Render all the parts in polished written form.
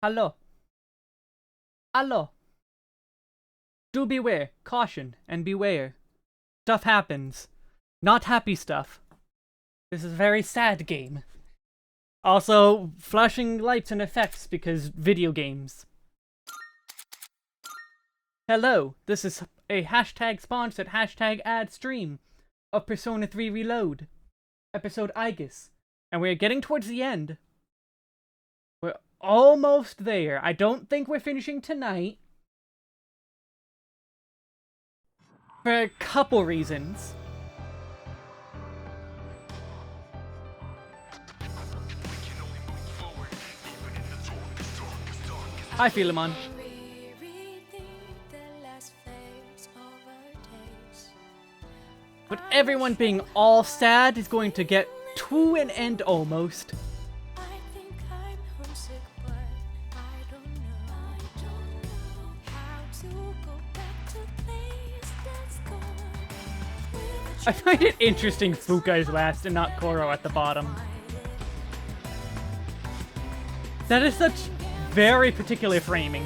Hallo. Hallo. Do beware. Caution and beware. Stuff happens. Not happy stuff. This is a very sad game. Also, flashing lights and effects because video games. Hello, this is a hashtag sponsored hashtag ad stream of Persona 3 Reload, episode Aigis, and we're getting towards the end. We're almost there. I don't think we're finishing tonight. For a couple reasons. Hi, Philemon. But everyone being all sad is going to get to an end almost. I find it interesting Fukai's last and not Koro at the bottom. That is such very particular framing.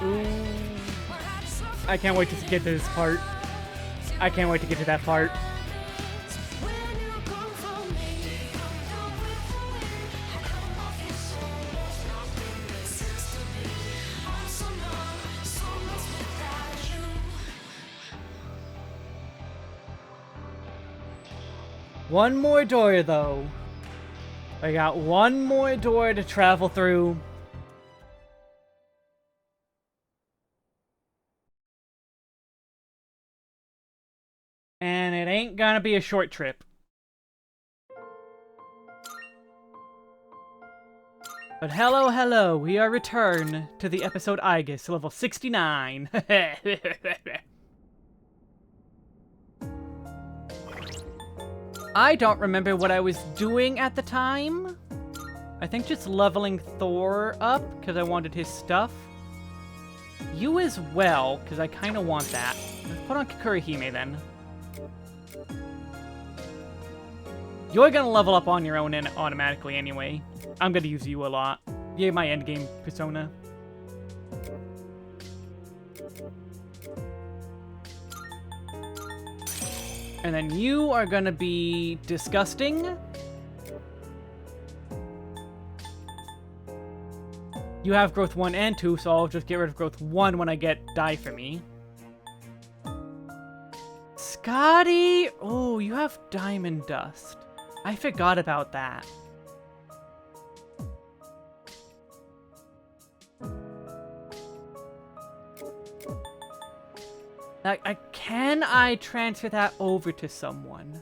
Ooh. I can't wait to get to this part. I can't wait to get to that part. One more door, though. I got one more door to travel through. And it ain't gonna be a short trip. But hello, hello, we are returned to the episode Aigis, level 69. I don't remember what I was doing at the time. I think just leveling Thor up, because I wanted his stuff. You as well, because I kind of want that. Let's put on Kakurihime then. You're gonna level up on your own and automatically anyway. I'm gonna use you a lot. You're my endgame persona. And then you are gonna be disgusting. You have growth 1 and 2, so I'll just get rid of growth 1 when I get die for me. Scotty! Oh, you have diamond dust. I forgot about that. Can I transfer that over to someone?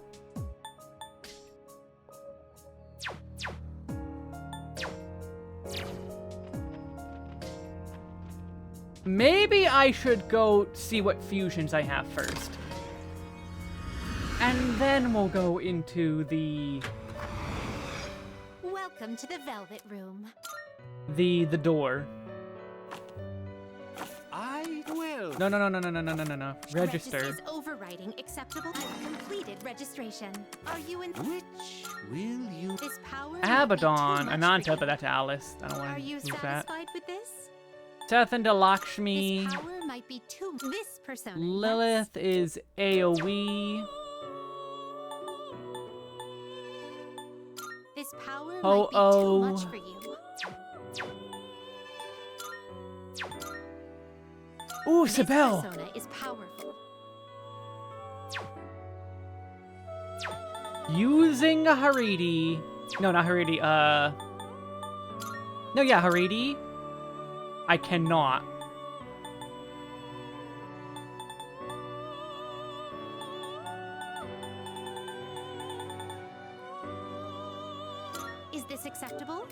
Maybe I should go see what fusions I have first. And then we'll go into the... Welcome to the Velvet Room. The door. I will. No. Register. Is overriding acceptable? I've completed registration. Are you in? Which will you? This power. Abaddon. Ananta, but that's Alice. I don't want Are to you lose that. satisfied with this? Seth and Lakshmi. This power might be too. This persona. Lilith is AoE. This power Oh, might be too much for you. Ooh, This Sibel. persona is powerful. Using Haridi. No, not Haridi. No, yeah, Haridi. I cannot. Is this acceptable?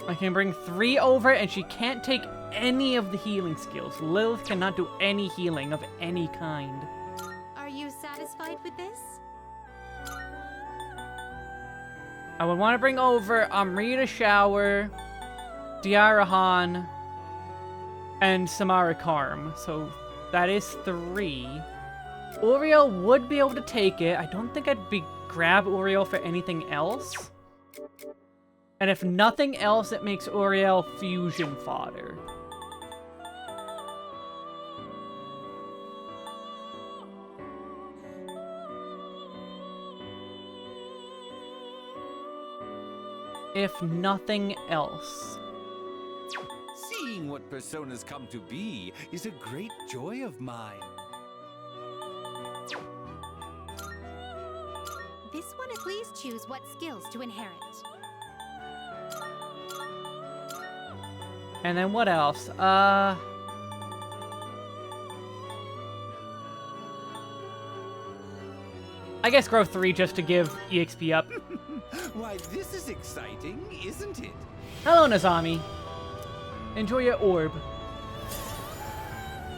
I can bring 3 over, and she can't take any of the healing skills. Lilith cannot do any healing of any kind. Are you satisfied with this? I would want to bring over Amrita Shower, Diarahan, and Samara Karm. So that is 3. Uriel would be able to take it. I don't think I'd grab Uriel for anything else. And if nothing else, it makes Uriel fusion fodder. If nothing else. Seeing what personas come to be is a great joy of mine. This one, please choose what skills to inherit. And then what else? I guess growth 3 just to give EXP up. Why, this is exciting, isn't it? Hello, Nazami. Enjoy your orb.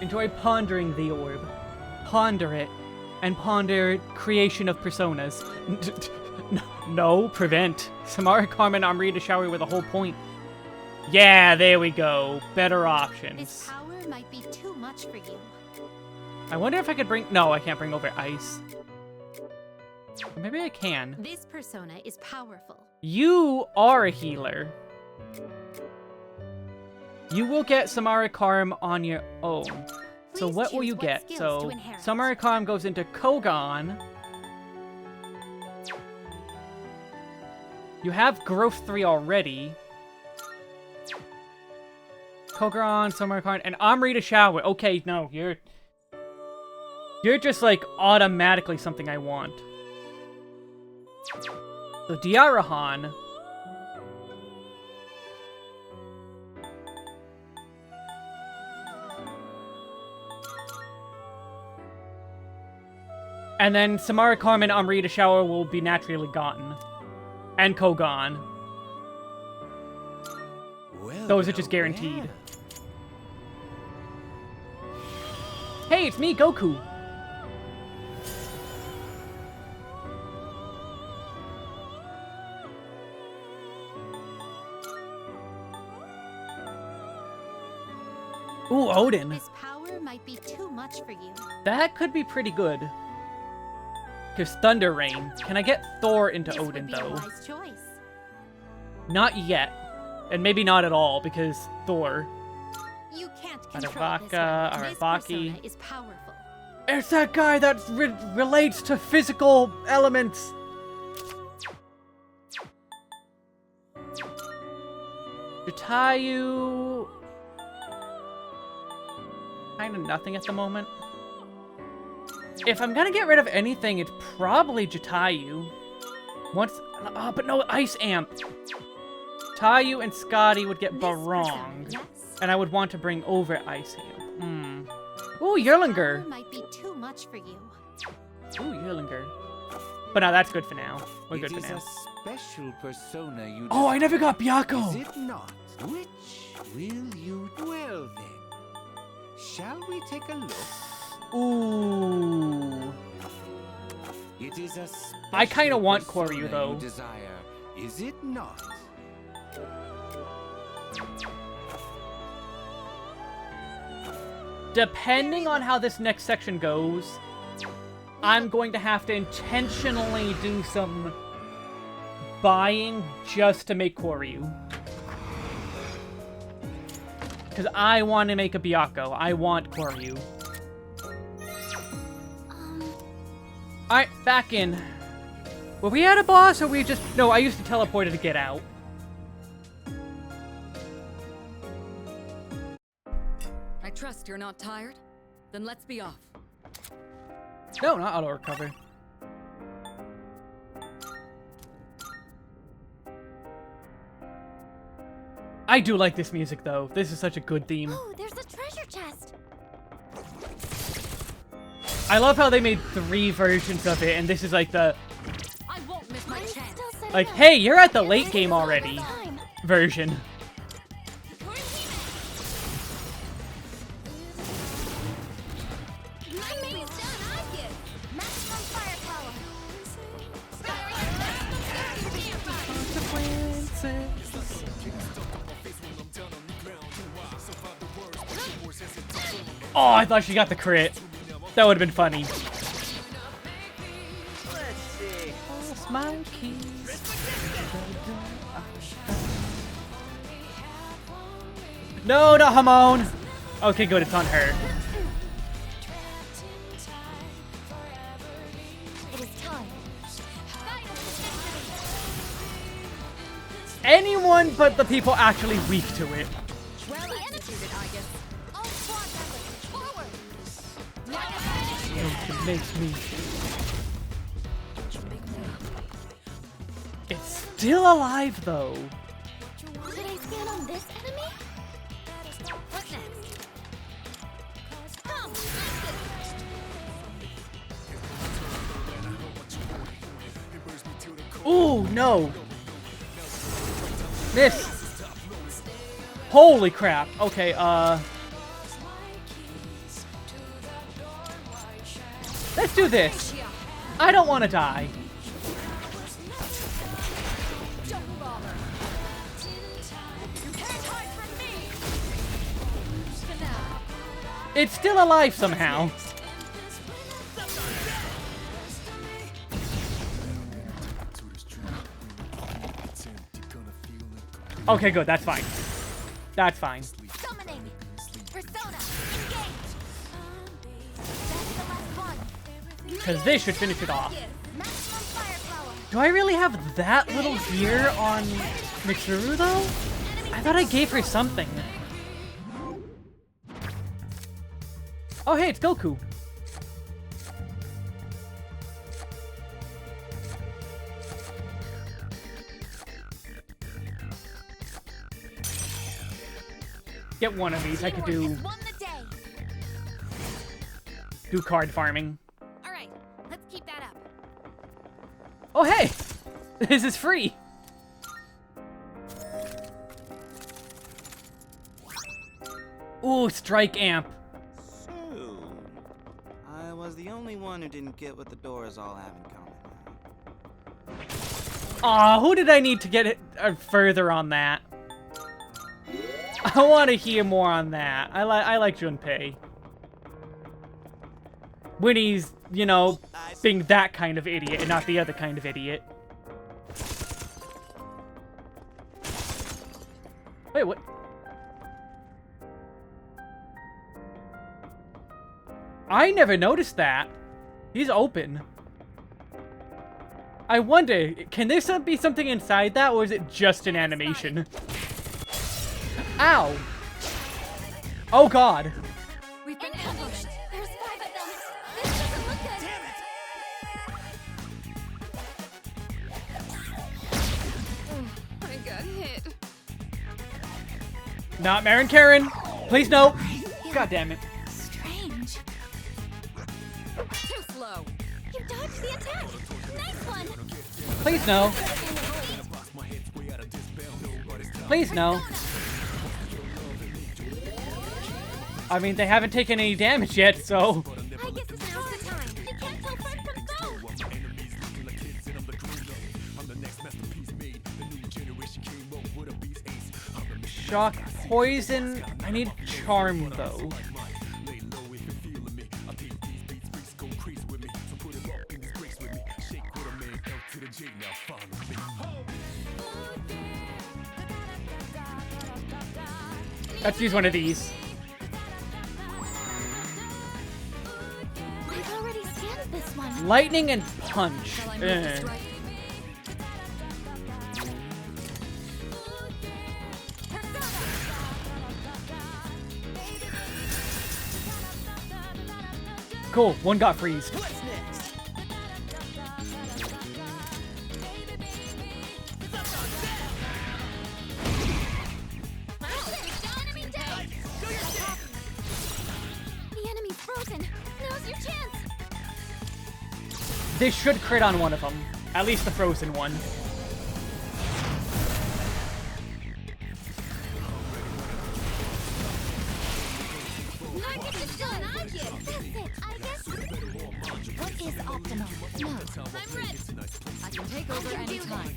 Enjoy pondering the orb. Ponder it. And ponder creation of personas. No, prevent. Samara, Carmen, Amrita Shower were the whole point. Yeah, there we go. Better options. This power might be too much for you. I wonder if I could bring... No, I can't bring over ice. Maybe I can. This persona is powerful. You are a healer. You will get Samara Karm on your own. So Please what will choose you what get? skills So to inherit. Samara Karm goes into Kogan. You have Growth 3 already. Kogan, Samara Karm, and Amrita Shower. Okay, no, you're just like automatically something I want. So Diarahan. And then Samara Karm and Amrita Shower will be naturally gotten. And Kogan. Well, Those are just guaranteed. Hey, it's me, Goku! Ooh, Odin. This power might be too much for you. That could be pretty good. Because Thunder Rain. Can I get Thor into This Odin, would be a though? wise choice. Not yet. And maybe not at all, because Thor. You can't control this Aravaka, one. This Aravaki. persona is powerful. It's that guy that relates to physical elements! Jatayu... Kinda nothing at the moment. If I'm gonna get rid of anything, it's probably Jatayu. Once... Oh, but no, Ice Amp! Tayu and Scotty would get This Barong. persona, yes. And I would want to bring over Ice Amp. Ooh, Yerlinger! Power might be too much for you. Ooh, Yerlinger. But no, that's good for now. We're good It for is now. a special persona you Oh, I desire, never got is Byakko! it not? Which will you... Well then, shall we take a look? Ooh. It is a I kinda special want persona Koryu, though. You desire, is it not? Depending on how this next section goes, I'm going to have to intentionally do some buying just to make Koryu. Because I want to make a Byakko. I want Koryu. Alright, back in. Were we at a boss or we just... No, I used to teleport it to get out. I trust you're not tired? Then let's be off. No, not auto recover. I do like this music though. This is such a good theme. Oh, there's a treasure chest. I love how they made 3 versions of it, and this is like the I won't miss my I'm chance. still setting like, up. hey, you're at the late This game is all the already time. version. My main's done, Aigis. Maximum firepower. Oh, I thought she got the crit. That would have been funny. No, not Hamon. Okay, good. It's on her. It is time. Anyone but the people actually weak to it. Well executed, Aigis. All squad members, forward. It makes me. It's still alive though. Should I scan on this enemy? What next? Come, Ooh, no. Miss. Holy crap. Okay, let's do this. I don't want to die. Don't bother. You can't hide from me. For now. It's still alive somehow. It's empty, gonna feel it. Okay, good. That's fine. That's fine. Summoning. Persona. Engage. That's the last one. Because this should finish it off. Maximum firepower. Do I really have that little gear on Mitsuru, though? I thought I gave her something. Oh, hey, it's Goku. Get one of these. I could Teamwork do has won the day. card farming. All right, let's keep that up. Oh, hey! This is free! Ooh, strike amp. So, I was the only one who didn't get what the doors all have in common. Aw, who did I need to get it further on that? I want to hear more on that. I like Junpei. When he's, you know, being that kind of idiot and not the other kind of idiot. Wait, what? I never noticed that. He's open. I wonder, can there be something inside that, or is it just an animation? Ow! Oh god. We've been ambushed. There's 5 of them. This doesn't look good. I got hit. Not Marin Karen. Please no. God damn it. Strange. Too slow. You dodged the attack. Nice one. Please no. Please no. I mean, they haven't taken any damage yet, so... I guess it's now's the time. You can't tell friend from foe. Shock, poison. I need charm, though. Let's use one of these. I've already scanned this one. Lightning and punch. Shall I move the strike? Cool, one got freezed. The enemy's frozen. Now's your chance. This should crit on one of them. At least the frozen one. Target is done. Aigis. That's it. I guess. What is optimal? No. I'm ready. I can take over can do anytime.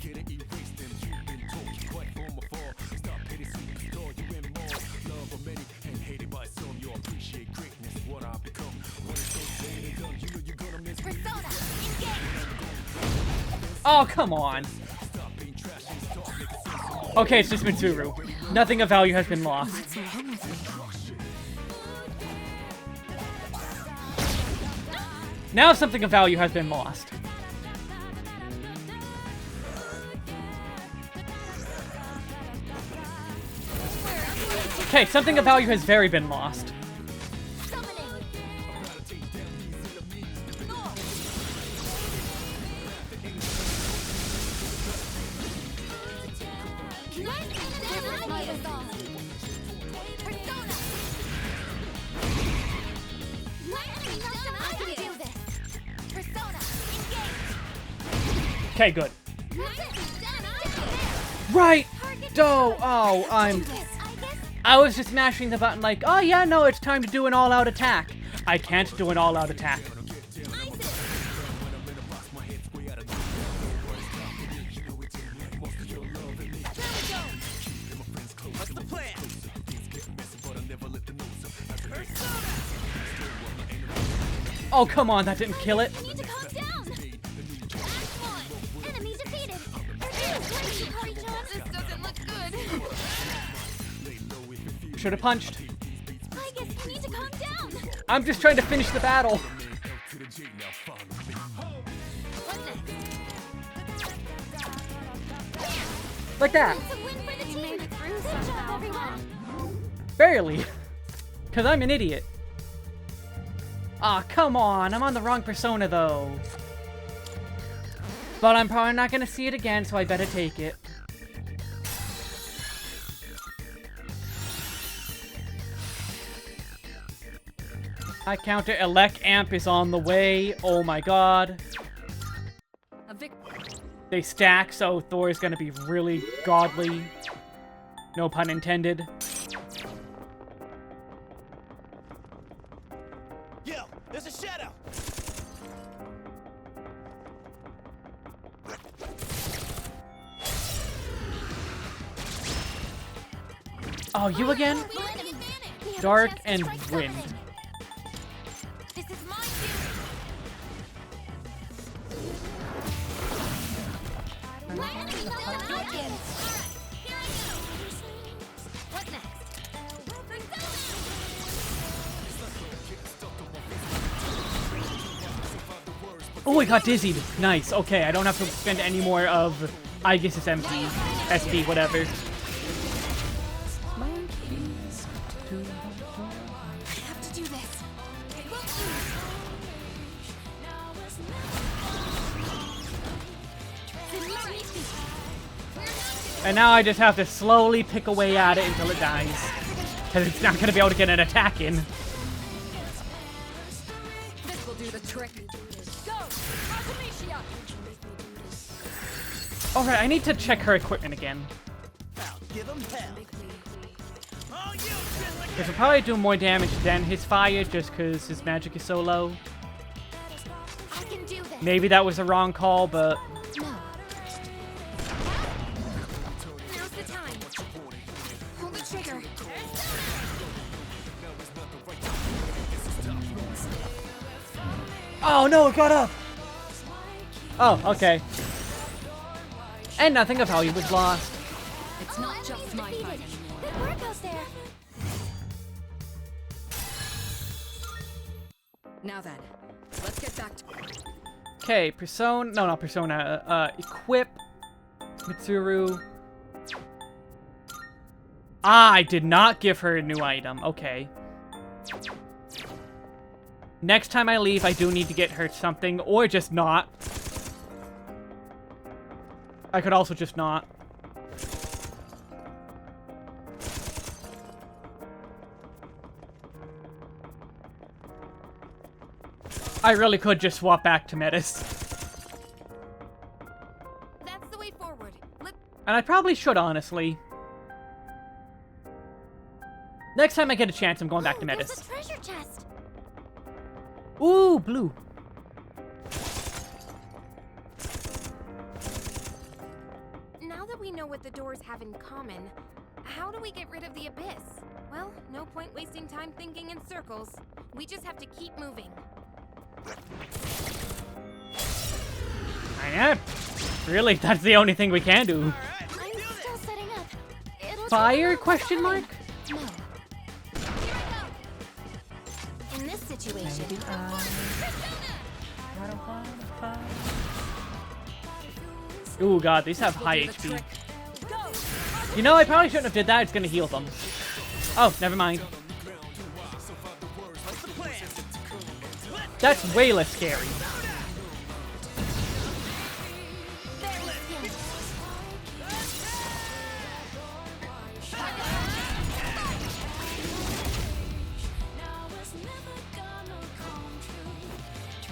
Persona. Engage. Oh, come on. Okay, it's just Mitsuru. Nothing of value has been lost. Now something of value has been lost. Okay, something of value has very been lost. Summoning. Okay, good. Right! I was just mashing the button like, oh yeah, no, it's time to do an all-out attack. I can't do an all-out attack. What's the plan? Oh, come on, that didn't kill it. I need to calm down. Last one. Enemy defeated. What did you call each other? This doesn't look good. Should have punched. Aigis, you need to calm down. I'm just trying to finish the battle. What next? Like that. It's a win for the team. Good job, everyone. Barely. Because I'm an idiot. Aw, come on. I'm on the wrong persona, though. But I'm probably not going to see it again, so I better take it. I counter Elec Amp is on the way. Oh my god. A vic- They stack, so Thor is going to be really godly. No pun intended. Yo, there's a shadow. Oh, you again? We have an advantage. We have a Dark chance to and strike wind. something. This is my duty. Land me the Falcons. Alright, here I go. What next? Oh, I got dizzied. Nice. Okay, I don't have to spend any more of Aigis' MP, SP, whatever. I have to do this. It won't lose. And now I just have to slowly pick away at it until it dies. Because it's not going to be able to get an attack in. This will do the trick. Go! Artemisia! Alright, I need to check her equipment again. Give him hell. Oh, you just like Because we'll probably do more damage than his fire just because his magic is so low. I can do this. Maybe that was a wrong call, but... No. Now's the time. Pull the trigger. Oh no, it got up! Oh, okay. And nothing of value was lost. It's not just my fight anymore. Good work out there. Now then, let's get back to... Okay, Persona... No, not Persona. Equip. Mitsuru. Ah, I did not give her a new item. Okay. Next time I leave, I do need to get her something, or just not. I could also just not. I really could just swap back to Metis. That's the way forward. And I probably should, honestly. Next time I get a chance, I'm going back to There's Metis. a treasure chest. Ooh, blue. Now that we know what the doors have in common, how do we get rid of the abyss? Well, no point wasting time thinking in circles. We just have to keep moving. Really, that's the only thing we can do. I'm still setting up. It'll Fire? take a long Question mark? time. No. Here I go. In this situation, Ooh, God, these have high Do the HP. trick. You know, I probably shouldn't have did that. It's gonna heal them. Oh, never mind. That's way less scary.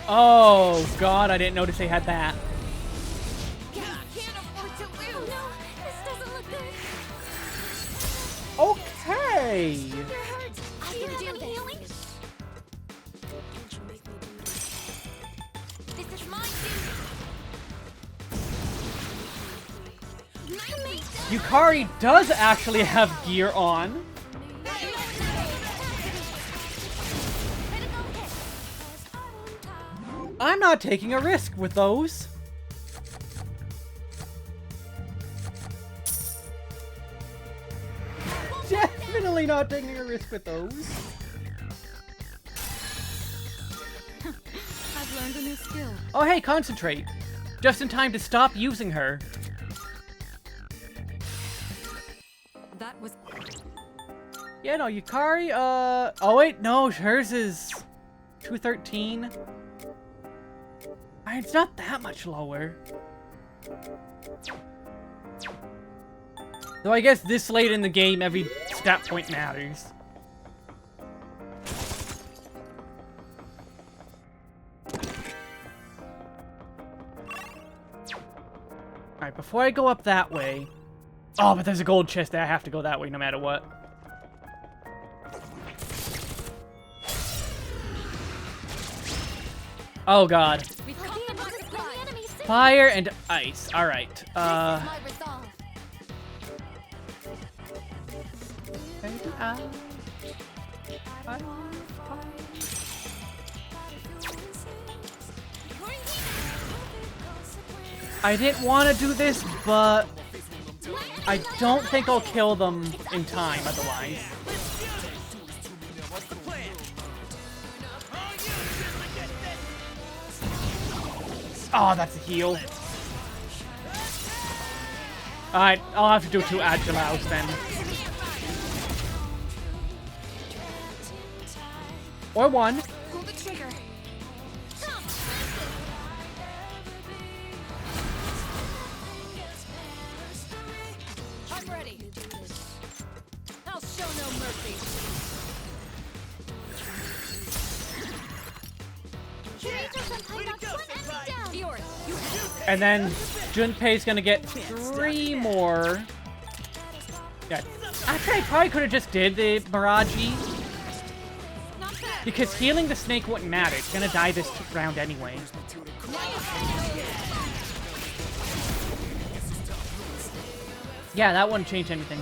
Oh, God, I didn't notice they had that. can't afford to lose. Oh no, this doesn't look good. Okay. You're hurt. I can do this. Healing? This is my duty. Yukari does actually have gear on. I'm not taking a risk with those. Definitely not taking a risk with those. I've learned a new skill. Oh, hey, concentrate. Just in time to stop using her. That was... Yeah, no, Yukari, oh wait, no, hers is 213. It's not that much lower. Though I guess this late in the game, every stat point matters. Alright, before I go up that way... Oh, but there's a gold chest there. I have to go that way no matter what. Oh god. We've caught the market fly. Fire and ice. Alright. This is my resolve. I didn't want to do this, but I don't think I'll kill them in time otherwise. Oh, that's a heal. Alright, I'll have to do 2 Agilaus then. Or 1. Pull the trigger. I'm ready. I'll show no mercy. Yours. You have And then Junpei's gonna get 3 more. Yeah. Actually, I probably could have just did the Miraji. Because healing the snake wouldn't matter. It's gonna die this round anyway. Yeah, that wouldn't change anything.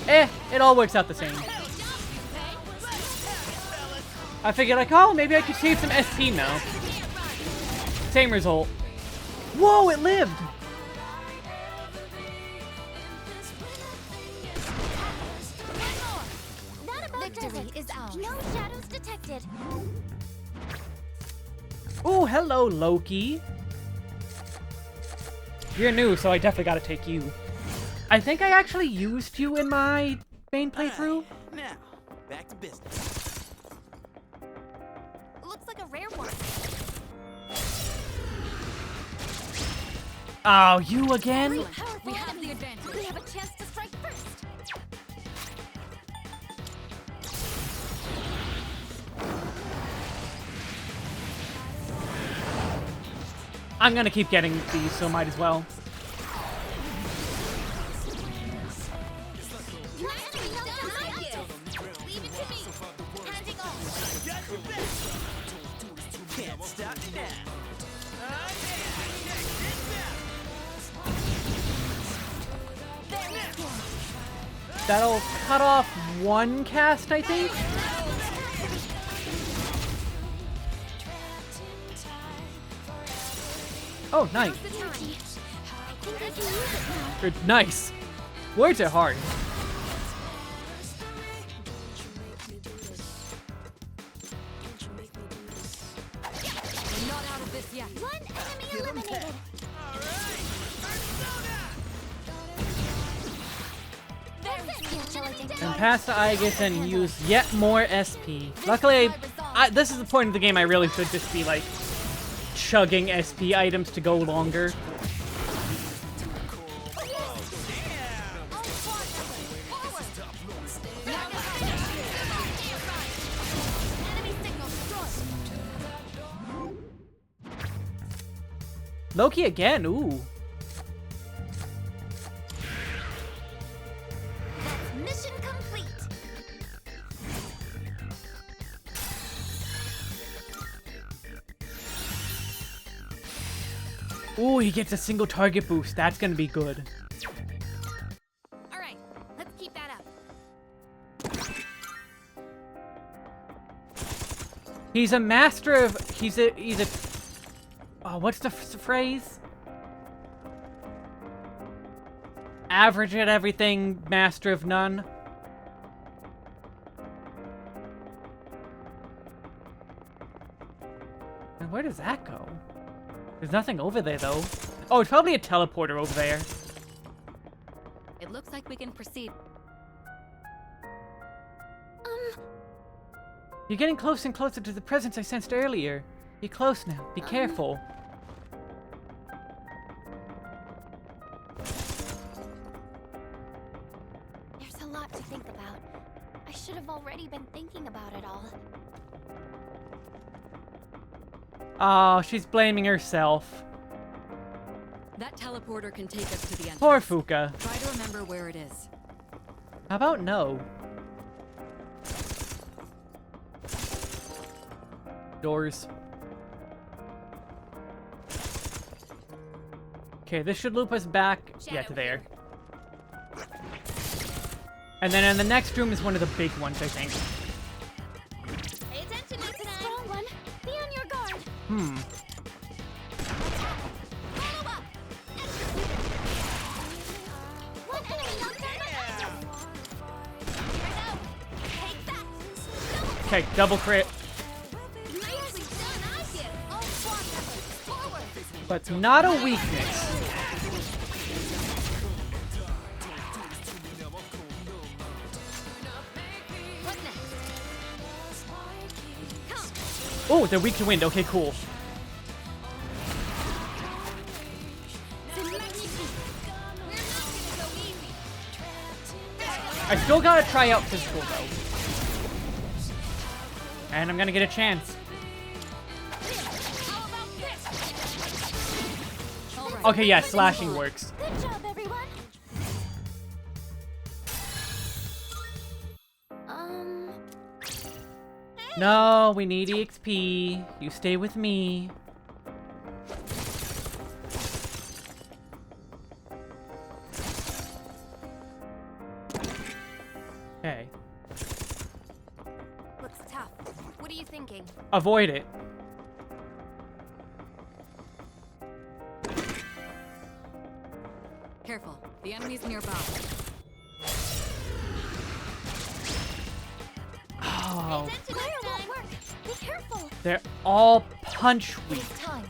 It all works out the same. I figured like, oh, maybe I could save some SP now. Same result. Whoa, it lived! Victory is ours. No shadows detected. Oh, hello, Loki. You're new, so I definitely gotta take you. I think I actually used you in my main playthrough. Now, back to business. Looks like a rare one. Oh, you again? We have the advantage. We have a chance to strike first. I'm gonna keep getting these, so might as well. Leave it to me. Handing off. Can't stop now. That'll cut off 1 cast, I think? Oh, nice. Nice. Words are hard. We're not out of this yet. One enemy eliminated. And pass to Aigis and use yet more SP. Luckily, this is the point of the game I really should just be like chugging SP items to go longer. Loki again, ooh. Mission complete. Ooh, he gets a single target boost. That's gonna be good. All right, let's keep that up. He's a master of. He's a. Oh, what's the phrase? average at everything, master of none. And where does that go? There's nothing over there, though. Oh, it's probably a teleporter over there. It looks like we can proceed. You're getting closer and closer to the presence I sensed earlier. Be close now. Be careful. There's a lot to think about. I should have already been thinking about it all. Oh, she's blaming herself. That teleporter can take us to the entrance. Poor Fuka. Try to remember where it is. How about no? Doors. Okay, this should loop us back, yeah, to there. And then in the next room is one of the big ones, I think. Pay attention next time. Strong one. Be on your guard. Hmm. Follow up. One enemy knocked down my Aigis. Here I go. Take that. Okay, double crit. Nicely done, Aigis. All squad members, forward. But not a weakness. What next? Come. Oh, they're weak to wind. Okay, cool. C'est magnifique. We're not gonna go easy. I still gotta try out physical, though. And I'm gonna get a chance. How about this? All right. Okay, yeah, slashing works. Good job, everyone. No, we need EXP. You stay with me. Okay. Looks tough. What are you thinking? Avoid it. Careful. The enemy's nearby. Oh, Fire won't work. Be careful. they're all punch weak. It's time.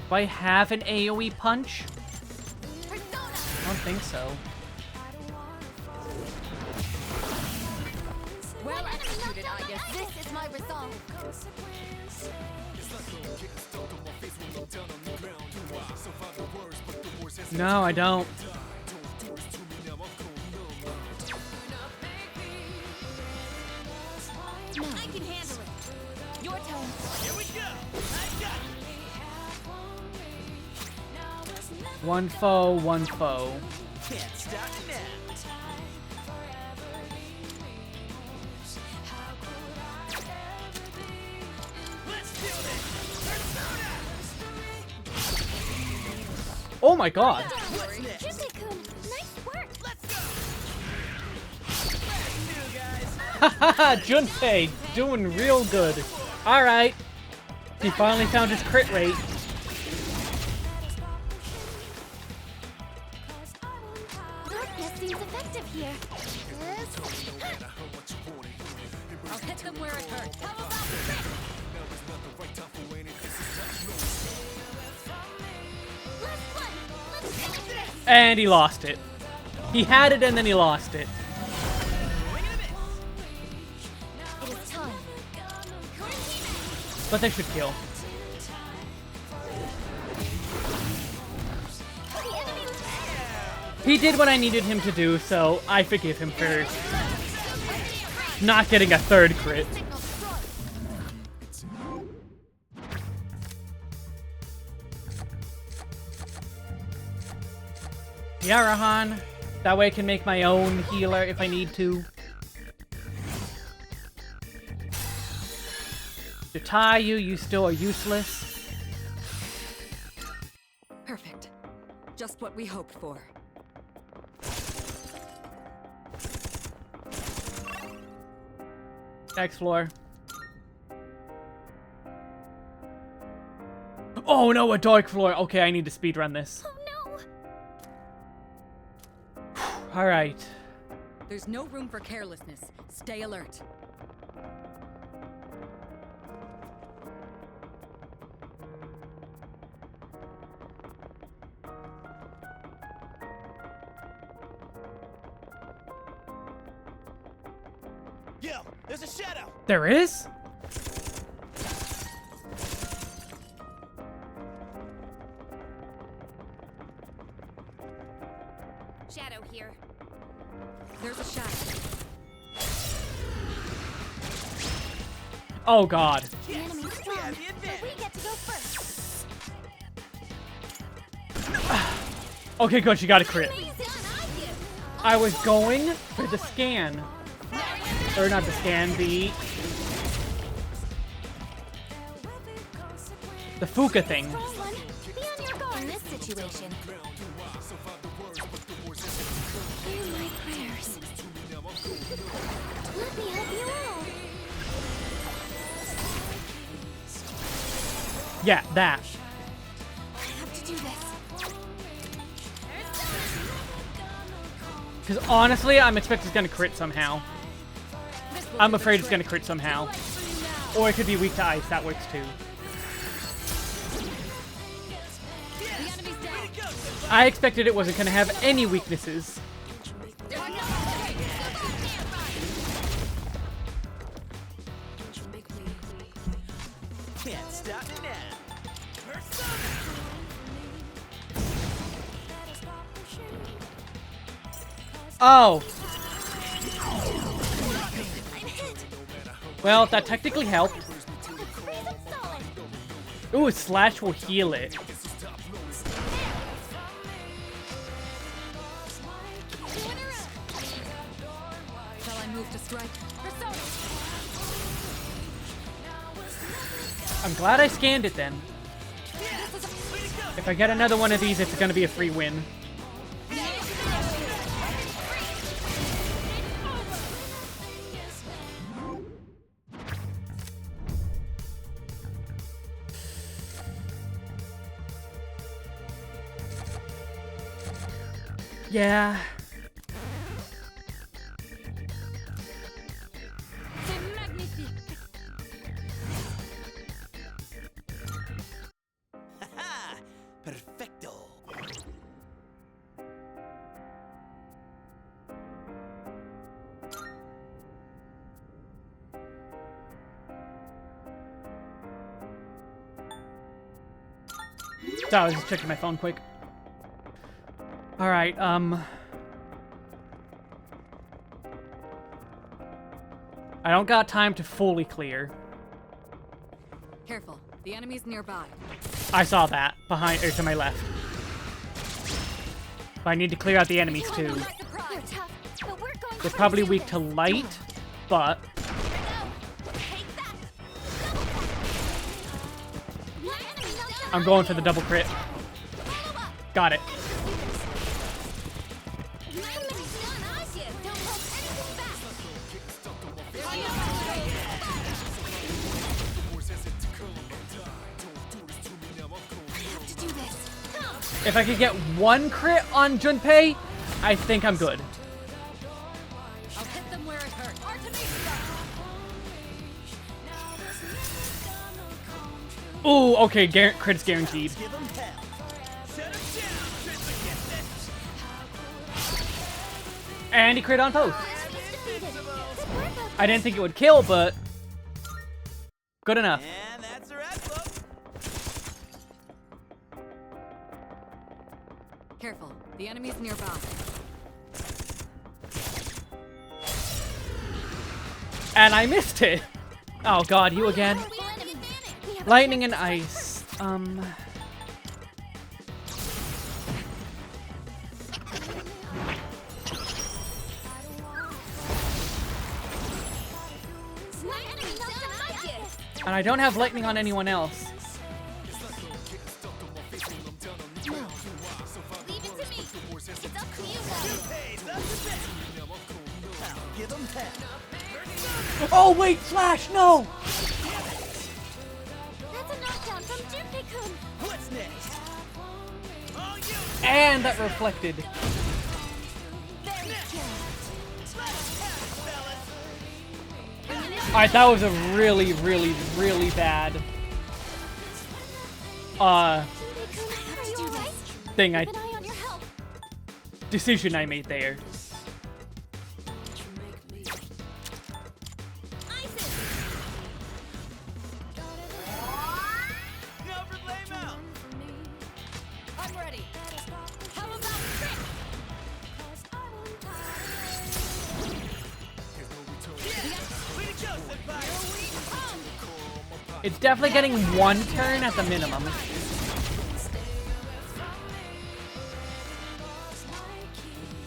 Do I have an AoE punch? Persona. I don't think so. Well executed, Aigis. This is my resolve. No, I don't. No. I can handle it. Your turn. Here we go. One foe, one foe. Oh my god. Junpei-kun, nice work. Haha, Junpei doing real good. Alright. He finally found his crit rate. Darkness seems effective here. I'll hit them where it hurts. How about this? Last one. Let's finish this. And he lost it. He had it and then he lost it. It is time. But they should kill. The enemy. He did what I needed him to do, so I forgive him for not getting a third crit. Signal destroyed. Yeah, Rahan. That way I can make my own healer if I need to. To tie you, you still are useless. Perfect. Just what we hoped for. Next floor. Oh no, a dark floor. Okay, I need to speedrun this. Oh no. All right. There's no room for carelessness. Stay alert. Yo, there's a shadow. There is? Shadow here. There's a shadow. Oh god. The enemy's strong, so we get to go first. Okay, good. She got a crit. Amazing. Aigis. I was going for the scan. Or not the scan, the Fuka thing. Strong one. Be on your guard. In this situation. Hear my prayers. Let me help you out. Yeah, that. I have to do this. Because honestly, I'm expecting it's gonna crit somehow. I'm afraid it's gonna crit somehow. Or it could be weak to ice, that works too. The enemy's down. I expected it wasn't gonna have any weaknesses. Can't stop now. Oh! Well, that technically helped. Ooh, Slash will heal it. Shall I move to strike? I'm glad I scanned it then. If I get another one of these, it's gonna be a free win. Yeah. Haha, perfecto. So I was just checking my phone quick. Alright, I don't got time to fully clear. Careful. The enemy's nearby. I saw that. Behind, or to my left. But I need to clear out the enemies too. They're tough, but we're going They're probably weak to light, but... I'm going for the double crit. Got it. If I could get one crit on Junpei, I think I'm good. I'll hit them where it hurts. Ooh, okay, crit's guaranteed. Give 'em hell. Shut 'em down, Tristan. And he crit on both. I didn't think it would kill, but good enough. And that's a wrap, folks. Careful. The enemy's nearby. And I missed it. Oh god, you again. Lightning and ice. And I don't have lightning on anyone else. Give 'em hell. Oh wait, Flash, no! That's a knockdown from Junpei-kun. What's next? All you. And that reflected. There we Alright, that was a really, really, really bad thing Keep an eye on your health. decision I made there. Now for lay out. I'm ready. How about trick? Way to go, senpai. It's definitely getting one turn at the minimum.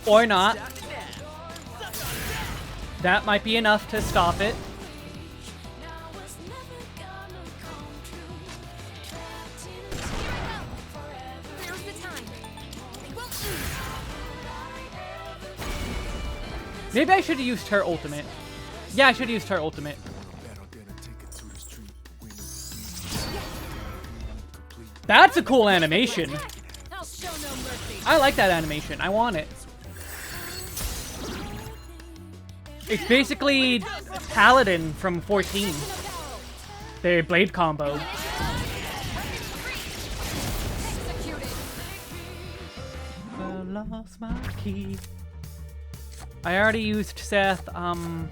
Or not. That might be enough to stop it. Now's the time. Well, Maybe I should have used her ultimate. Yeah, I should have used her ultimate. That's a cool animation. I'll show no mercy. I like that animation. I want it. It's basically Paladin from 14. Their blade combo. Executed. I lost my key. I already used Seth. You know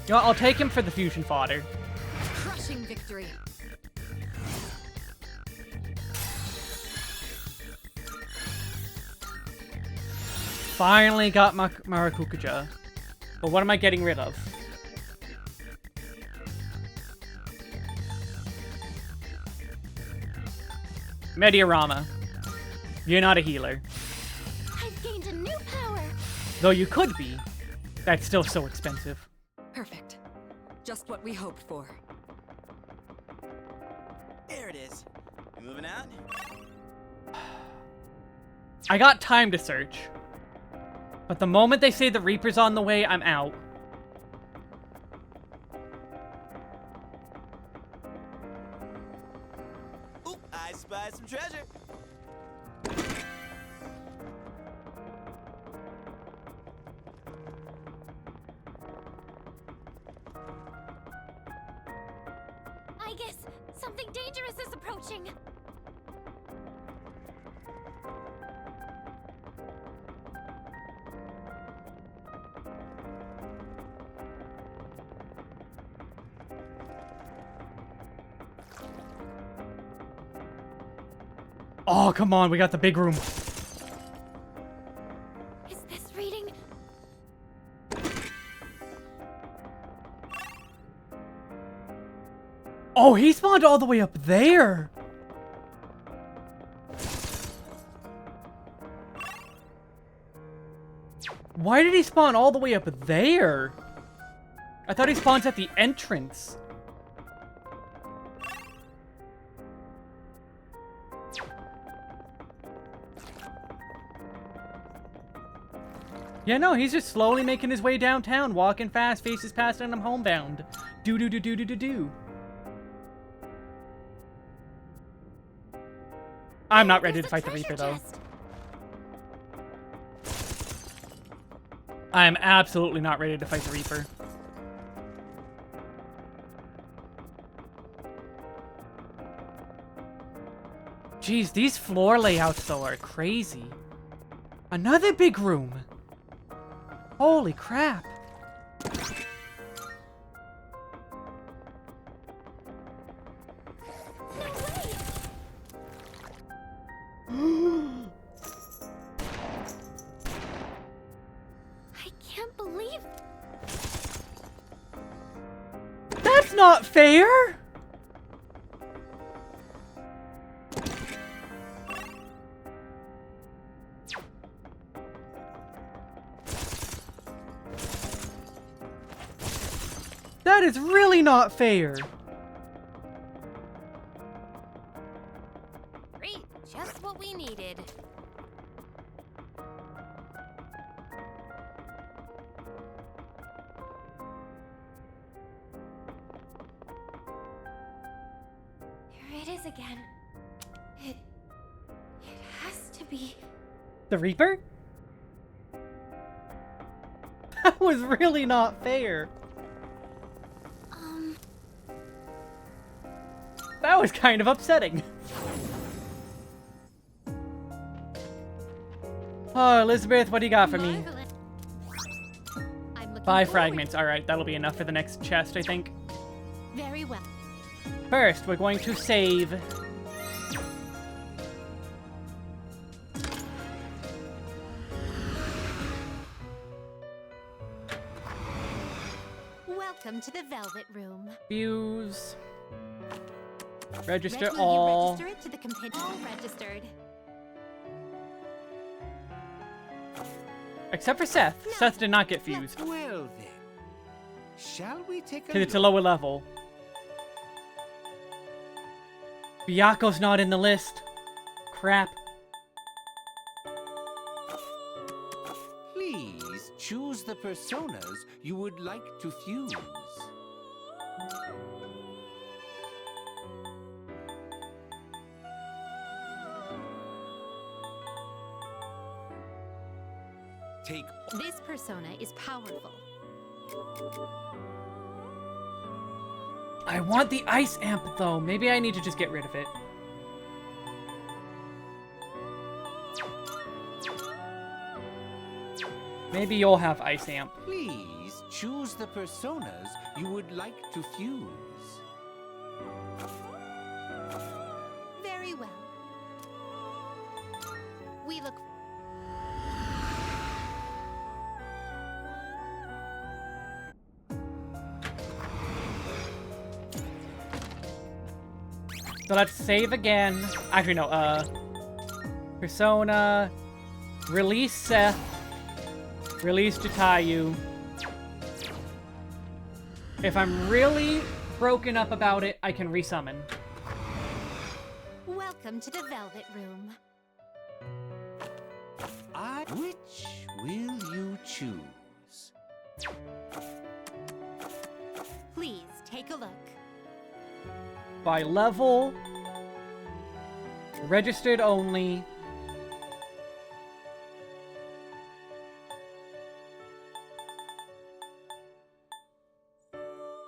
what, I'll take him for the fusion fodder. Crushing victory. Finally got my Marakukuja. But what am I getting rid of? Mediarama. You're not a healer. I've gained a new power. Though you could be. That's still so expensive. Perfect. Just what we hoped for. There it is. You moving out? I got time to search. But the moment they say the Reaper's on the way, I'm out. Oop, I spy some treasure. Aigis, something dangerous is approaching. Oh, come on, we got the big room. Is this reading? Oh, he spawned all the way up there. Why did he spawn all the way up there? I thought he spawns at the entrance. Yeah, no, he's just slowly making his way downtown, walking fast, faces past, and I'm homebound. Do do do do do do do. I'm not ready to fight the Reaper, though. I am absolutely not ready to fight the Reaper. Jeez, these floor layouts, though, are crazy. Another big room. Holy crap. I can't believe. That's not fair! That is really not fair. great. Just what we needed. Here it is again. It has to be. The Reaper? That was really not fair. That was kind of upsetting. Oh, Elizabeth, what do you got for me? Marvelous. I'm looking 5 forward- fragments. Alright, that'll be enough for the next chest, I think. Very well. First, we're going to save. Welcome to the Velvet Room. Fuse. Register Red, will all. you register it to the compendium? All registered. Except for Seth. Seth did not get fused. Well then, shall we take a Because it's a look? lower level. Byako's not in the list. Crap. Please choose the personas you would like to fuse. Take This persona is powerful. I want the ice amp though. Maybe I need to just get rid of it. Maybe you'll have ice amp. Please choose the personas you would like to fuse. Very well. We look. So let's save again. Actually, no, Persona. Release Seth. Release Jatayu. If I'm really broken up about it, I can resummon. Welcome to the Velvet Room. Which will you choose? Please take a look. By level. Registered only.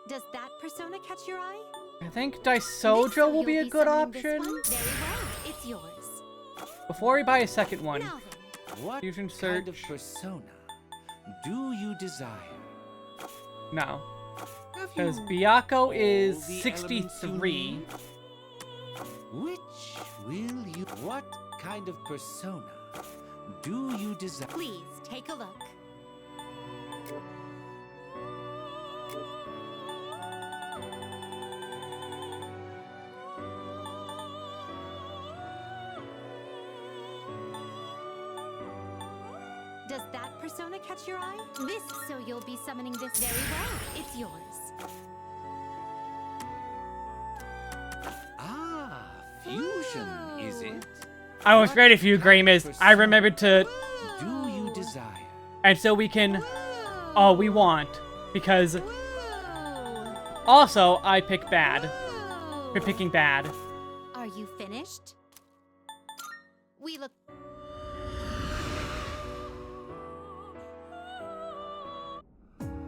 Does that persona catch your eye? I think This, Daisojo will be you'll a good summoning this option. one? Very well. It's yours. Before we buy a second one. Now then. What Fusion kind of search. persona do you desire? No. Have Because you Byako all is the 63. elements you need? Which will you? What kind of persona do you desire? Please take a look. Does that persona catch your eye? This, so you'll be summoning this very well. It's yours. Ah, fusion, is it? I was ready for you, Gramus. I remembered to... Do you desire? And so we can... Oh, we want. Because... Woo! Also, I pick bad. Woo! We're picking bad. Are you finished? We look.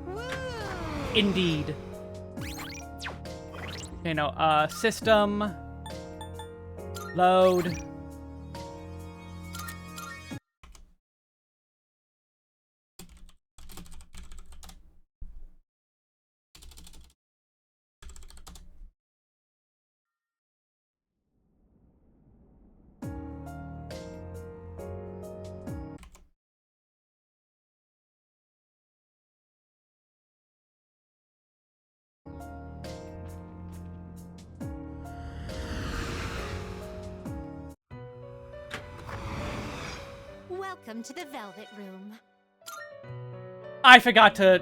Woo! Indeed. Okay, no, system. Load. Welcome to the Velvet Room. I forgot to...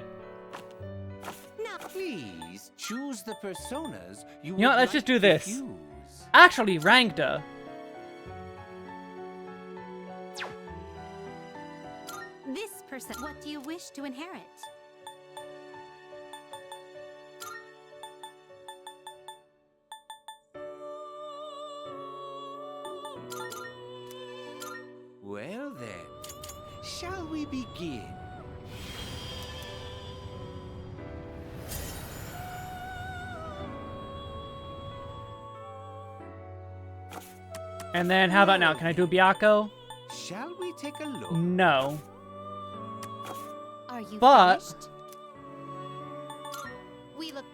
Now, Please choose the personas you know what, would let's just like do to this. fuse. Actually, Rangda. this person. What do you wish to inherit? Well then, shall we begin? And then how about now? Can I do Byakko? Shall we take a look? No. Are you But- finished? We look.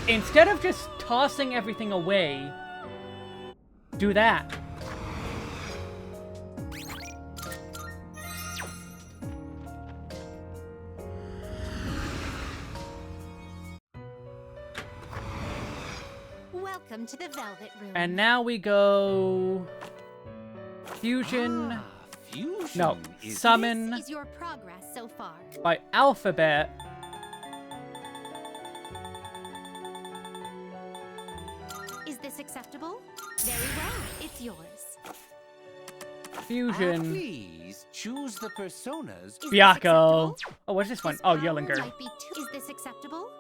Instead of just tossing everything away, do that. Welcome to the Velvet Room. And now we go... Fusion... Fusion No, is summon This is your progress so far. by alphabet. Is this acceptable? Very well, it's yours. Fusion... Please choose the personas. Is this Byakko. acceptable? Oh, what's this one? This Oh, power Yellinger. might be too- Is this acceptable?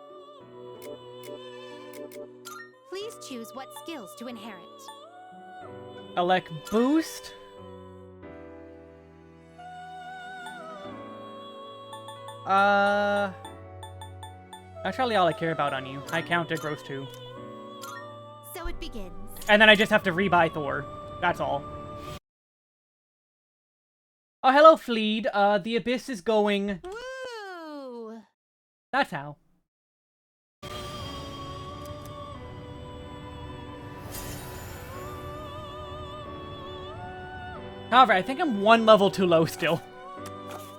Please choose what skills to inherit. Elect Boost. That's really all I care about on you. High counter, gross 2. So it begins. And then I just have to rebuy Thor. That's all. Oh, hello, Fleed. The Abyss is going... Woo! That's how. However, I think I'm one level too low still.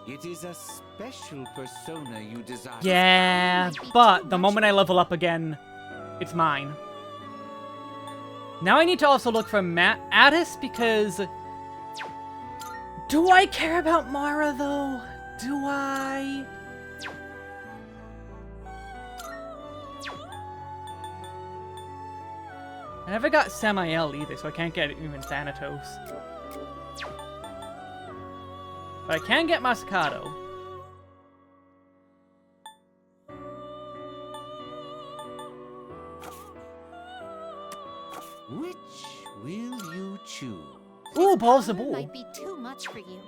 It is a special persona you desire. Yeah, but the moment I level up again, it's mine. Now I need to also look for Addis because... Do I care about Mara, though? Do I? I never got Samael either, so I can't get even Thanatos. But I can get Masakato. Which will you choose? Ooh, Balls Power of Bull. might be too much for you.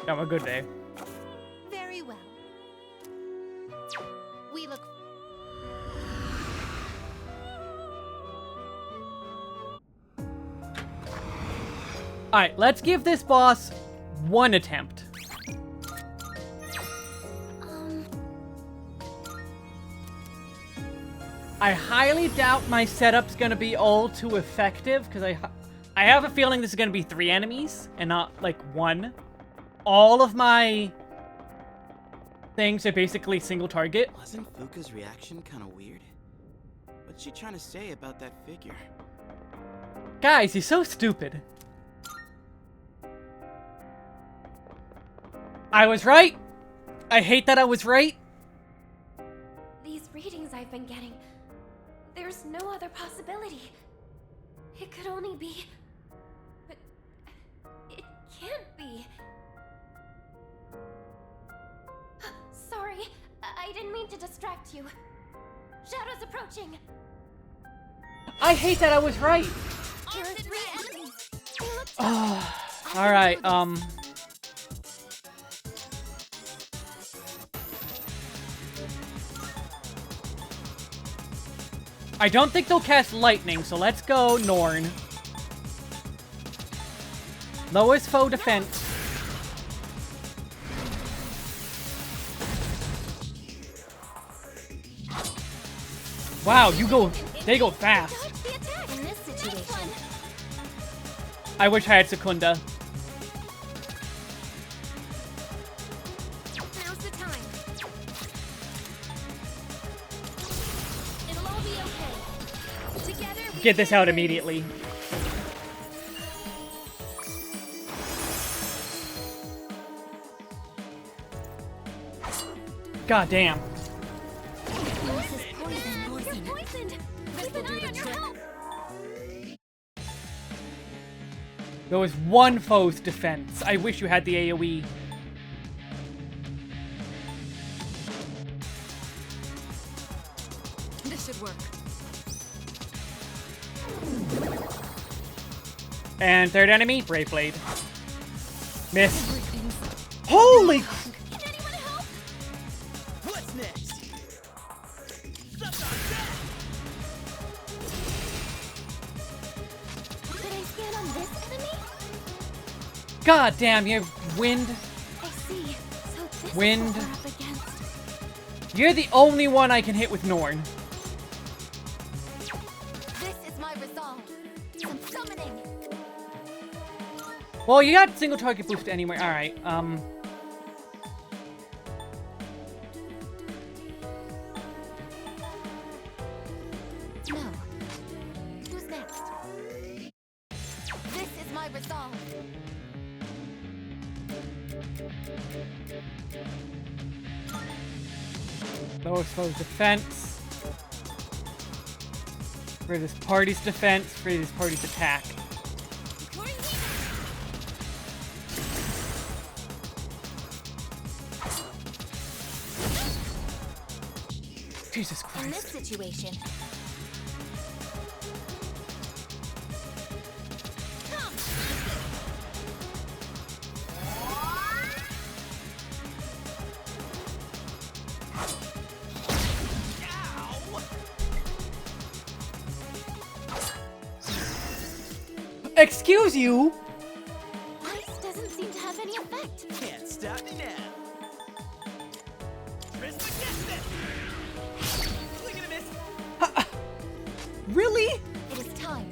Have a good day. Very well. We look. Alright, let's give this boss one attempt. I highly doubt my setup's gonna be all too effective, because I have a feeling this is gonna be 3 enemies, and not, like, 1. All of my things are basically single target. Wasn't Fuka's reaction kind of weird? What's she trying to say about that figure? Guys, he's so stupid. I was right! I hate that I was right! These readings I've been getting, there's no other possibility. It could only be... But... It can't be. Sorry, I didn't mean to distract you. Shadow's approaching. I hate that I was right! Here are 3 enemies. They look Alright, I don't think they'll cast lightning, so let's go Norn. Lowest foe defense. Wow, they go fast. dodge the attack in this situation. I wish I had Secunda. Now's the time. It'll all be okay. Together we Get this can out do immediately. God damn. You're poisoned. Keep an eye on your health. There was one foe's defense. I wish you had the AoE. This should work. And third enemy, Brave Blade. Miss. Everything's Holy! Can anyone help? What's next? God damn, you wind. I see. So this Wind. is what we're up against. You're the only one I can hit with Norn. This is my resolve. I'm summoning. Well, you got single target boost anyway. Alright, No. Who's next? This is my resolve. low exposed defense. For this party's defense, for this party's attack. Jesus In this Christ. situation. Come. Excuse you? Ice doesn't seem to have any effect. Can't stop me now. Chris, get this. Swing and a miss. Really? It is time.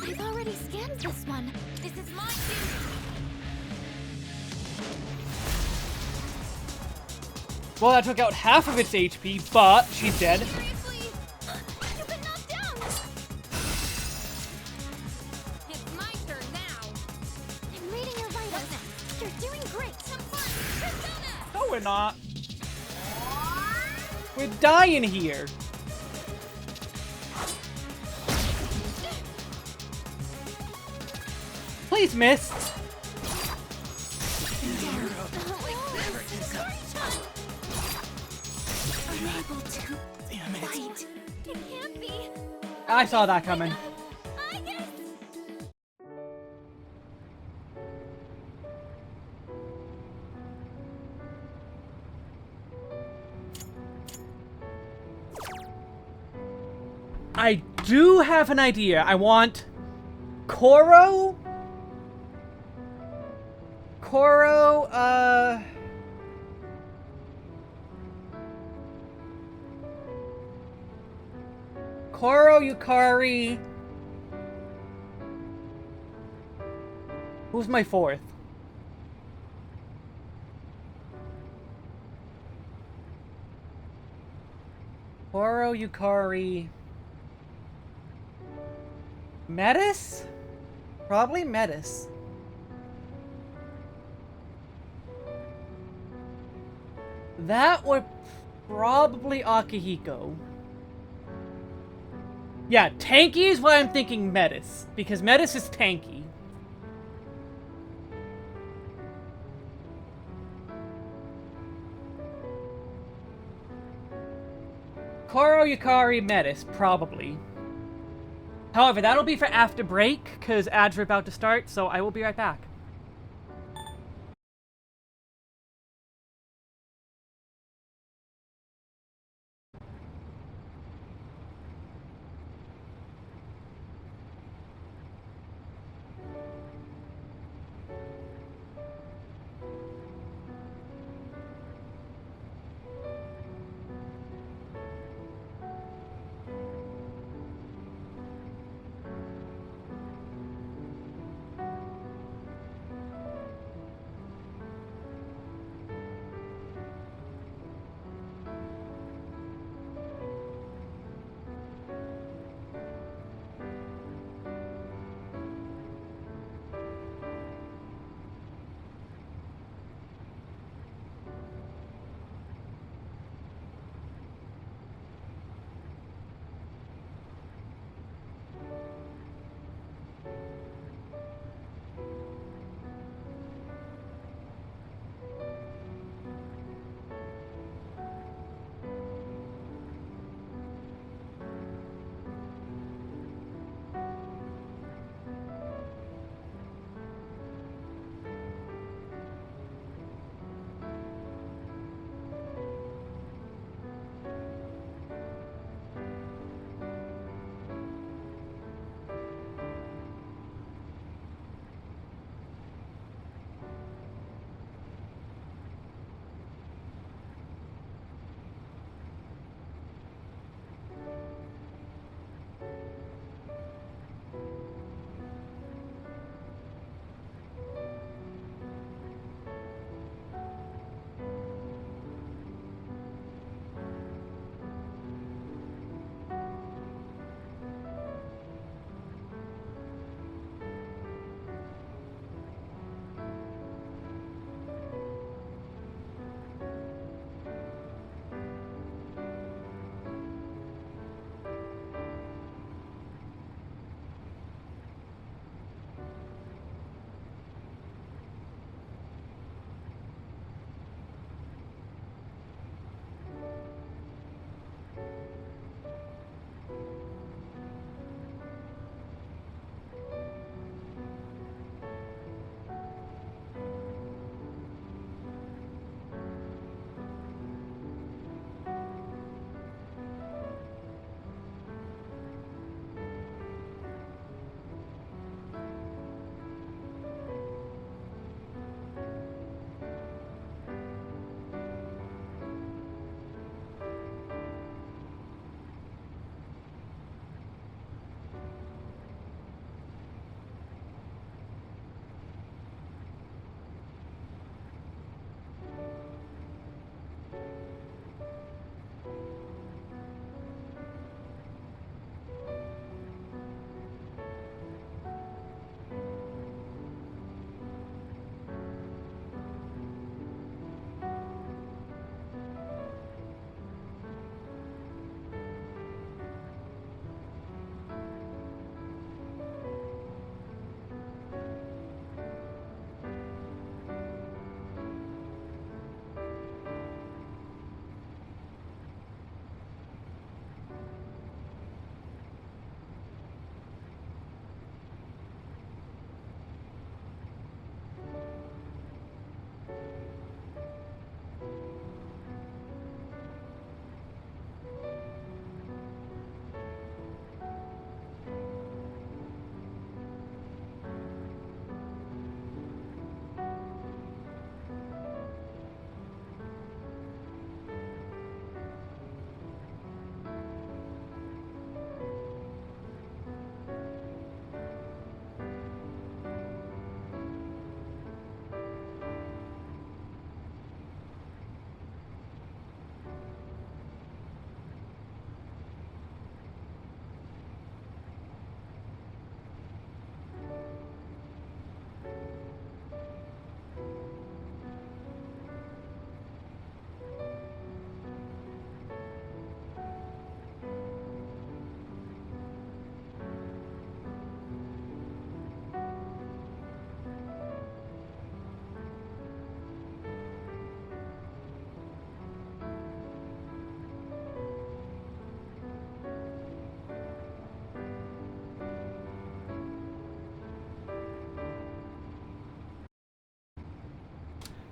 I've already scanned this one. This is my cue. Well, that took out half of its HP, but she's dead. Seriously? You've been knocked down! It's my turn now. I'm reading your vitals. You're doing great. Some fun! Persona! No, we're not. We're dying here. Please, miss. Unable to Damn it. fight. It can't be! I saw that coming. Aigis! I do have an idea. I want Koro. Koro, Koro, Yukari. Who's my fourth? Koro, Yukari. Metis? Probably Metis. That or probably Akihiko. Yeah, tanky is why I'm thinking Metis. Because Metis is tanky. Koro, Yukari, Metis, probably. However, that'll be for after break, because ads are about to start, so I will be right back.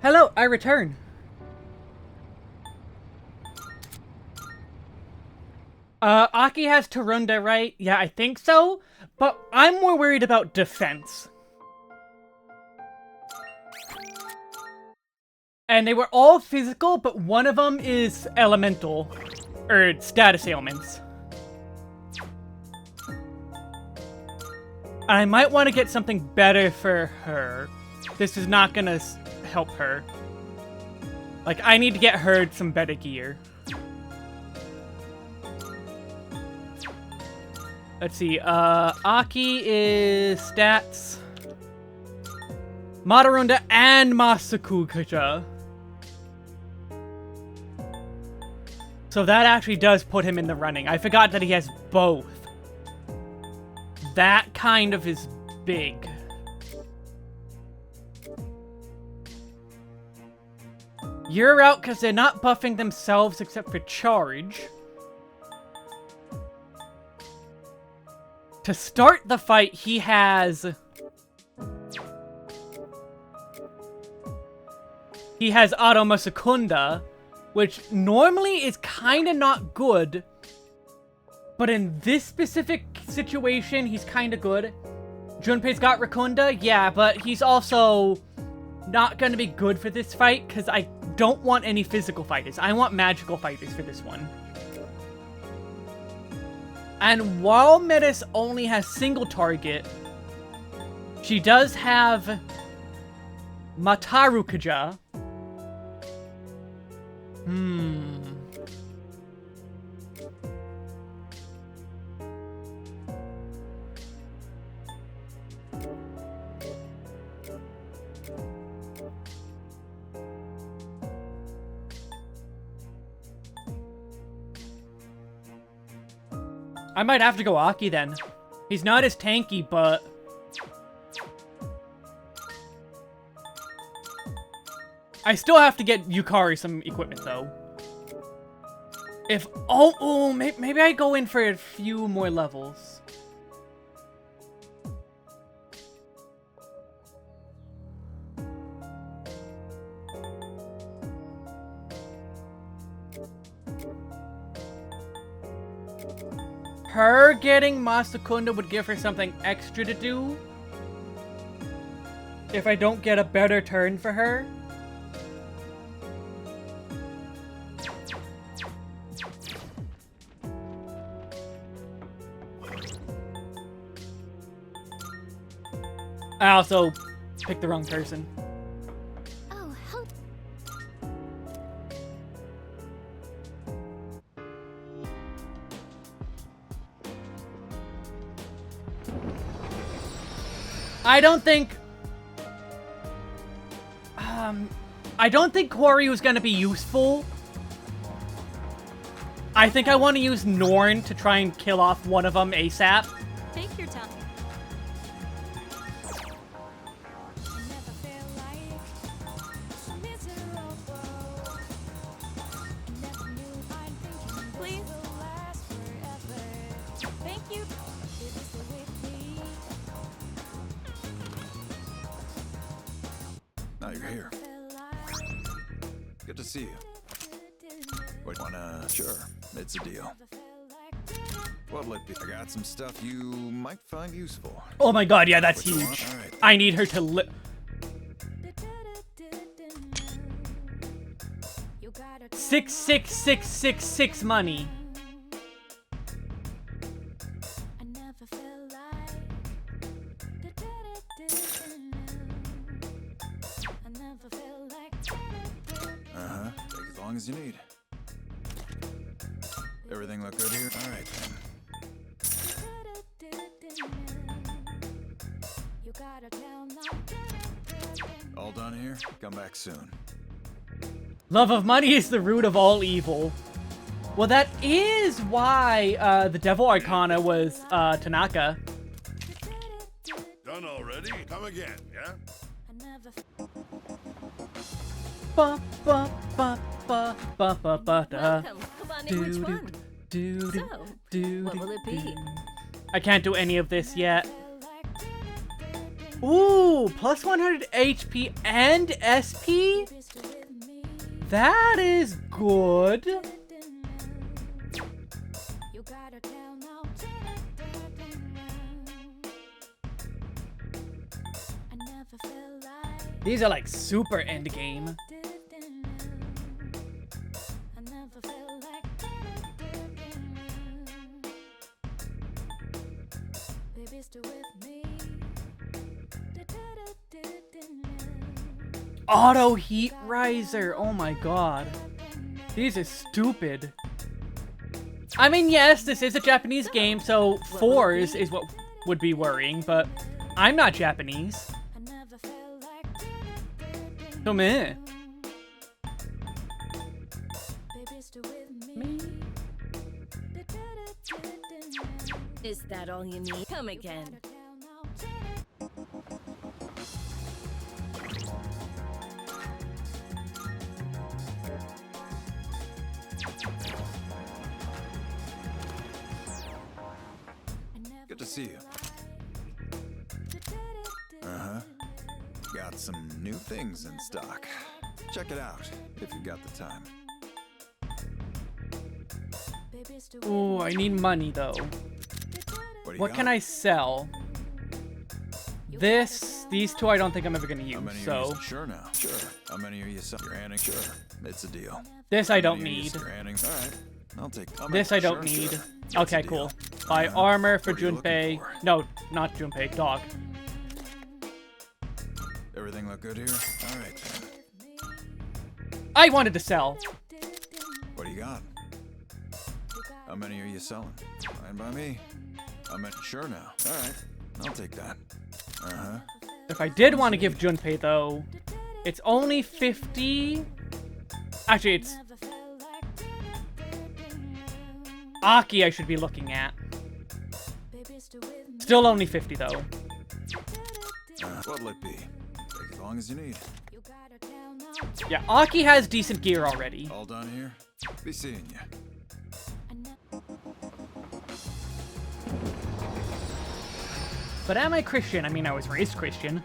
Hello, I return. Aki has Tarunda, right? Yeah, I think so. But I'm more worried about defense. And they were all physical, but one of them is elemental. Or status ailments. I might want to get something better for her. This is not gonna help her. Like, I need to get her some better gear. Let's see, Aki is stats. Madarunda and Masakukaja. So that actually does put him in the running. I forgot that he has both. That kind of is big. You're out because they're not buffing themselves except for charge. To start the fight, he has Auto Masakunda, which normally is kind of not good. But in this specific situation, he's kind of good. Junpei's got Rakunda, yeah, but he's also not going to be good for this fight because I don't want any physical fighters. I want magical fighters for this one. And while Metis only has single target, she does have Matarukaja. I might have to go Aki then. He's not as tanky, but I still have to get Yukari some equipment though. If maybe I go in for a few more levels. Her getting Masakunda would give her something extra to do. If I don't get a better turn for her. I also picked the wrong person. Oh, help. I don't think Corey was gonna be useful. I think I want to use Norn to try and kill off one of them ASAP. Take your time. Please. Thank you. Now you're here. Good to see you. What, wanna? Sure, it's a deal. What'll it be? I got some stuff you might find useful. Oh my god, yeah, that's What you huge. want? All right. I need her to $66666 money. Take as long as you need. Everything look good here? All right then. All done here? Come back soon. Love of money is the root of all evil. Well, that is why the Devil Arcana was Tanaka. Done already? Come again, yeah? Ba ba ba ba ba ba ba da. Welcome. Come on in, which one? So, what will it be? I can't do any of this yet. Ooh, plus 100 HP and SP? That is good. These are like super end game. Auto heat riser. Oh my god. These are stupid. I mean, yes, this is a Japanese game, so 4s is what would be worrying, but I'm not Japanese. So meh. Is that all you need? Come again. Good to see you. Uh-huh. Got some new things in stock. Check it out, if you've got the time. Ooh, I need money though. What can I sell? These two I don't think I'm ever gonna use, so. Sure now. Sure. How many are you selling? You're adding? Sure. It's a deal. This I don't need. Alright. I'll take this I don't need. Okay, cool. Buy armor for Junpei. No, not Junpei, dog. Everything look good here? Alright then. I wanted to sell. What do you got? How many are you selling? Fine by me. Sure now. Alright. I'll take that. Uh-huh. If I did want to give Junpei though, it's only 50. Actually, it's Aki I should be looking at. Still only 50 though. What'll it be? Take as long as you need. Yeah, Aki has decent gear already. All done here? Be seeing you. But am I Christian? I mean, I was raised Christian.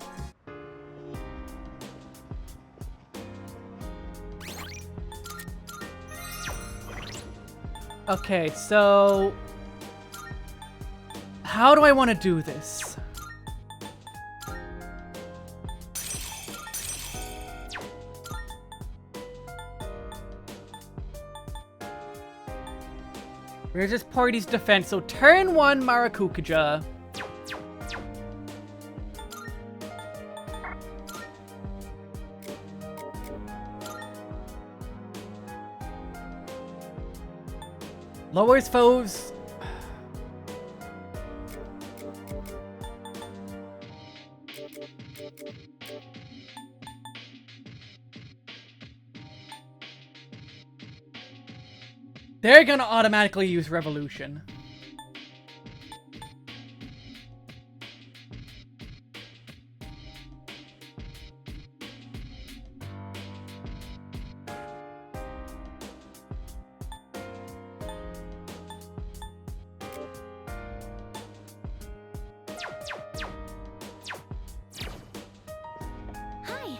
Okay, so how do I want to do this? Where's this party's defense? So turn 1 Marakukuja. Lowers foes. They're gonna automatically use Revolution. Hi.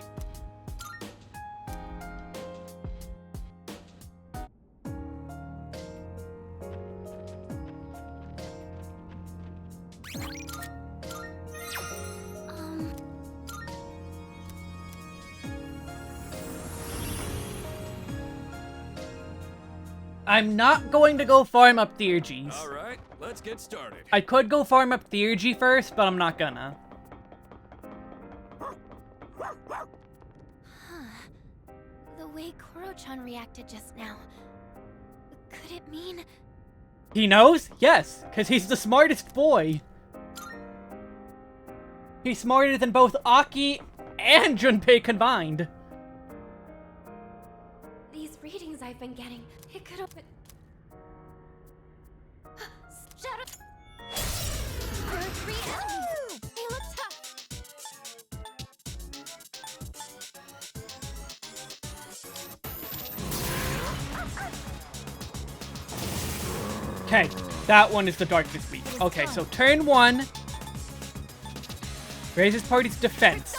I'm not going to go farm up the Aigis. All right, let's get started. I could go farm up the Aigi first, but I'm not gonna. The way Koro-chan reacted just now. Could it mean... He knows? Yes, because he's the smartest boy. He's smarter than both Aki and Junpei combined. These readings I've been getting, it could have been... Shut up! There are 3 enemies! They look tough! Okay, that one is the darkness weak. Okay, so turn 1. Raises party's defense.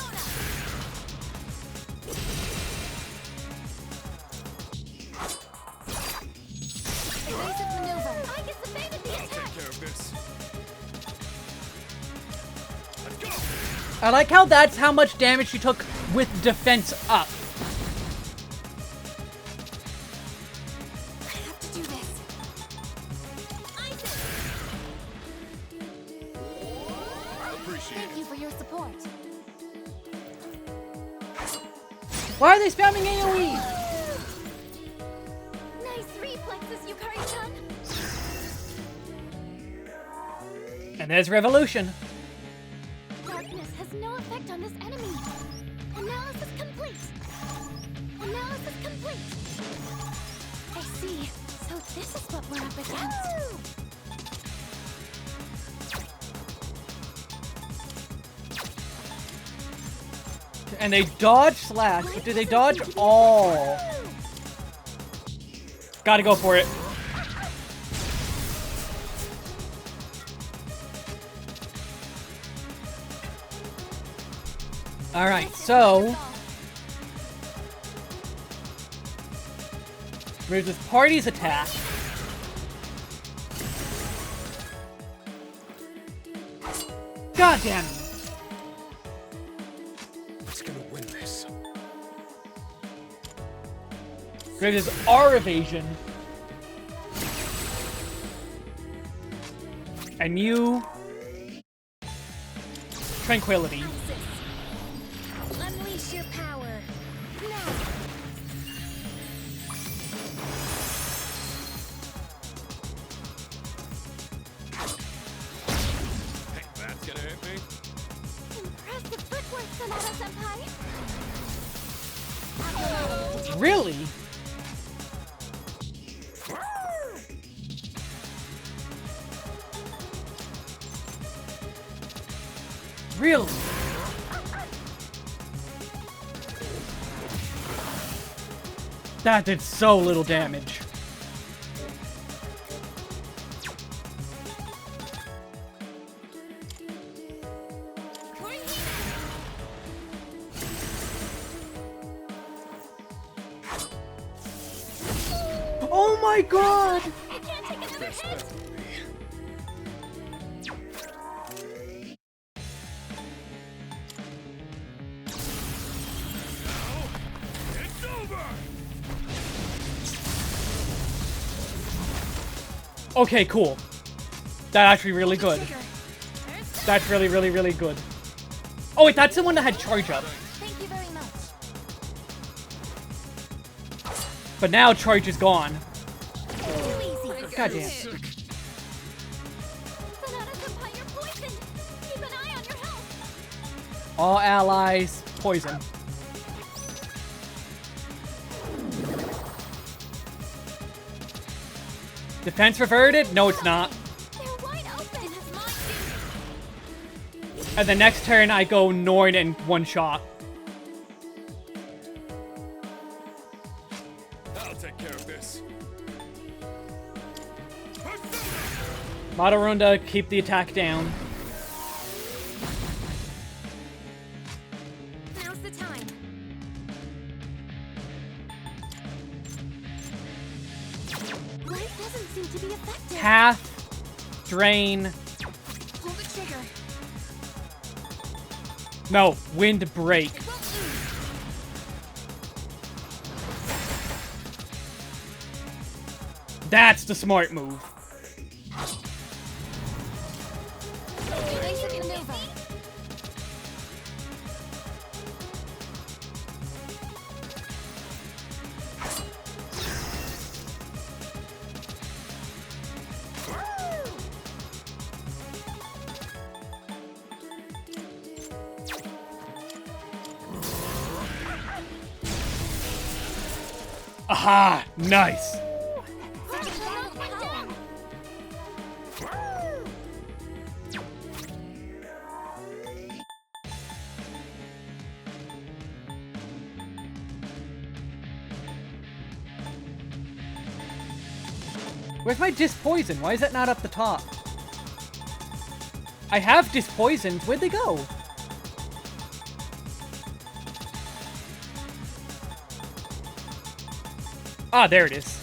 Evasive maneuver. Aigis evaded the attack. Take care of this. Let's go. I like how that's how much damage she took with defense up. I have to do this. Aigis! Appreciate Thank you for your support. Why are they spamming AoE? Nice reflexes, Yukari-chan. And there's Revolution. Darkness has no effect on this enemy. Analysis complete. Analysis complete. I see. So this is what we're up against. And they dodge slash, but do they dodge all? Gotta go for it. Alright, so there's this party's attack. God damn it. Who's gonna win this? There's our evasion. And you... Tranquility. Unleash your power. Now. Hey, that's gonna hit me. Impressive footwork, Sonata-senpai. Really? Really? That did so little damage. Oh my god! I can't take another hit. It's over. Okay, cool. That's actually really good. That's really, really, really good. Oh wait, that's the one that had charge up. Thank you very much. But now charge is gone. Too easy. Goddamn. Sonata-senpai, you're poisoned. Keep an eye on your health. All allies, poison. Defense reverted? No, it's not. They're wide open. And the next turn, I go Norn in one shot. I'll take care of this. Madarunda, keep the attack down. Now's the time. Life doesn't seem to be effective. Half, drain, Pull the trigger. no, wind break. It won't lose. That's the smart move. Evasive maneuver. Aha! Nice! Where's my Dispoison? Why is that not up the top? I have Dispoisoned. Where'd they go? Ah, there it is.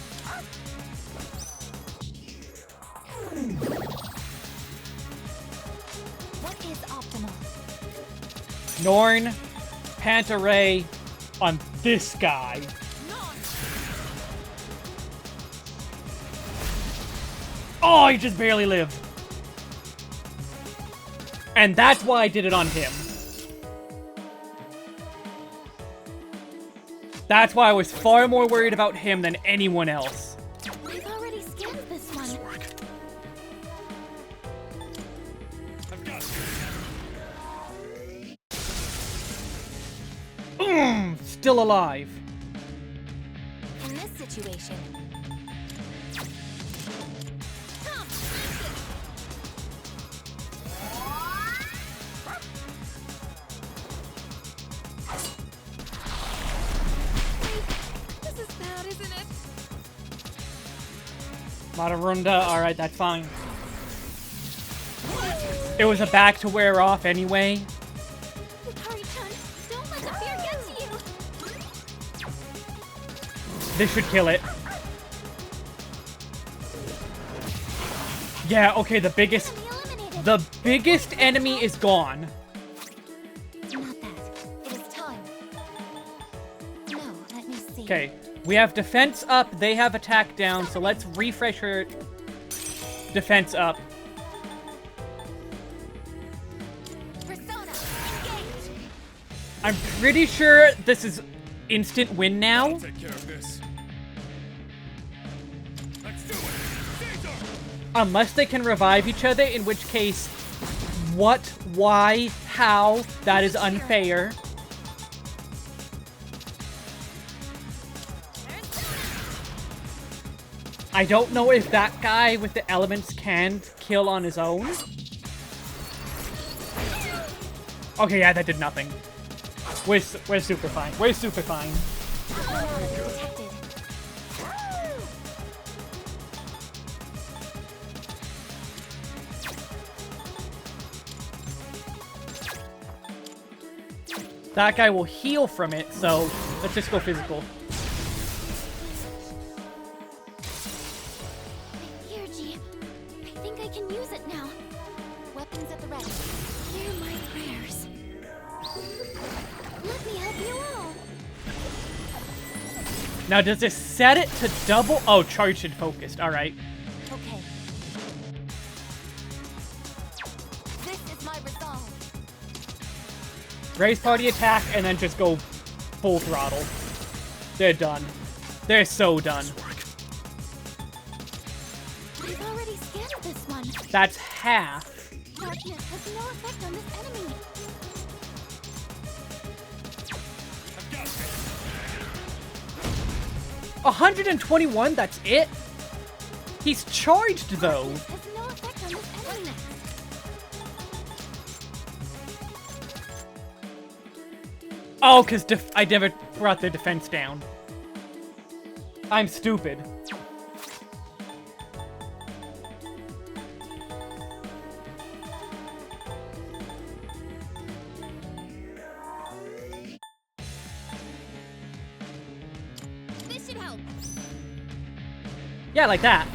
What is optimal? Norn, Pantaray on this guy. Oh, he just barely lived. And that's why I did it on him. That's why I was far more worried about him than anyone else. I've already scanned this one. Still alive. In this situation, This is bad, isn't it? Matarunda, alright, that's fine. It was a back to wear off anyway. Yukari-chan, don't let the fear get to you. This should kill it. Yeah, okay, the biggest enemy is gone. Not that. It is time. No, let me see. Okay, we have defense up, they have attack down, so let's refresh her defense up. Persona, engage. I'm pretty sure this is instant win now. I'll take care of this. Let's do it. Caesar! Unless they can revive each other, in which case, what, why, how, that is unfair. I don't know if that guy with the elements can kill on his own. Okay, yeah, that did nothing. We're super fine. We're super fine. Protected. That guy will heal from it, so let's just go physical. Irji, I think I can use it now. Weapons at the ready. Hear my prayers. Let me help you all. Now, does this set it to double? Oh, charged and focused. All right. Okay. This is my resolve. Raise party attack and then just go full throttle. They're done. They're so done. I've already scanned this one. That's half. Darkness has no effect on this enemy. I've got this. 121, that's it? He's charged, though. Darkness has no effect on this enemy. Oh, because I never brought their defense down. I'm stupid. This should help. Yeah, like that.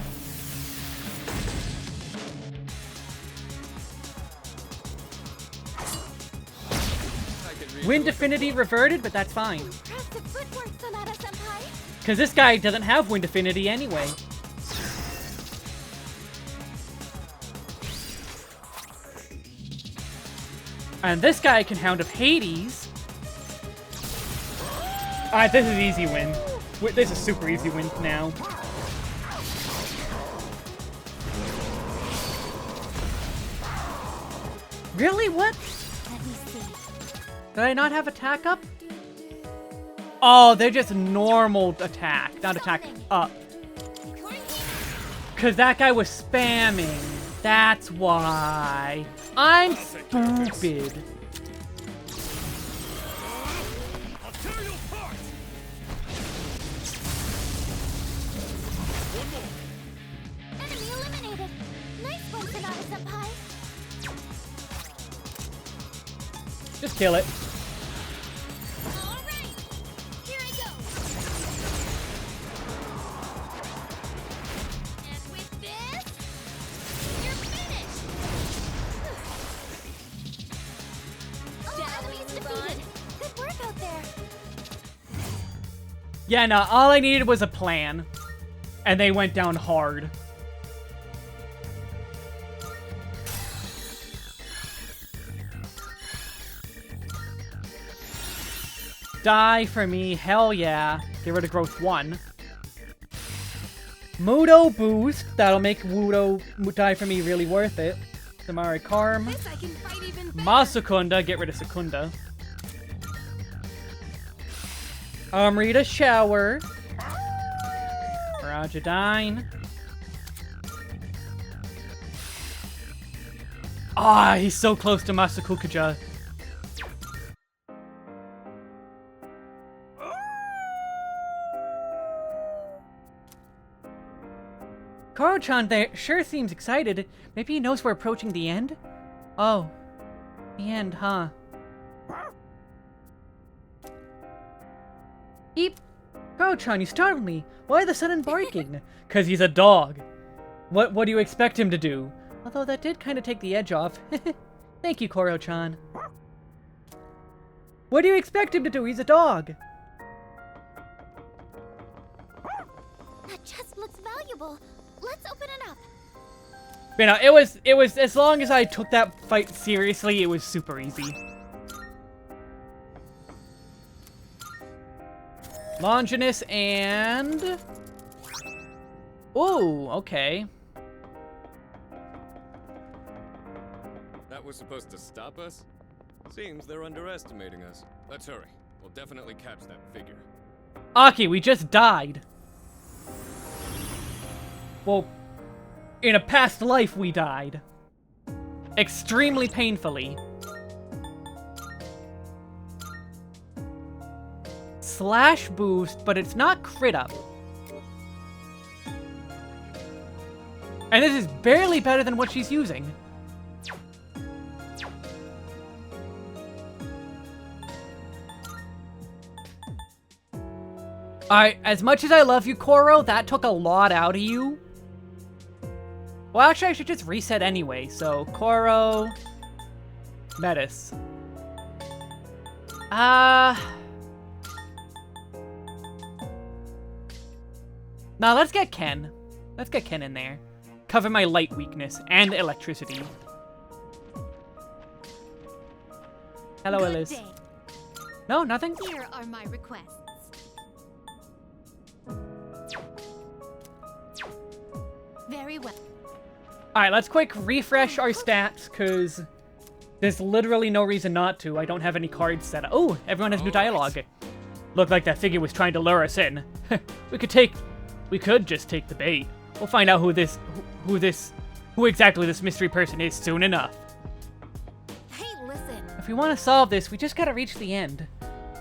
Wind affinity reverted, but that's fine. Impressive footwork, Sonata-senpai. Because this guy doesn't have wind affinity anyway. And this guy can Hound of Hades. Alright, this is easy win. This is super easy win now. Really? What? Let me see. Did I not have attack up? Oh, they're just normal attack, not attack up. Because that guy was spamming. That's why. I'm stupid. I'll tear you apart. One more. Enemy eliminated. Nice one, Sonata-senpai. Just kill it. All right. Here I go. Yeah, no, all I needed was a plan. And they went down hard. Die for me, hell yeah. Get rid of growth 1. Mudo boost, that'll make Wudo die for me really worth it. Tamari Karm. This I can fight even better. Masakunda, get rid of Secunda. Amrita Shower. Rajadine. Ah, he's so close to Masakukuja. Koro-chan there sure seems excited. Maybe he knows we're approaching the end? Oh. The end, huh? Eep! Koro-chan, you startled me. Why the sudden barking? 'Cause he's a dog. What do you expect him to do? Although that did kind of take the edge off. Thank you, Koro-chan. What do you expect him to do? He's a dog. That chest looks valuable. Let's open it up. You know, it was as long as I took that fight seriously, it was super easy. Longinus and... Ooh, okay. That was supposed to stop us? Seems they're underestimating us. Let's hurry. We'll definitely catch that figure. Aki, we just died. Well, in a past life we died. Extremely painfully. Slash boost, but it's not crit up. And this is barely better than what she's using. Alright, as much as I love you, Koro, that took a lot out of you. Well, actually, I should just reset anyway. So, Koro... Metis. Now, let's get Ken. Let's get Ken in there. Cover my light weakness and electricity. Hello, Good Ellis. day. No, nothing? Here are my requests. Very well. Alright, let's quick refresh our stats, because there's literally no reason not to. I don't have any cards set up. Oh, everyone has new dialogue. Looked like that figure was trying to lure us in. We could just take the bait. We'll find out who exactly this mystery person is soon enough. Hey, listen. If we want to solve this, we just gotta reach the end.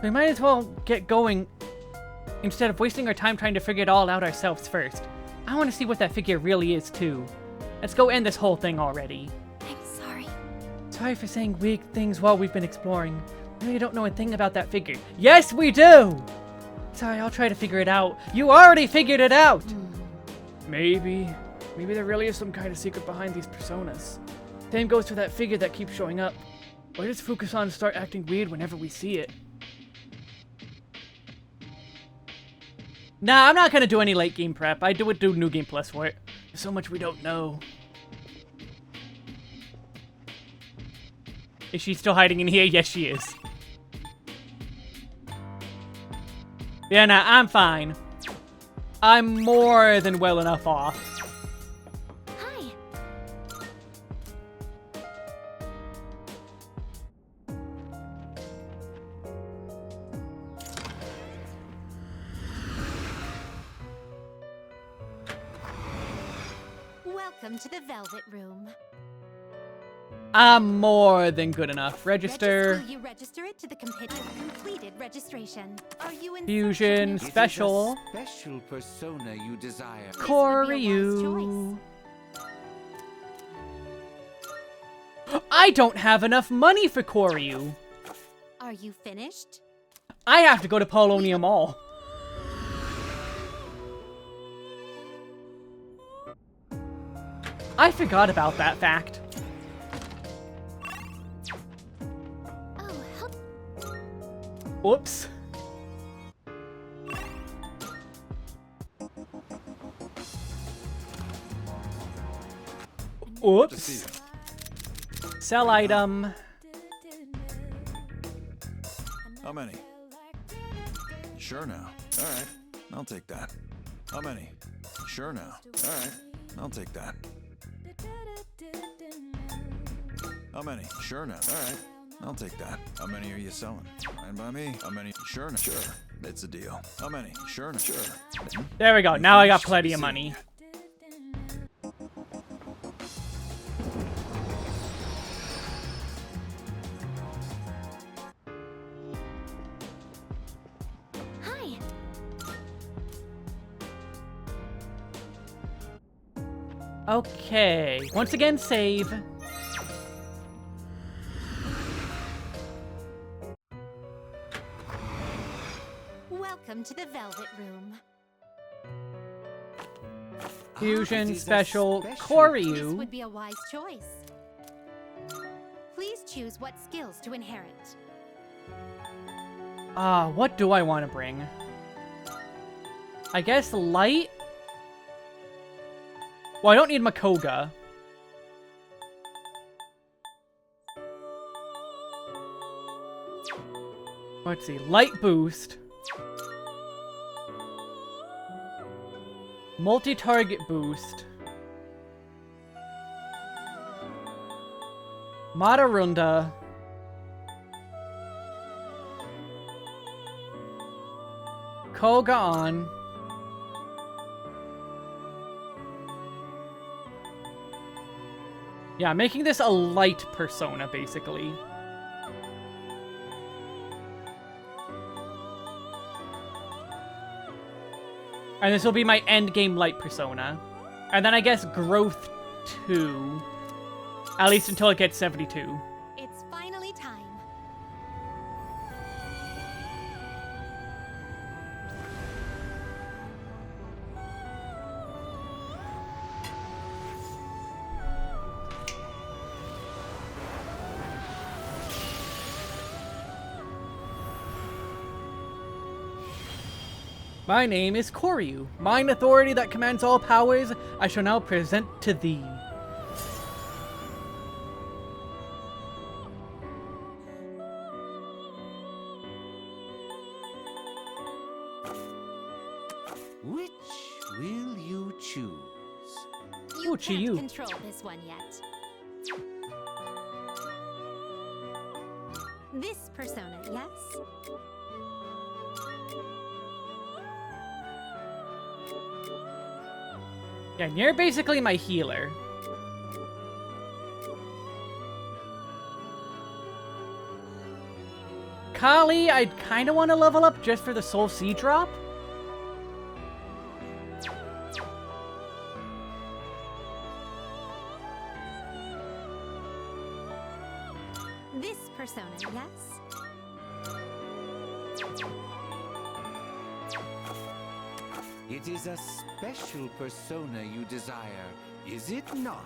We might as well get going instead of wasting our time trying to figure it all out ourselves first. I want to see what that figure really is, too. Let's go end this whole thing already. I'm sorry. Sorry for saying weird things while we've been exploring. I know you don't know a thing about that figure. Yes, we do! Sorry, I'll try to figure it out. You already figured it out! Maybe there really is some kind of secret behind these personas. Same goes for that figure that keeps showing up. Why does Fukusan start acting weird whenever we see it? Nah, I'm not gonna do any late game prep. I do New Game Plus for it. There's so much we don't know. Is she still hiding in here? Yes, she is. Yeah, nah, I'm fine. I'm more than well enough off. Hi. Welcome to the Velvet Room. I'm more than good enough. Register. Will you register it to the completed registration? Are you in Fusion search of- special. It is a special persona you desire. Koryu. I don't have enough money for Koryu. Are you finished? I have to go to Polonium Mall. I forgot about that fact. Oh, help. Whoops. Good to see Oops. you. Sell item. How many? Sure now. All right, I'll take that. How many? Sure now. All right, I'll take that. How many? Sure now. All right, I'll take that. How many are you selling? Fine by me. How many? Sure now. Sure. It's a deal. How many? Sure now. Sure. There we go. Now I got plenty of money. Hi. Okay. Once again, save. Welcome to the Velvet Room. Fusion it is a special This Koryu. would be a wise choice. Please choose what skills to inherit. What do I want to bring? I guess light? Well, I don't need Makoga. Let's see. Light boost. Multi-target boost. Madarunda. Koga on. Yeah, making this a light persona, basically. And this will be my endgame light persona. And then I guess growth 2. At least until it gets 72. It's finally time. My name is Koryu. Mine authority that commands all powers, I shall now present to thee. Which will you choose? You Ooh, can't Chiyu. control this one yet. This persona, yes? Yeah, you're basically my healer. Kali, I'd kind of want to level up just for the Soul Sea drop. This persona, yes? It is a special persona you desire, is it not?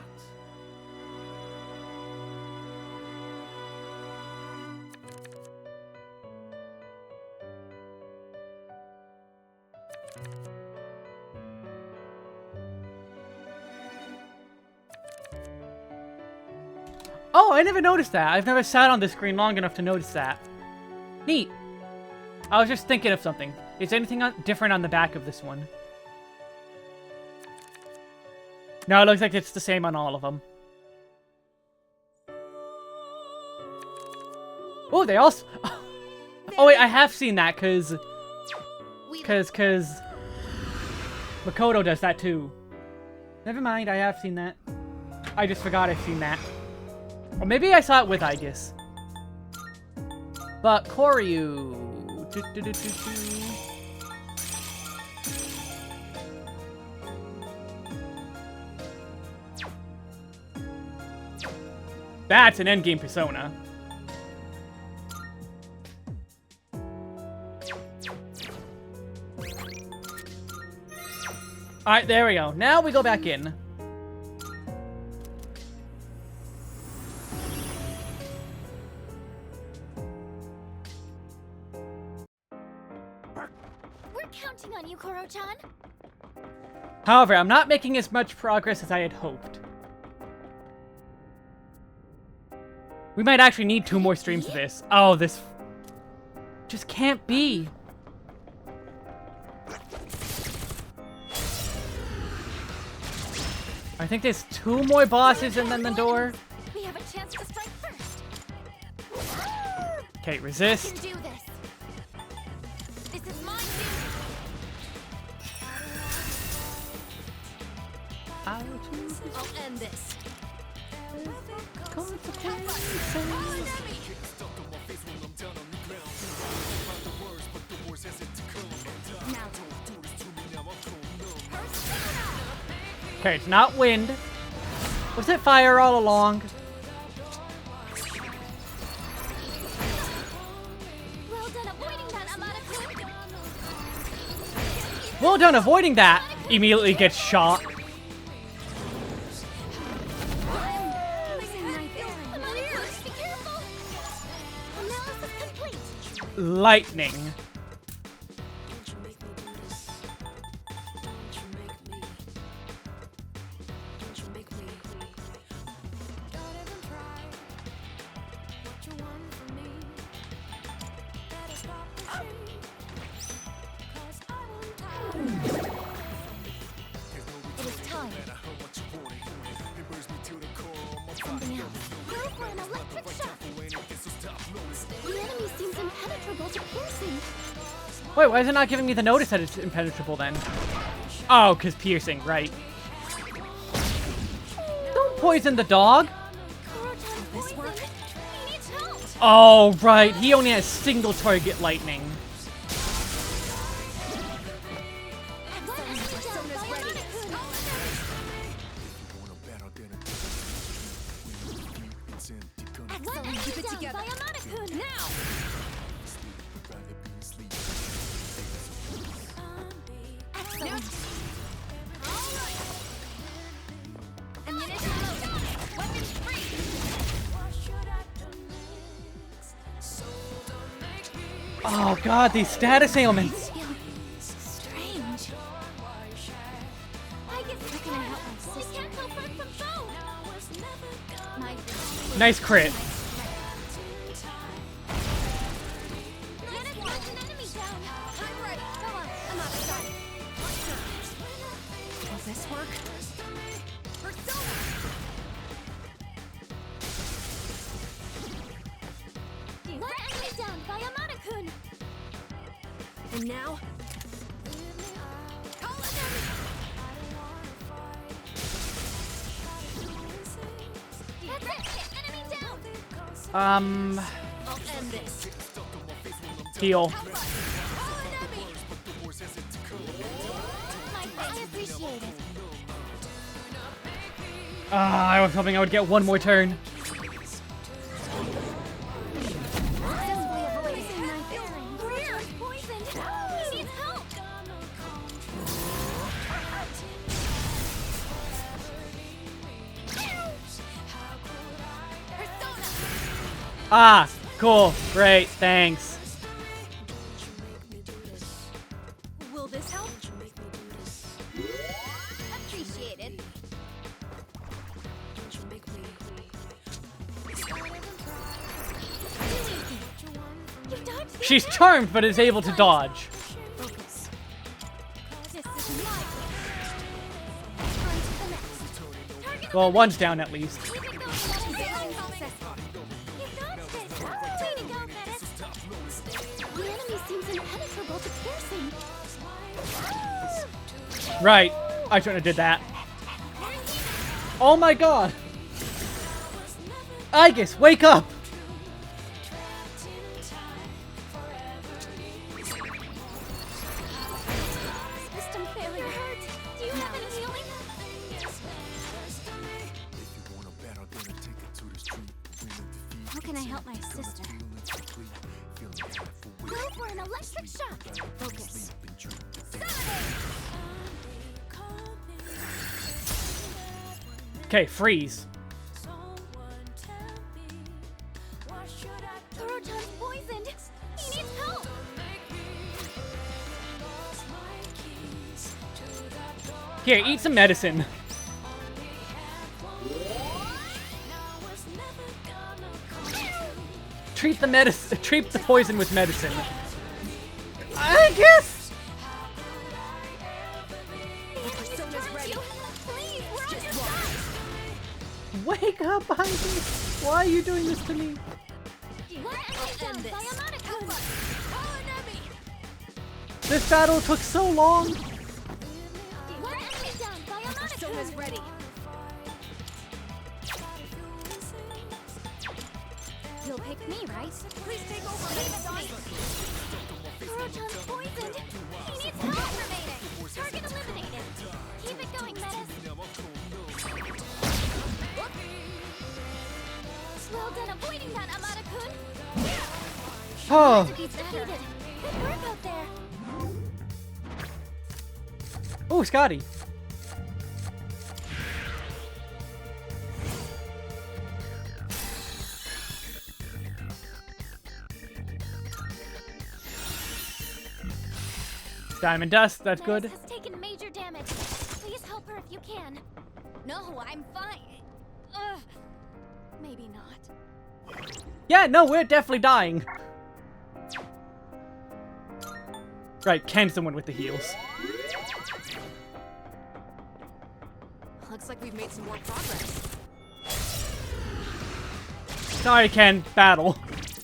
Oh, I never noticed that. I've never sat on the screen long enough to notice that. Neat. I was just thinking of something. Is anything different on the back of this one? No, it looks like it's the same on all of them. Oh, they also... Oh, wait, I have seen that, because Makoto does that, too. Never mind, I have seen that. I just forgot I've seen that. Or maybe I saw it with Aigis. But Koryu... That's an endgame persona. Alright, there we go. Now we go back in. We're counting on you, Koro-chan. However, I'm not making as much progress as I had hoped. We might actually need 2 more streams of this. Oh, this just can't be. I think there's 2 more bosses and then the door. We have a chance to strike first. Okay, We resist. can do this. This is my duty. I'll end this. Now. Okay, it's not wind. Was it fire all along? Well done avoiding that, Amada-kun. Well done avoiding that. Immediately gets shot. Amada-kun, be careful. Analysis complete. Lightning. It is time. Something else. Go for an electric shock. The enemy seems impenetrable to piercing. Wait, why is it not giving me the notice that it's impenetrable then? Oh, because piercing, right. Don't poison the dog. This work? He needs help. Oh, right. He only has single target lightning. Excellent. Keep it together. Now. Excellent. All right. Ammunition loaded. Weapons free. Oh, God, these status ailments. Strange. Aigis, how can I help my sister? We can't go front from foe. My Nice crit. Let us knock an enemy down. I'm ready. Go on. I'm outside. Will this work? Persona! Let enemy down by Amada-kun. And now? Call an enemy! That's it! Enemy down! I'll end this. Heal. Call an enemy! I appreciate it. Ah, I was hoping I would get 1 more turn. Successfully avoiding knife. Greer is poisoned. He needs help. Persona. Ah, cool. Great, thanks. Will this help? Appreciated. You dodged the She's attack. charmed, but is able to dodge. Focus. This is my On to the next. Target Well, one's down at least. We can go for that as successful. You dodged it. Way to go, Metis. The enemy seems impenetrable to piercing. Right. I shouldn't have did that. Oh my god. Aigis, wake up! System failure hurts. Do you have any healing? How can I help my sister? Go for an electric shock. Focus. Okay, freeze. Kurotan's poisoned. He needs help. Here, eat some medicine. treat the medicine, treat the poison with medicine. I guess. Wake up, Aigis! Why are you doing this to me? This battle took so long. Ready. You'll pick me, right? Please take over. Proton's poisoned. He needs help. Target eliminated. Keep it going, Metis. Well done avoiding that, Amada-kun. Oh. He's defeated. Good work out there. Oh, Scotty. Diamond dust, that's good. Metis has taken major damage. Please help her if you can. No, I'm fine. Ugh. Maybe not. Yeah, no, we're definitely dying. Right, Ken's the one with the heals. Looks like we've made some more progress. Sorry, Ken. Battle.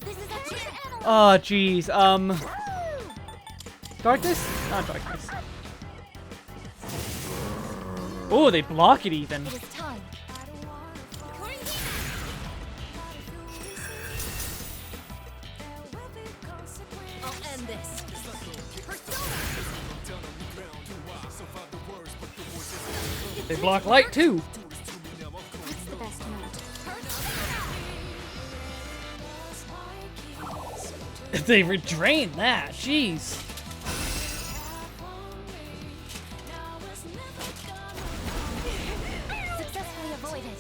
This is a true animal. Oh, jeez. Darkness? Not darkness. Oh, they block it even. It is time. I'll end this. They block light too. What's the best move? They redrain that. Jeez. Successfully avoided.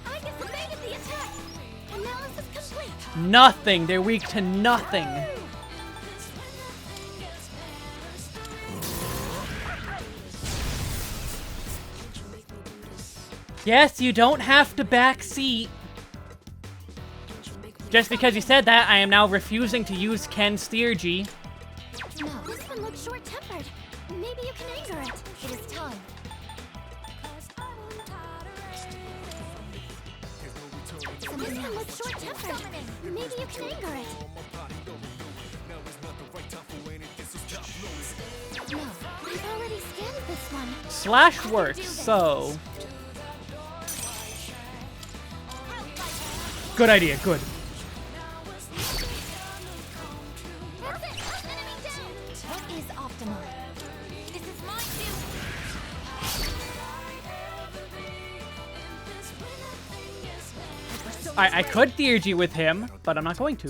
Aigis evaded the attack. Analysis complete. Nothing. They're weak to nothing. Yes, you don't have to backseat. Just because you said that, I am now refusing to use Ken's theurgy. No, this one looks short-tempered. Maybe you can anger it. It is time. This one looks short-tempered. Maybe you can anger it. No, I've already scanned this one. Slash works, so... Good idea, good. That's it! Enemy down! What is optimal? This is my duty! I could theurgy with him, but I'm not going to.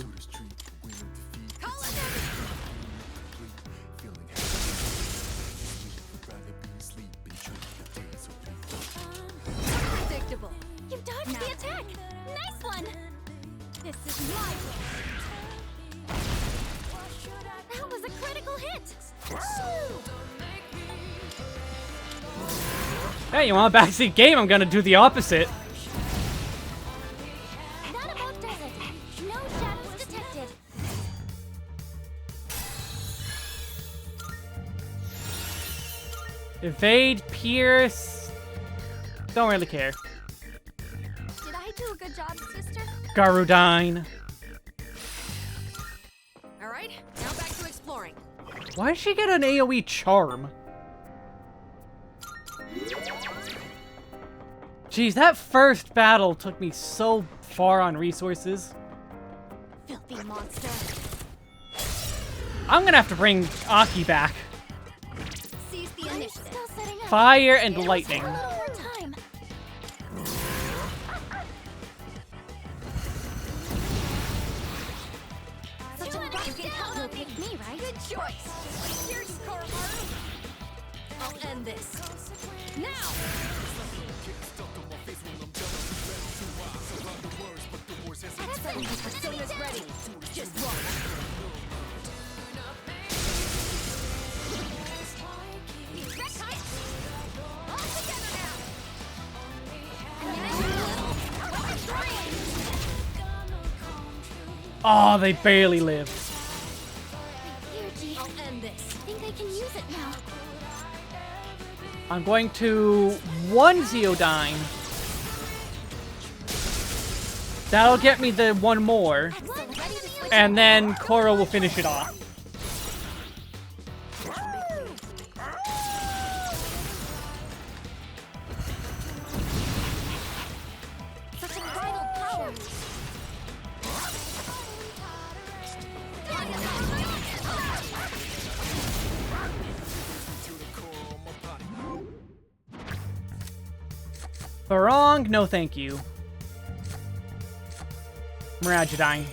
Predictable. You dodged the attack! Nice one! This is my way! That was a critical hit! Hey, you want a backseat game? I'm gonna do the opposite. That about does it. No shadows detected. Evade, pierce. Don't really care. Did I do a good job, sister? Garudine. Alright, now back to exploring. Why did she get an AoE charm? Jeez, that first battle took me so far on resources. Filthy monster. I'm gonna have to bring Aki back. Seize the initiative. Still setting up. Fire and lightning. A little more time. Such a rough you can count on pick me, right? Good choice. Here's Koromaru. I'll end this. Now! Persona's ready. Just watch. All together now. Oh, they barely live. Here, G. I'll end this. I think I can use it now. I'm going to 1 Zeodyne. That'll get me the 1 more. Excellent. Ready to switch. And then Korra will finish it off. Such unbridled power. Barong, no thank you. Miragedyne.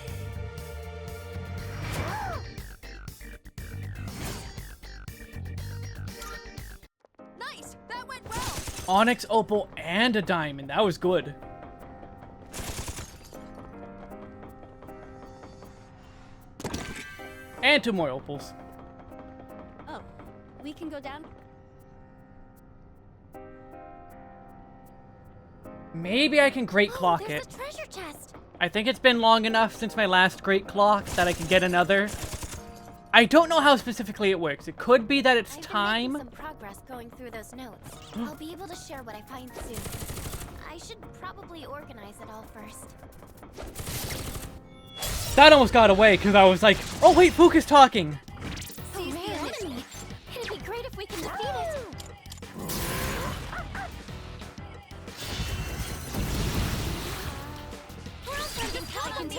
Nice! That went well! Onyx, Opal, and a Diamond. That was good. And 2 more Opals. Oh, we can go down. Maybe I can Great Clock There's it. a treasure chest. I think it's been long enough since my last Great Clock that I can get another. I don't know how specifically it works. It could be that it's I've been time. making some progress going through those notes. I'll be able to share what I find soon. I should probably organize it all first. That almost got away because I was like, oh wait, Fook is talking. Oh man, enemy. It'd be great if we can defeat it.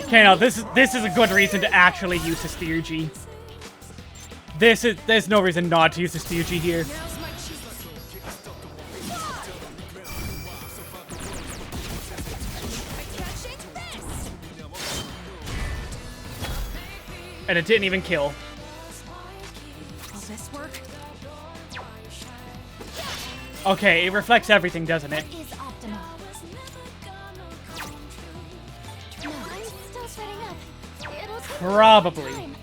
Okay, now this is a good reason to actually use this theurgy. There's no reason not to use this theurgy here. Now's my chance. Catching this! And it didn't even kill. Will this work? Okay, it reflects everything, doesn't it? Is optimal. No, I'm still setting up. It'll take Probably. time.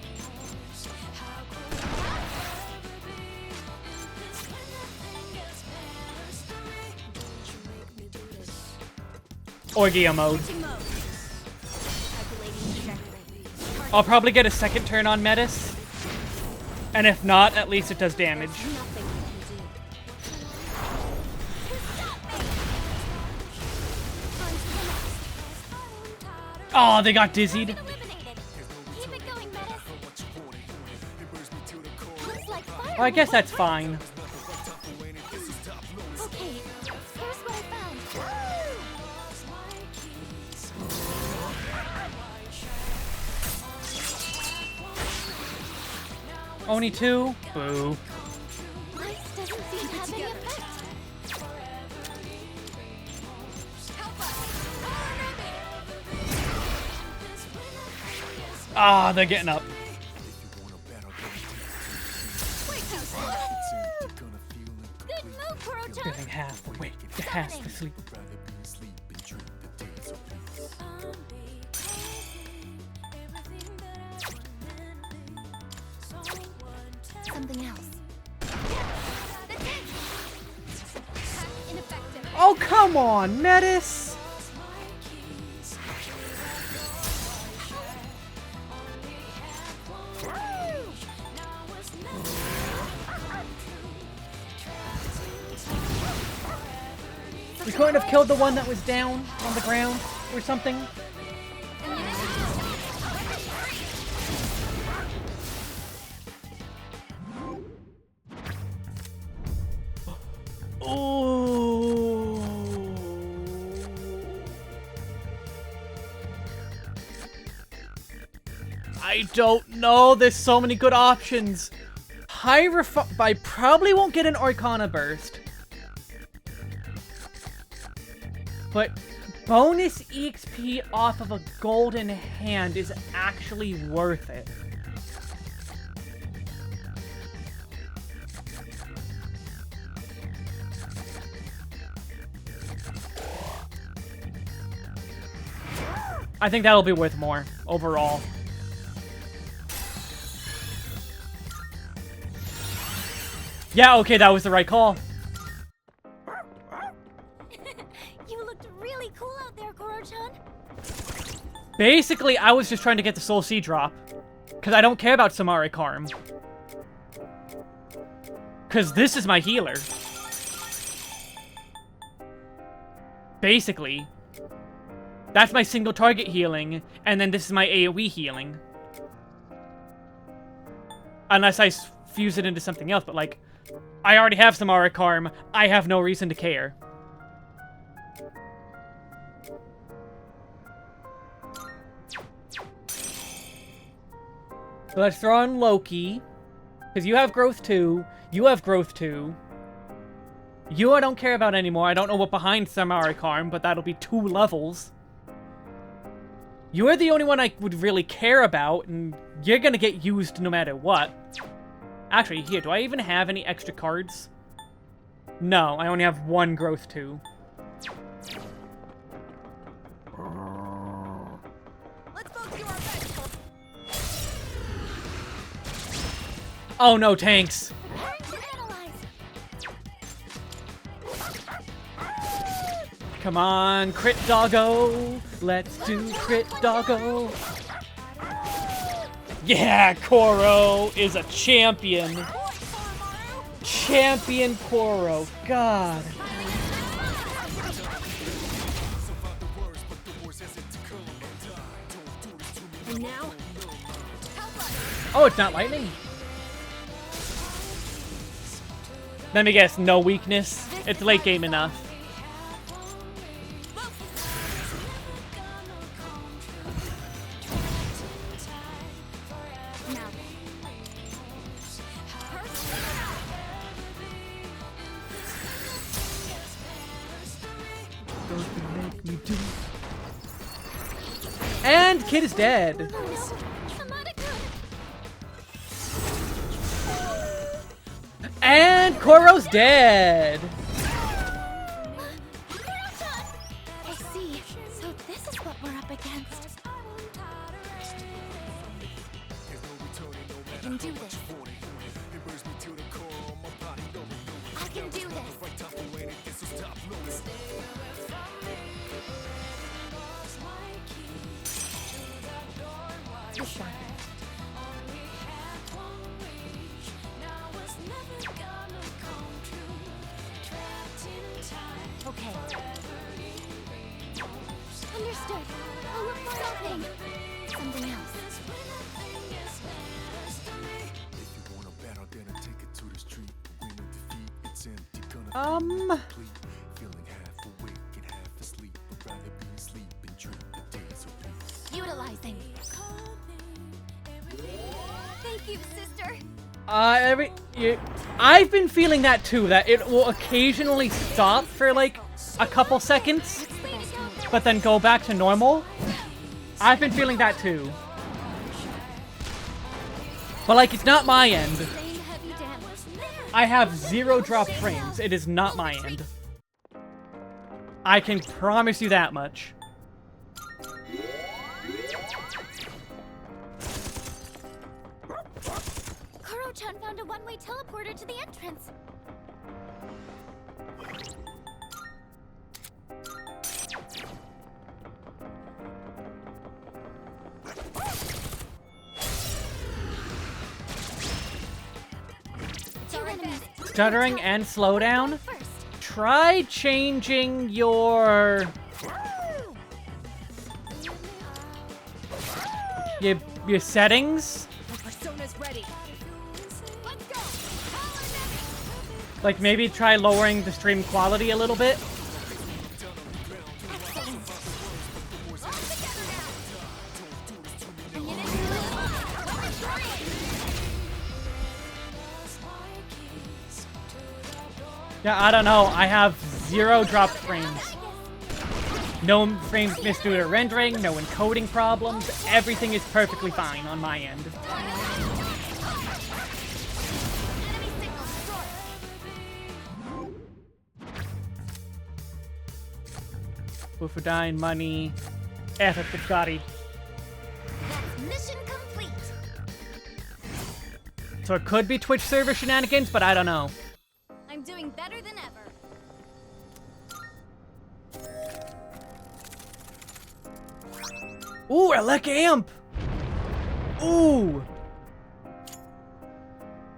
Orgia mode. Switching mode. Calculating trajectory. I'll probably get a second turn on Metis. And if not, at least it does damage. Nothing we can do. Oh, they got dizzied. Eliminated. Keep it going, Metis. Looks like fire. Well, I guess that's fine. Okay, here's what I found. Only 2? Boo. Ice doesn't seem to have any effect. Ah, they're getting up. Good move, Kurotan. Getting half awake. It has to sleep. Something else. Ineffective. Oh, come on, Metis! We couldn't have killed the one that was down on the ground or something. Oh. I don't know. There's so many good options. I probably won't get an Arcana Burst. But bonus EXP off of a golden hand is actually worth it. I think that'll be worth more overall. Yeah, okay, that was the right call. You looked really cool out there, Kurotan. Basically, I was just trying to get the Soul Seed drop. Because I don't care about Samari Karm. Because this is my healer. Basically. That's my single target healing, and then this is my AoE healing. Unless I fuse it into something else, but like, I already have Samara Karm, I have no reason to care. So let's throw on Loki, because you have growth 2, you have growth 2. You I don't care about anymore, I don't know what behind Samara Karm, but that'll be 2 levels. You're the only one I would really care about, and you're gonna get used no matter what. Actually, here, do I even have any extra cards? No, I only have 1 growth 2. Let's both do our best. Oh no, tanks! Come on, crit doggo! Let's do crit doggo! Yeah, Koro is a champion! Champion Koro, God! And now, Oh, it's not lightning? Let me guess, no weakness? It's late game enough. And Kid is dead. And Koro's dead. I see. So this is what we're up against. I can do this. I can do this. This one. Okay. Understood. I'll look for something. Something else. Utilizing. Thank you, sister. I've been feeling that too, that it will occasionally stop for like a couple seconds, but then go back to normal. I've been feeling that too. But like, it's not my end. I have 0 drop frames. It is not my end. I can promise you that much. Koro-chan found a one-way teleporter to the entrance. Stuttering and slowdown? Try changing your settings. Persona's ready. Let's go. Like maybe try lowering the stream quality a little bit. Yeah, I don't know. I have 0 dropped frames. No frames missed due to rendering, no encoding problems. Everything is perfectly fine on my end. Bufadine, money, epic Bugatti. That's mission complete. So it could be Twitch server shenanigans, but I don't know. I'm doing better than ever. Ooh, Elec Amp! Ooh!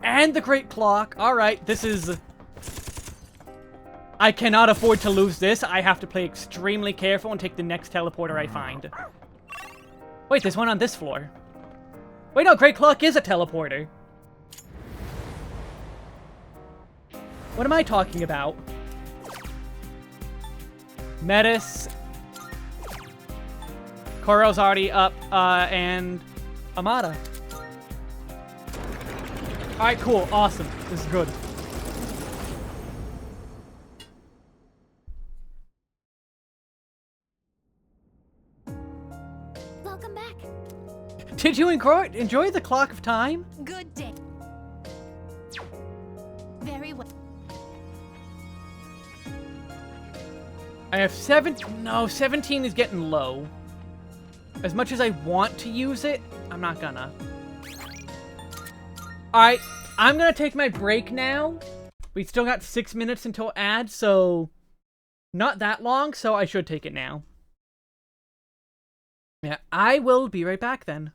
And the Great Clock. Alright, this is... I cannot afford to lose this. I have to play extremely careful and take the next teleporter I find. Wait, there's one on this floor. Wait, no, Great Clock is a teleporter. What am I talking about? Metis. Koro's already up, and Amada. Alright, cool, awesome. This is good. Welcome back. Did you enjoy the Clock of Time? Good day. Very well. I have 17 is getting low. As much as I want to use it, I'm not gonna. Alright, I'm gonna take my break now. We still got 6 minutes until ad, so... Not that long, so I should take it now. Yeah, I will be right back then.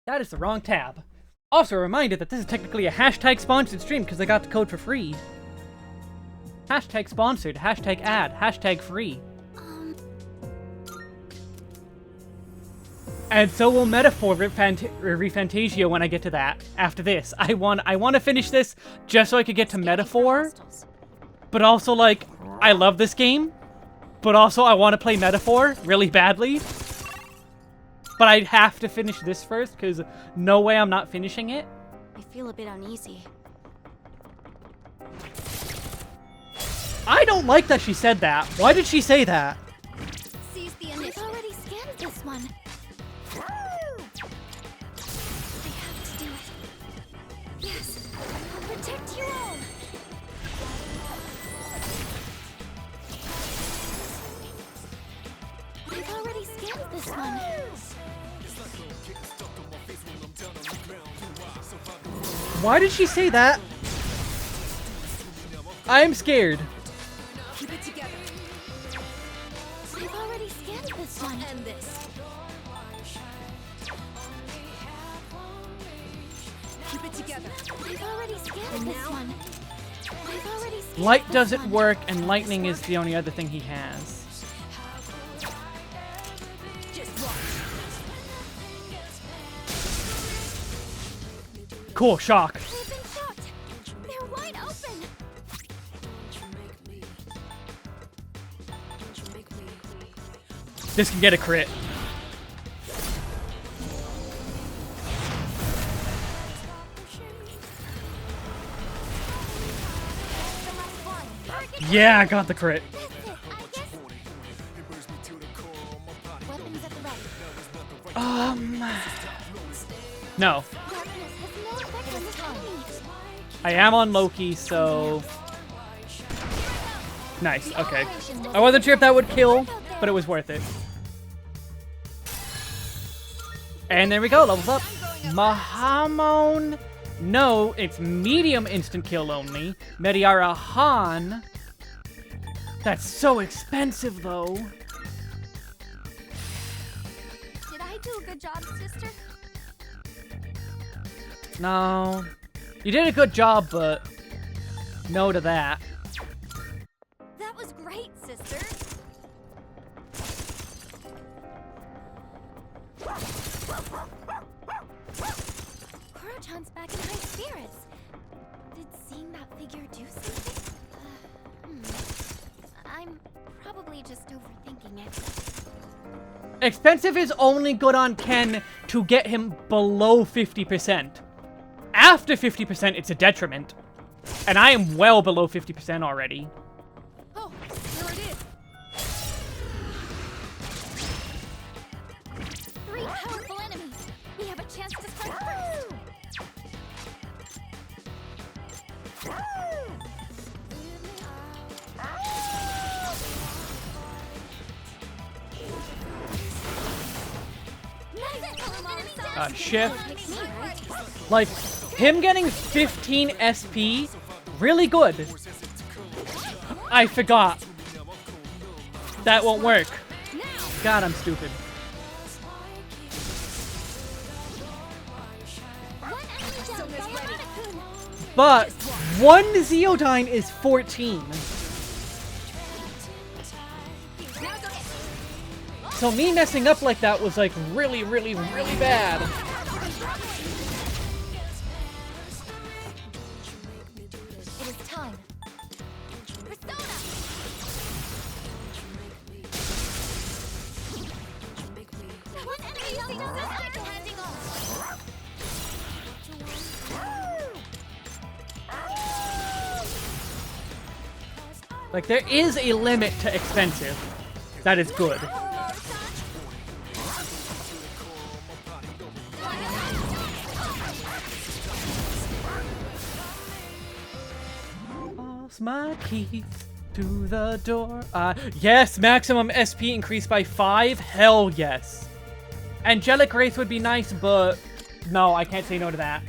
That is the wrong tab. Also a reminder that this is technically a hashtag sponsored stream because I got the code for free. Hashtag sponsored, hashtag ad, hashtag free. And so will Metaphor Refantasia when I get to that. After this, I want to finish this just so I could get to Metaphor. But also, like, I love this game. But also, I want to play Metaphor really badly. But I have to finish this first, because no way I'm not finishing it. I feel a bit uneasy. I don't like that she said that. Why did she say that? Seize the initiative. I've already scanned this one. I have to do it. Yes, I'll protect you all. I've already scanned this one. Why did she say that? I am scared. Keep it together. I've already scanned this one. End this. Keep it together. I've already scanned this one. I've already scanned Light this doesn't one. work, and lightning is the only other thing he has. Just watch. Cool, shock. They've been shot. They're wide open. This can get a crit. Yeah, I got the crit. That's it, Aigis. Weapons at the ready. No. Darkness has no effect on this enemy. I am on Loki, so... Nice, okay. I wasn't sure if that would kill, but it was worth it. And there we go, levels up. Mahamon... No, it's medium instant kill only. Mediara Han... That's so expensive, though. Did I do a good job, sister? No. You did a good job, but... No to that. That was great, sister. Kuro-chan's back in high spirits. Did seeing that figure do something? I'm probably just overthinking it. Expensive is only good on Ken to get him below 50%. After 50%, it's a detriment. And I am well below 50% already. Oh, there it is. 3 powerful enemies. We have a chance to strike first. Shift. Like, him getting 15 SP, really good. I forgot. That won't work. God, I'm stupid. But 1 Zeodyne is 14. So me messing up like that was like really, really, really bad. It is time. Persona! One enemy is handing off. Like, there is a limit to expensive. That is good. Pass my keys to the door. Yes, maximum SP increased by 5. Hell yes. Angelic Wraith would be nice, but no, I can't say no to that.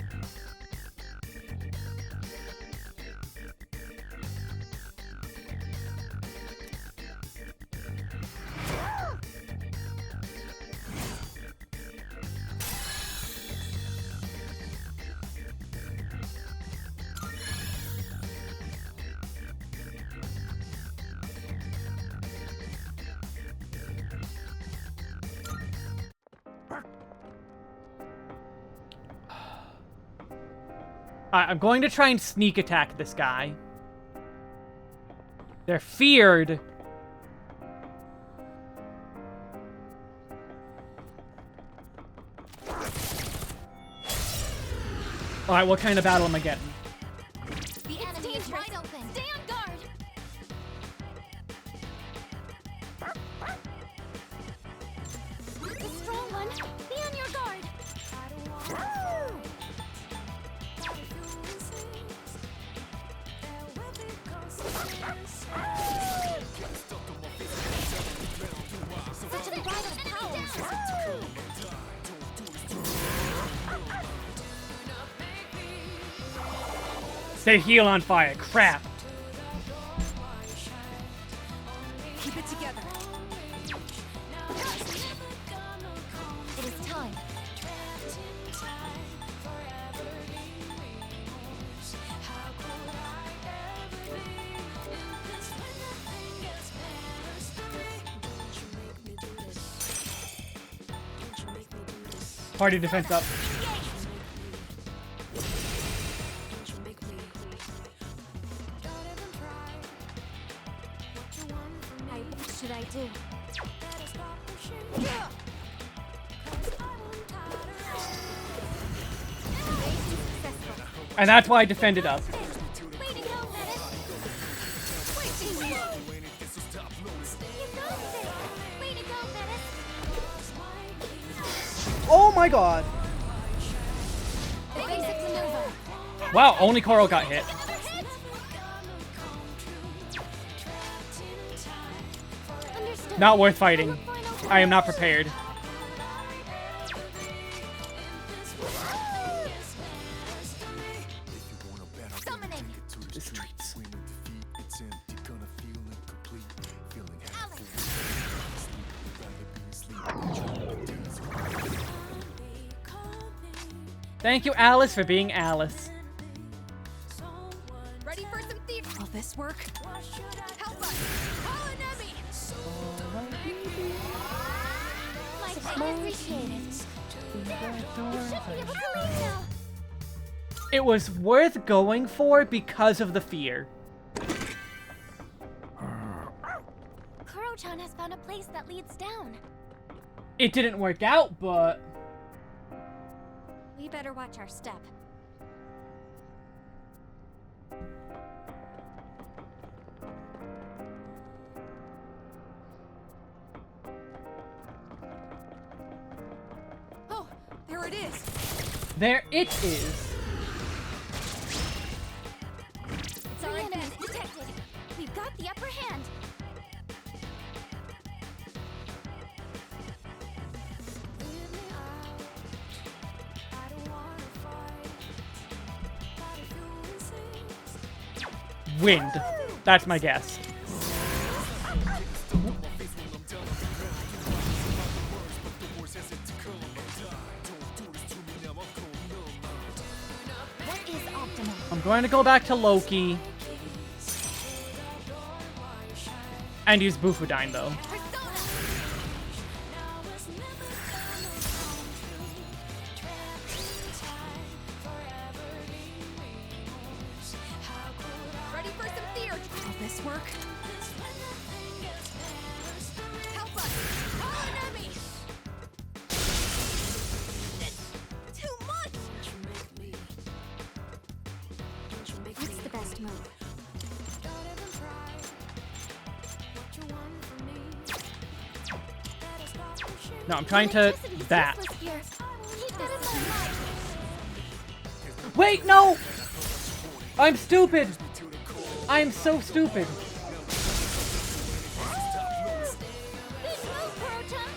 I'm going to try and sneak attack this guy. They're feared. Alright, what kind of battle am I getting? The enemy is wide open. Stay on guard. The strong one. Be on your guard. Such a ride of power. They heal on fire. Crap. Keep it together. It is time. Party defense up. What should I do? And that's why I defended up. Way to go, Menace! Way to go! You know this! Way to go, Menace! Oh my god. The basic maneuver. Wow, only Coral got hit. Another hit! Understood. Not worth fighting. I am not prepared. Summoning. The streets. Thank you, Alice, for being Alice. Ready for some theater? Will this work? Help us! Call an enemy! My fight appreciated. There, you should be able to leave now. It was worth going for because of the fear. Kuro-chan has found a place that leads down. It didn't work out, but... We better watch our step. Oh, there it is! There it is. It's our enemies detected. We've got the upper hand. Wind. That's my guess. What is optimal? I'm going to go back to Loki. And use Bufudine, though. Ready for some theater? Will this work? Help us! Call an enemy! Too much! What's the best move? No, I'm trying to Electricity's that. useless here. Keep that in mind. Wait, no! I'm stupid! I'm so stupid. Big move, Kuro-chan.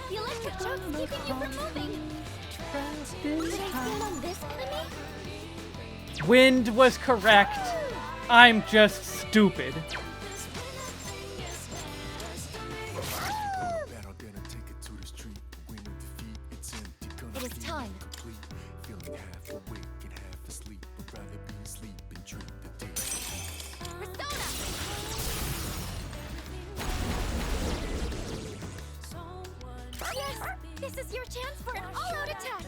The electric choke's keeping you from moving. Should I stand on this enemy? Wind was correct. I'm just stupid. It is time. Persona! is your chance for an all-out attack.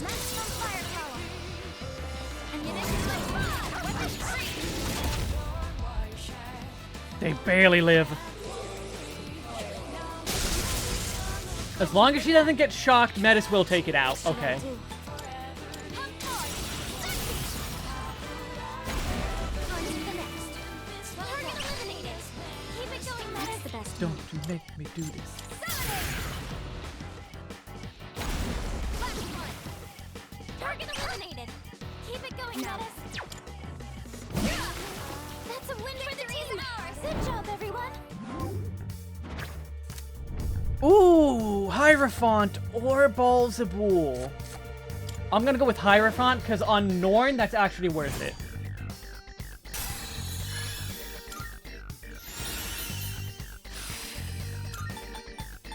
Maximum firepower. Ammunition like weapon free. They barely live. As long as she doesn't get shocked, Metis will take it out. Okay. Don't you make me do this. Target eliminated. Keep it going, Metis. That's a win for the team. Good job, everyone. Ooh, Hierophant or Balls of Wool. I'm gonna go with Hierophant because on Norn, that's actually worth it.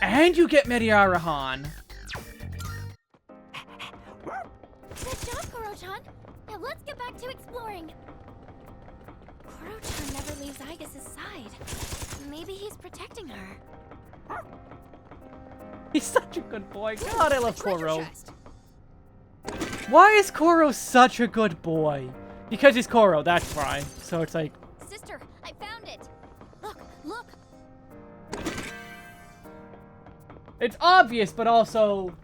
And you get Mediarahan. Good job, Koro-chan. Now let's get back to exploring. Koro-chan never leaves Aigis' side. Maybe he's protecting her. He's such a good boy. God, I love Koro. Why is Koro such a good boy? Because he's Koro, that's why. So it's like... Sister, I found it. Look, look. It's obvious, but also...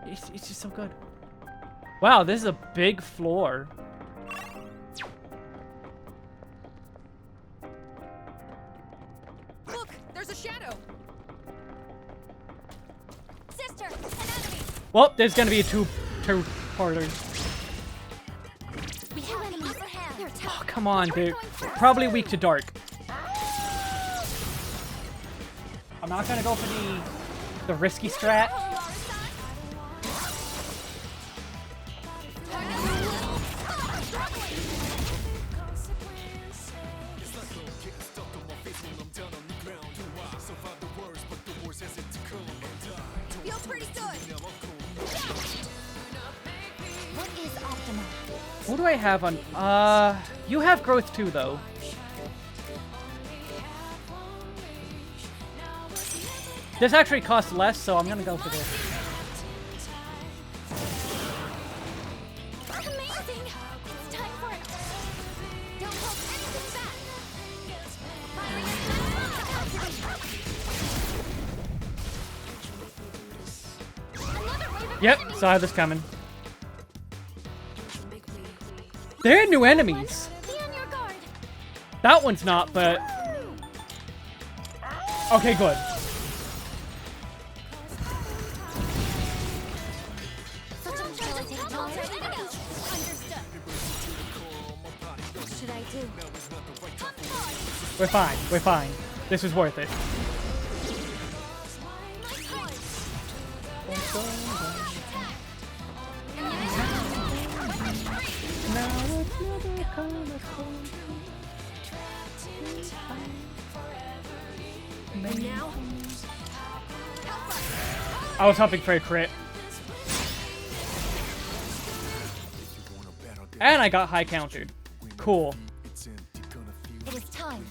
It's just so good. Wow, this is a big floor. Look, there's a shadow. Sister, an enemy. Well, there's gonna be a two-parter. We have an upper hand. They're tough. Oh, come on, dude. Probably weak to dark. I'm not gonna go for the risky strat. Feels pretty good. What is optimal? What do I have on? You have growth too, though. This actually costs less, so I'm gonna go for this. Amazing! It's time for it. Don't hold anything back. Another wave of Yep, enemies. saw this coming. They're new enemies. Be on your guard. That one's not, but... Okay, good. Such a talented dog. Understood. What should I do? We're fine, we're fine. This is worth it. Now, I was hoping for a crit. And I got high countered. Cool. It is time.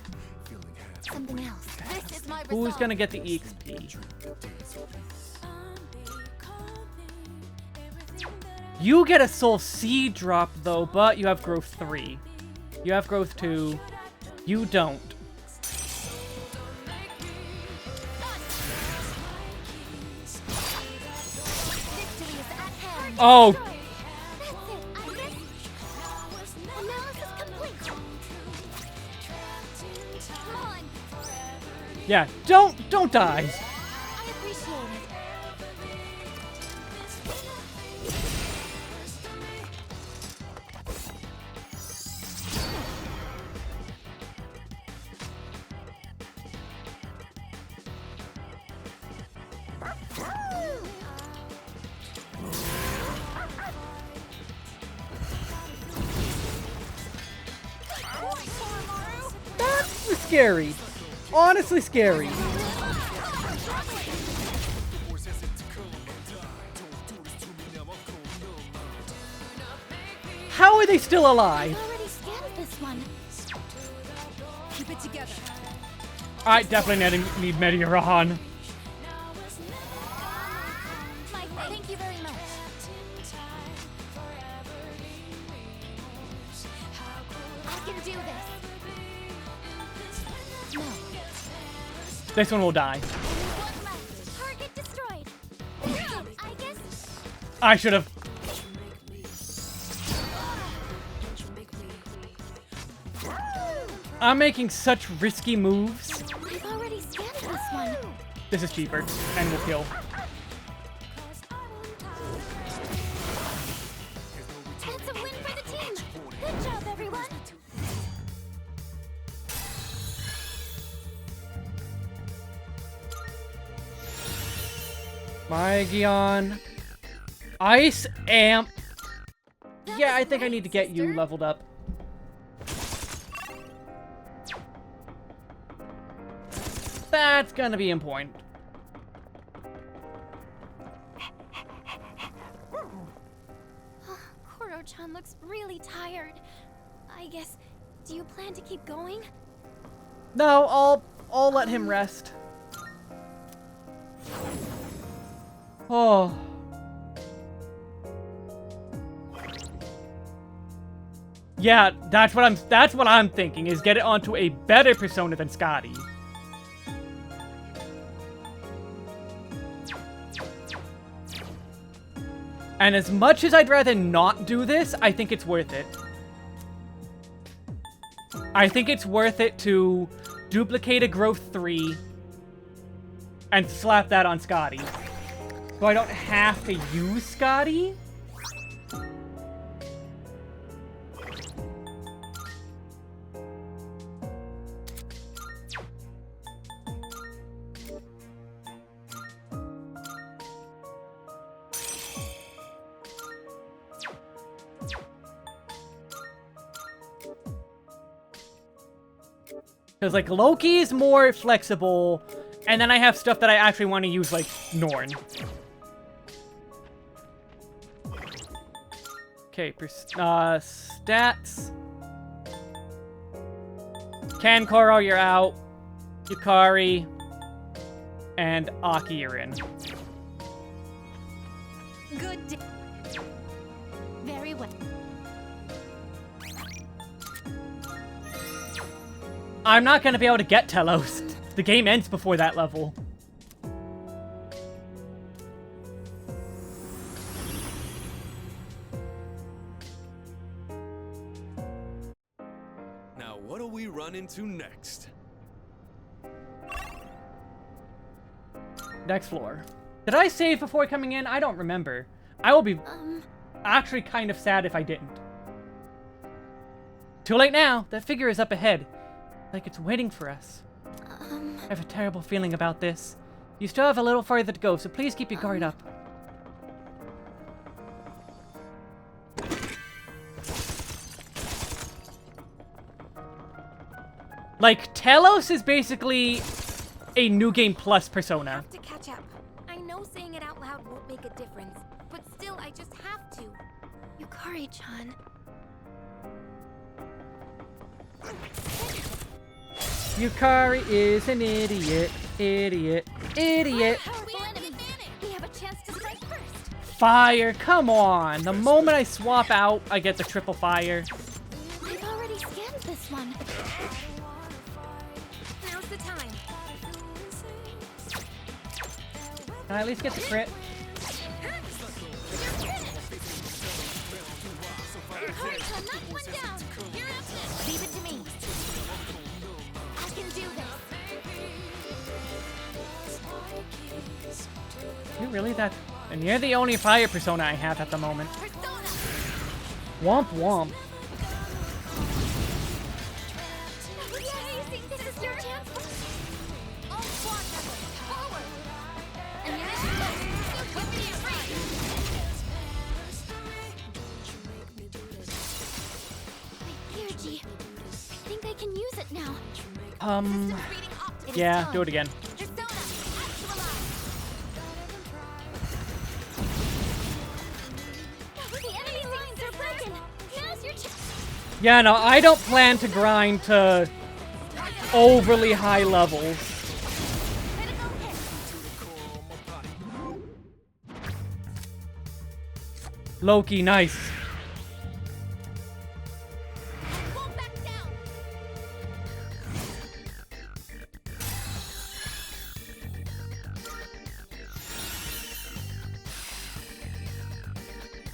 Something else. This is my Who's resolve. gonna get the EXP? You get a soul seed drop though, but you have growth 3. You have growth 2. You don't. Victory is at hand. Oh, That's it, Aigis. Analysis complete. Come on. yeah. Don't die. I appreciate it. That's scary. Honestly scary. How are they still alive? I already scanned this one. Keep it together. I definitely need Meteoron. Mike, thank you very much. I can do this. No. This one will die. One left. Target destroyed. Aigis. I should have. I'm making such risky moves. I've already scanned this one. This is cheaper and will kill. That's a win for the team. Good job, everyone. Mygion. Ice Amp. Yeah, I think I need to get you leveled up. That's gonna be important. Koro-chan looks really tired. I guess, do you plan to keep going? No, I'll let him rest. Oh. Yeah, that's what I'm thinking, is get it onto a better persona than Scotty. And as much as I'd rather not do this, I think it's worth it. I think it's worth it to duplicate a growth 3 and slap that on Scotty. So I don't have to use Scotty. Because, like, Loki's more flexible, and then I have stuff that I actually want to use, like Norn. Okay, stats. Kankoro, you're out. Yukari. And Aki, you're in. Good day. Very well. I'm not going to be able to get Telos. The game ends before that level. Now, what do we run into next? Next floor. Did I save before coming in? I don't remember. I will be actually kind of sad if I didn't. Too late now. That figure is up ahead. Like it's waiting for us. I have a terrible feeling about this. You still have a little farther to go, so please keep your guard up. Like, Telos is basically a New Game Plus I persona. have to catch up. I know saying it out loud won't make a difference, but still, I just have to. Yukari-chan. Yukari is an idiot, idiot, idiot. We have a chance to strike first. Fire, come on. The moment I swap out, I get the triple fire. I've already scanned this one. Now's the time. Can I at least get the crit? Yukari-chan, knock one down. You're up next. Leave it to me. I can do this. You really that? And you're the only fire persona I have at the moment. Womp womp. Yay! This is your chance. All squad members, forward. My energy. I think I can use it now. Yeah, do it again. The enemy lines are broken. Now's Yeah, no, I don't plan to grind to overly high levels. Loki, nice.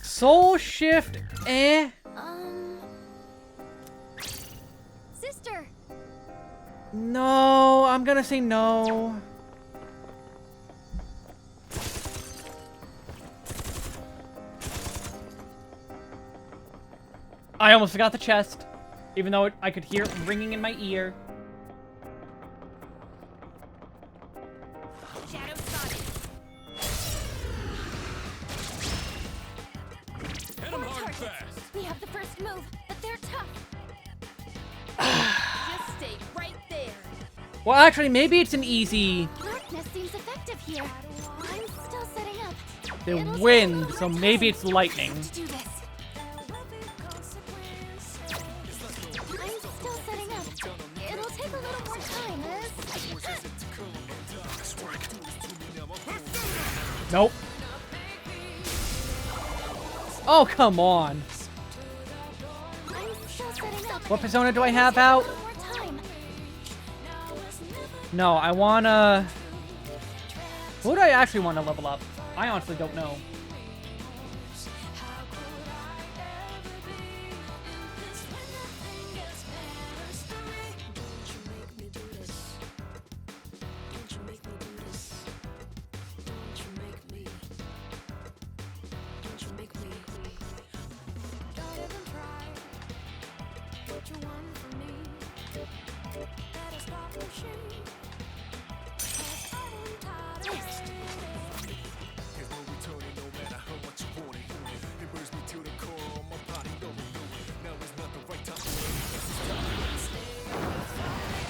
Soul Shift, eh? Sister! No, I'm gonna say no. I almost forgot the chest, even though I could hear it ringing in my ear. Shadow spotted. Hit him hard and fast. We have the first move, but they're tough. Just stay right there. Well, actually, maybe it's an easy... Darkness seems effective here. I'm still setting up. The It'll take a wind, little so more maybe time it's lightning. to do this. I'm still setting up. It'll take a little more time, Nope. Oh, come on. I'm still setting up. What persona do I have out? More time. No, I wanna... Who do I actually want to level up? I honestly don't know.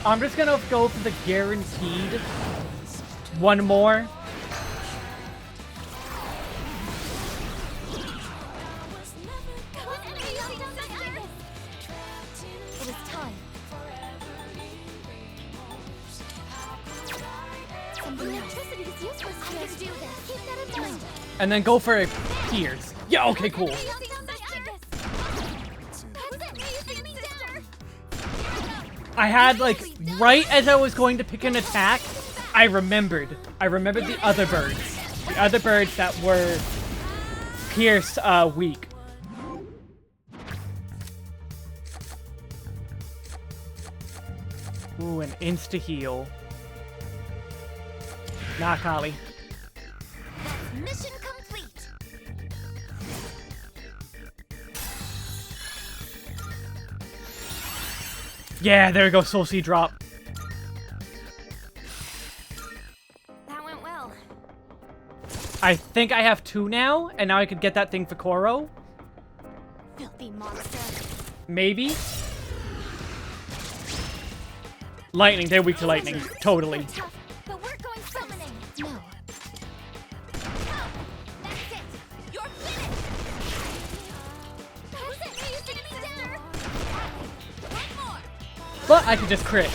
I'm just gonna go for the guaranteed one more. It is time. Some electricity is useless here. I can do this. Keep that in mind. And then go for Pierce. Yeah, okay, cool. I had, like, right as I was going to pick an attack, I remembered. I remembered the other birds. The other birds that were Pierce, weak. Ooh, an insta-heal. Nah, Kali. Mission complete. Yeah, there we go, Soul Seed drop. That went well. I think I have 2 now, and now I could get that thing for Koro. Filthy monster. Maybe? Lightning, they're weak to lightning. Totally. Tough, but we're going summoning. No. That's it. You're finished. That's it. Are you taking me down? One more. But I could just crit.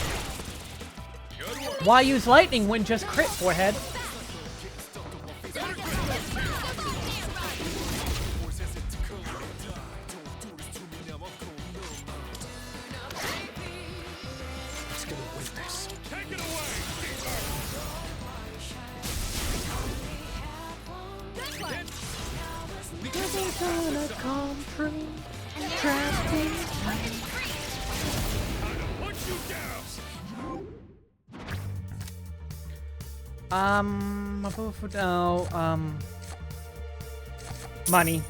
Why use lightning when just crit, forehead? Take it away. Gonna come true. Punch you down. Money.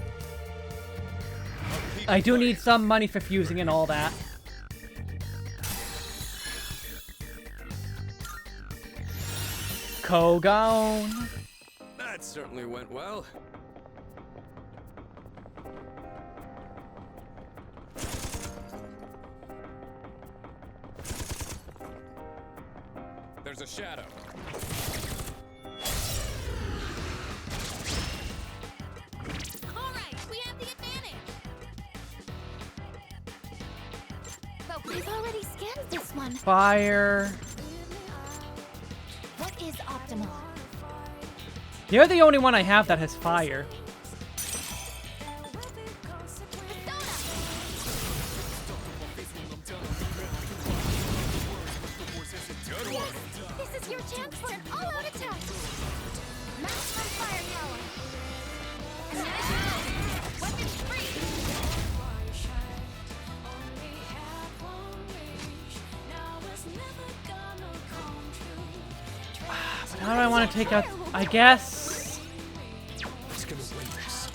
I do need some money for fusing and all that. Kogon. That certainly went well. There's a shadow. All right, we have the advantage. fire. What is optimal? You're the only one I have that has fire. This is your chance for an all-out attack. Maximum firepower. Weapons free. How do I want to take out? I guess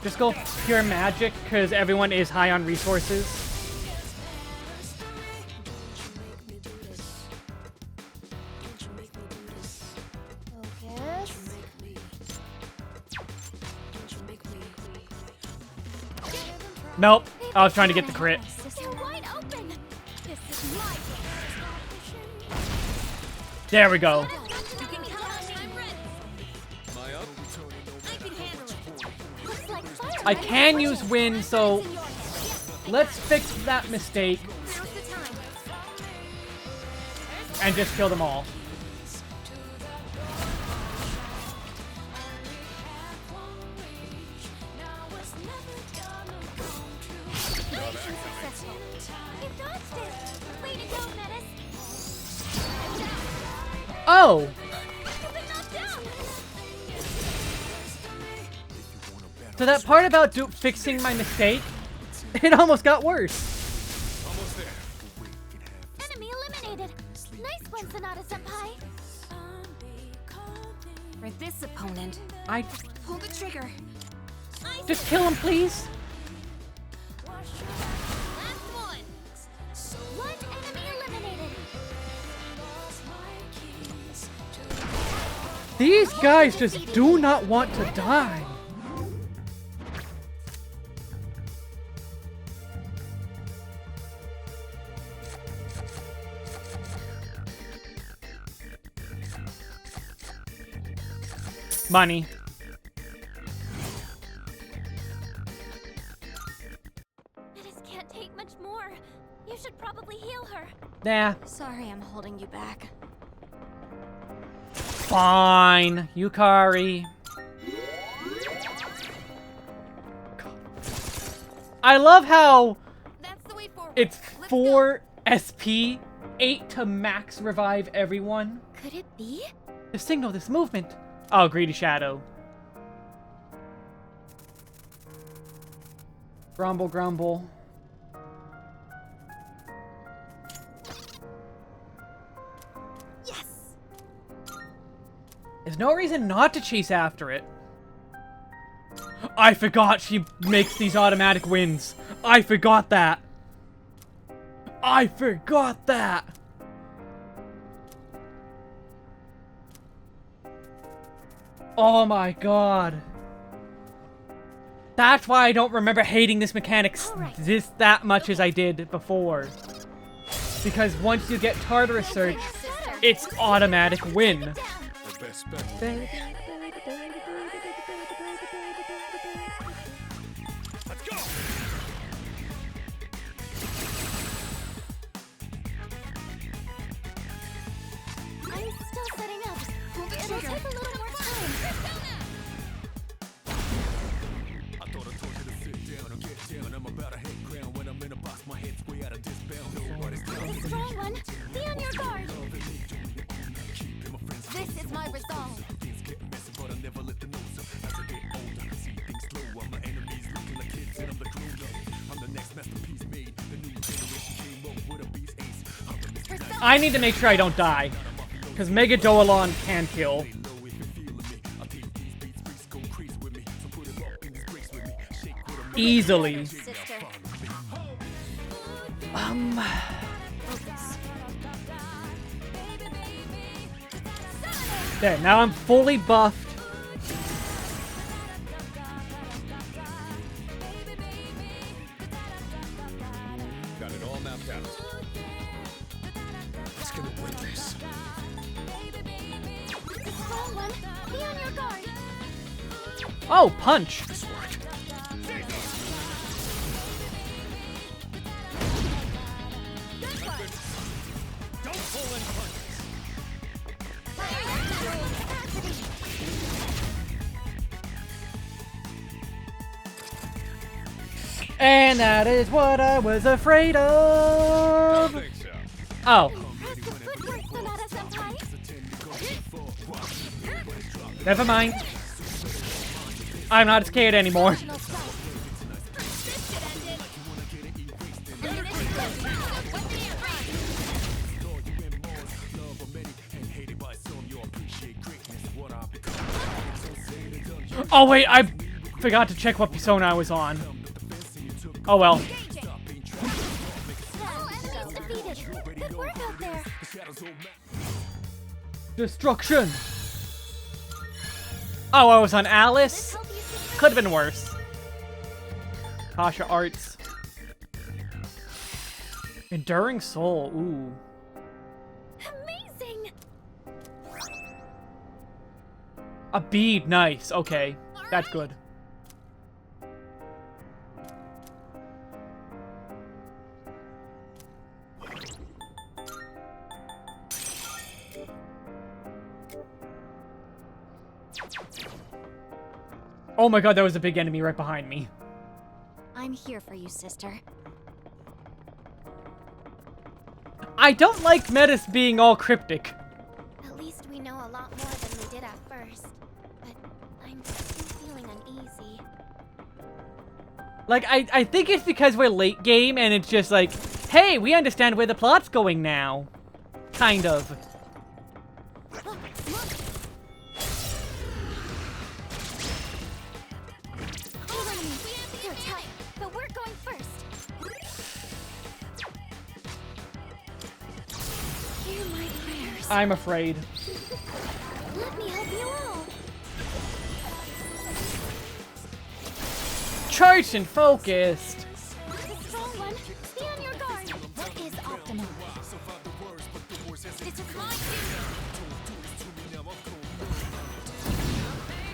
just go pure magic because everyone is high on resources. Focus. Nope. I was trying to get the crit. You're wide open. This is my game. There we go. You can count on me. I'm ready. My up? I can handle it. Looks like fire. I can use wind, so let's fix that mistake Now's the time. and just kill them all. Mission successful. You dodged it. Way to go, Metis. Oh! You've been knocked down. So that part about fixing my mistake, it almost got worse. Almost there. Enemy eliminated. Nice one, Sonata Senpai. For this opponent, I pull the trigger. just kill him, please. Last one. One enemy eliminated. These guys just do not want to die. Money. Metis can't take much more. You should probably heal her. Nah. Sorry, I'm holding you back. Fine. Yukari. I love how That's the way forward. it's Let's 4 SP, 8 to max revive everyone. Could it be? To signal this movement. Oh, Greedy Shadow. Grumble, grumble. Yes. There's no reason not to chase after it. I forgot she makes these automatic wins. I forgot that. I forgot that. Oh my god. That's why I don't remember hating this mechanic that much as I did before. Because once you get Tartarus Search, it's automatic win. The best bet. Let's go! I'm still setting up. It'll take a little more time. I thought I told you to sit down or get down. I'm about to hit ground when I'm in a box. My head's way out of this bound. Nobody's telling The strong one. Be on your guard. This is my resolve. things get messy, but I never let them know. So as I get older, see things slow. I'm my enemies looking like kids, and I'm the grown up. I'm the next masterpiece made. The new generation came up with a beast ace. I'm the Mr. I need to make sure I don't die. Because Mega Doalon can kill. Low if you're feeling me. I take these beats, freaks go crazy with me. So put it up in this grace with me. Shake with a Easily. Sister. Focus. There, now I'm fully buffed. Got it all mapped out. It's gonna win this. The strong one. Be on your guard. Oh, punch. This worked. Don't hold And that is what I was afraid of. Think so. Oh, Impressive footwork, Sonata-senpai. never mind. I'm not scared anymore. Emotional strike. Oh wait, I forgot to check what persona I was on. Oh well. All enemies defeated. Good work out there. Destruction. Oh, I was on Let's Alice? help you see. Could have been worse. Kasha Arts. Enduring Soul, ooh. Amazing. A bead, nice, okay. That's good. Oh my god, there was a big enemy right behind me. I'm here for you, sister. I don't like Metis being all cryptic. At least we know a lot more than we did at first. But I'm still feeling uneasy. Like, I think it's because we're late game and it's just like, hey, we understand where the plot's going now. Kind of. Look, look. Hold on me. You're tough, but we're going first. Hear my prayers. I'm afraid. Let me help you all. Charged and focused. The strong one. Be on your guard. What is optimal? This is my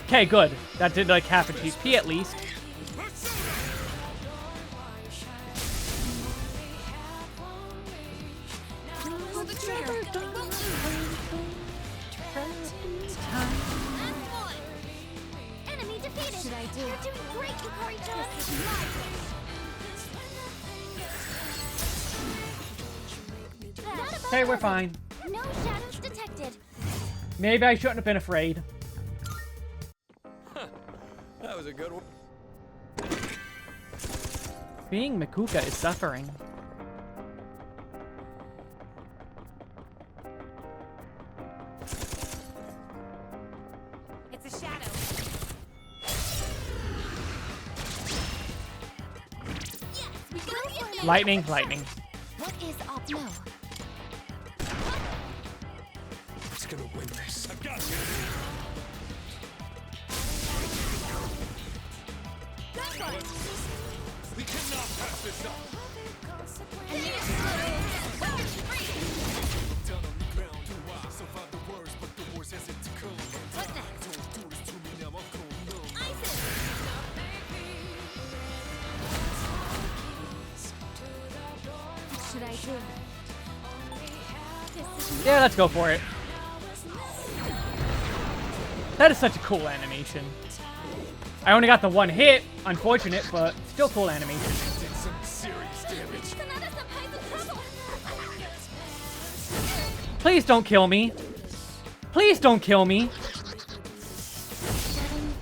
Okay, good. That did like half a HP at least. Pull the trigger. Enemy defeated. Should I do? You're doing great, Yukari-chan. This is my Okay, we're fine. No shadows detected. Maybe I shouldn't have been afraid. That was a good one. Being Makuka is suffering. It's a shadow. Yes, we got it. Lightning, lightning. What is opno? Who's gonna win this? I've got you. We cannot pass this up. Down on the ground, survive the worst, but the worst has yet to come. What next? Don't do this to me now, I'm going numb. Isis! What should I do? Yeah, let's go for it. That is such a cool animation. I only got the one hit, unfortunate, but still cool animation. Did some serious damage. Sonata-senpai's in trouble. Please don't kill me. Please don't kill me. Shutting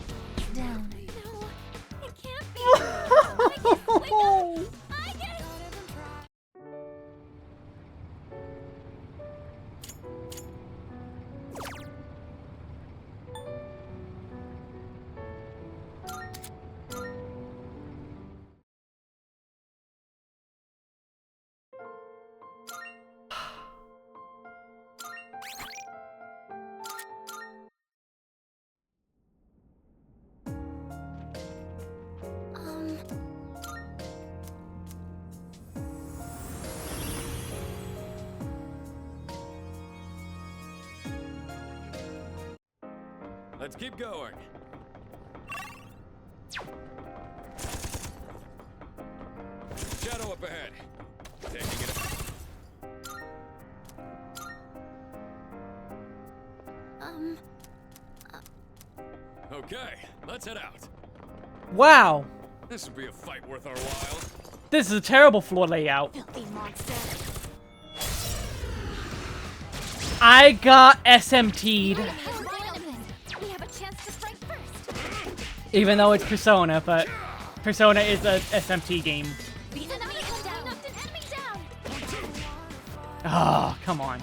down. No, it can't be. Aigis! Let's keep going. Shadow up ahead. Taking it. Okay, let's head out. Wow. This would be a fight worth our while. This is a terrible floor layout. Filthy monster. I got SMT'd. We have a chance to strike first. Even though it's Persona, but Persona is a SMT game. The enemy has knocked an enemy down. Oh, come on.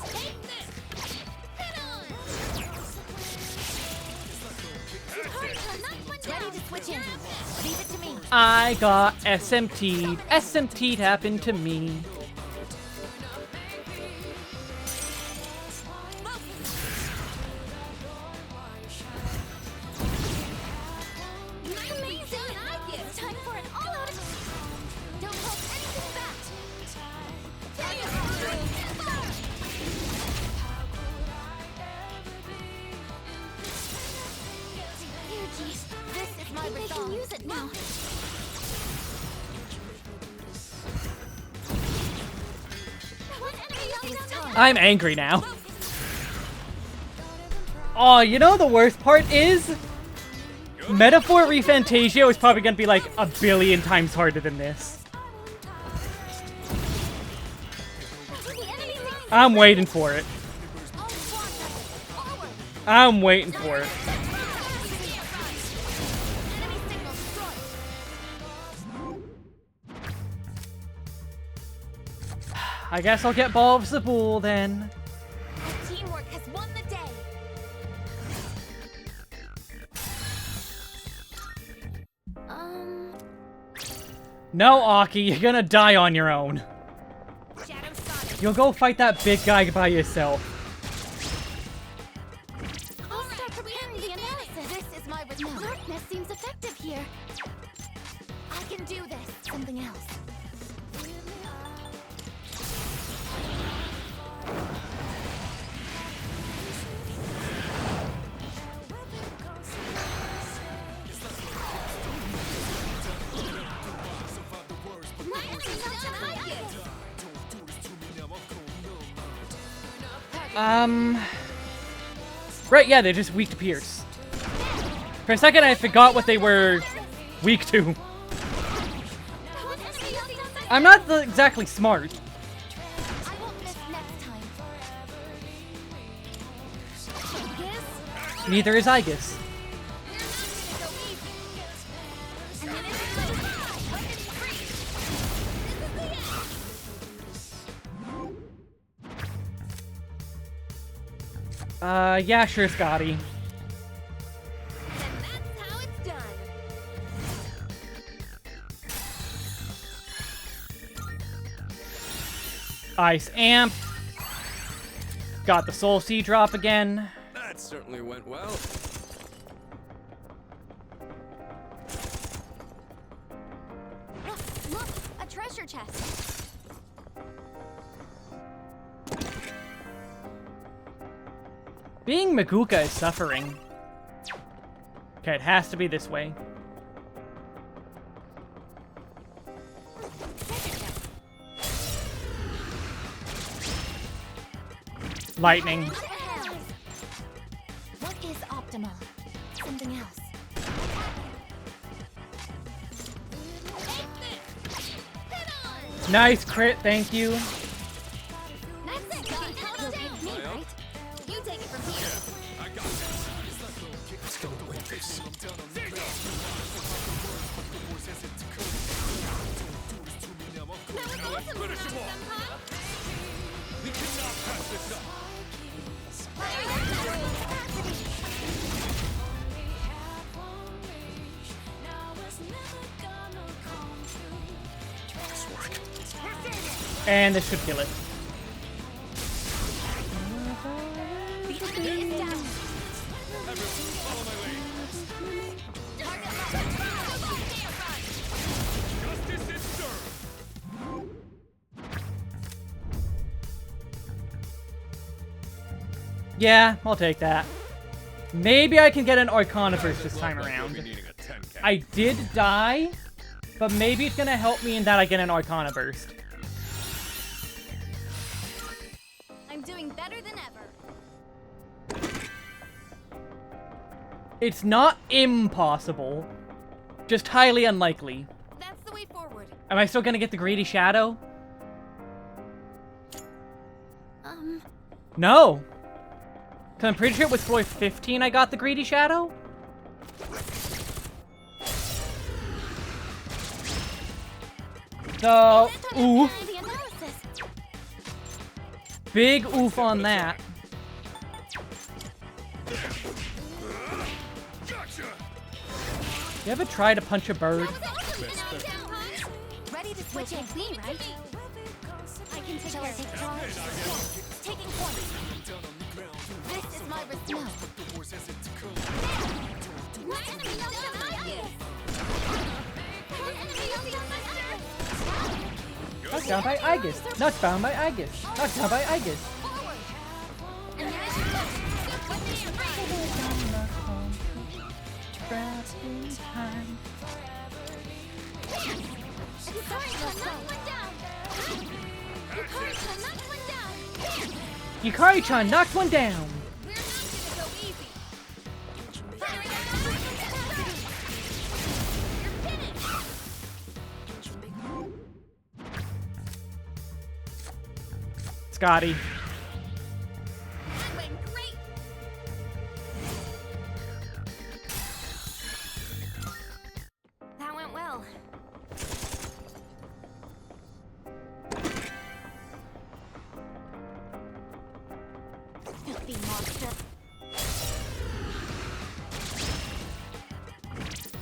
Take this. Hit on. Ready to switch in. Leave it to me. I got SMT'd. SMT'd happened to me. Amazing, Aigis. Time for an all-out. Don't hold anything back. Aigis, this is my resolve. They can use it now. One enemy down. I'm angry now. Oh, you know the worst part is? Metaphor Refantasia is probably gonna be like a billion times harder than this. I'm waiting for it. I'm waiting for it. I guess I'll get Ball of Zabul then. Teamwork has won the day. No, Aki, you're gonna die on your own. You'll go fight that big guy by yourself. I'll start preparing the analysis. This is my resolve. Darkness seems effective here. I can do this. Something else. Right, yeah, they're just weak to Pierce. For a second, I forgot what they were weak to. I'm not exactly smart. I won't miss next time. Neither is Aigis. Yeah, sure, Scotty. And that's how it's done. Ice Amp. Got the Soul Sea drop again. That certainly went well. Look, a treasure chest. Being Maguka is suffering. Okay, it has to be this way. Lightning. What is optimal? Something else. Nice crit, thank you. That's it. You'll take me, right? You take it from here. I got this. Let's go win this. Finish him off. We cannot pass this up. And this should kill it. Follow my lead. Justice is served. Yeah, I'll take that. Maybe I can get an Arcaniverse this time around. I did die, but maybe it's gonna help me in that I get an Arcaniverse. I'm doing better than ever. It's not impossible. Just highly unlikely. That's the way forward. Am I still gonna get the greedy shadow? No. Cause I'm pretty sure it was floor 15 I got the greedy shadow. So, oof. The analysis. Big oof on that. You ever try to punch a bird? Ready to switch in B, right? I can take care of it. Yes, taking point. This is my response. My enemy knows that I am. Knocked down by Aigis. Knocked down by Aigis. Knocked down by Aigis. Yukari-chan knocked one down. We're not gonna go easy. You're finished. Scotty. That went great. That went well. Filthy monster.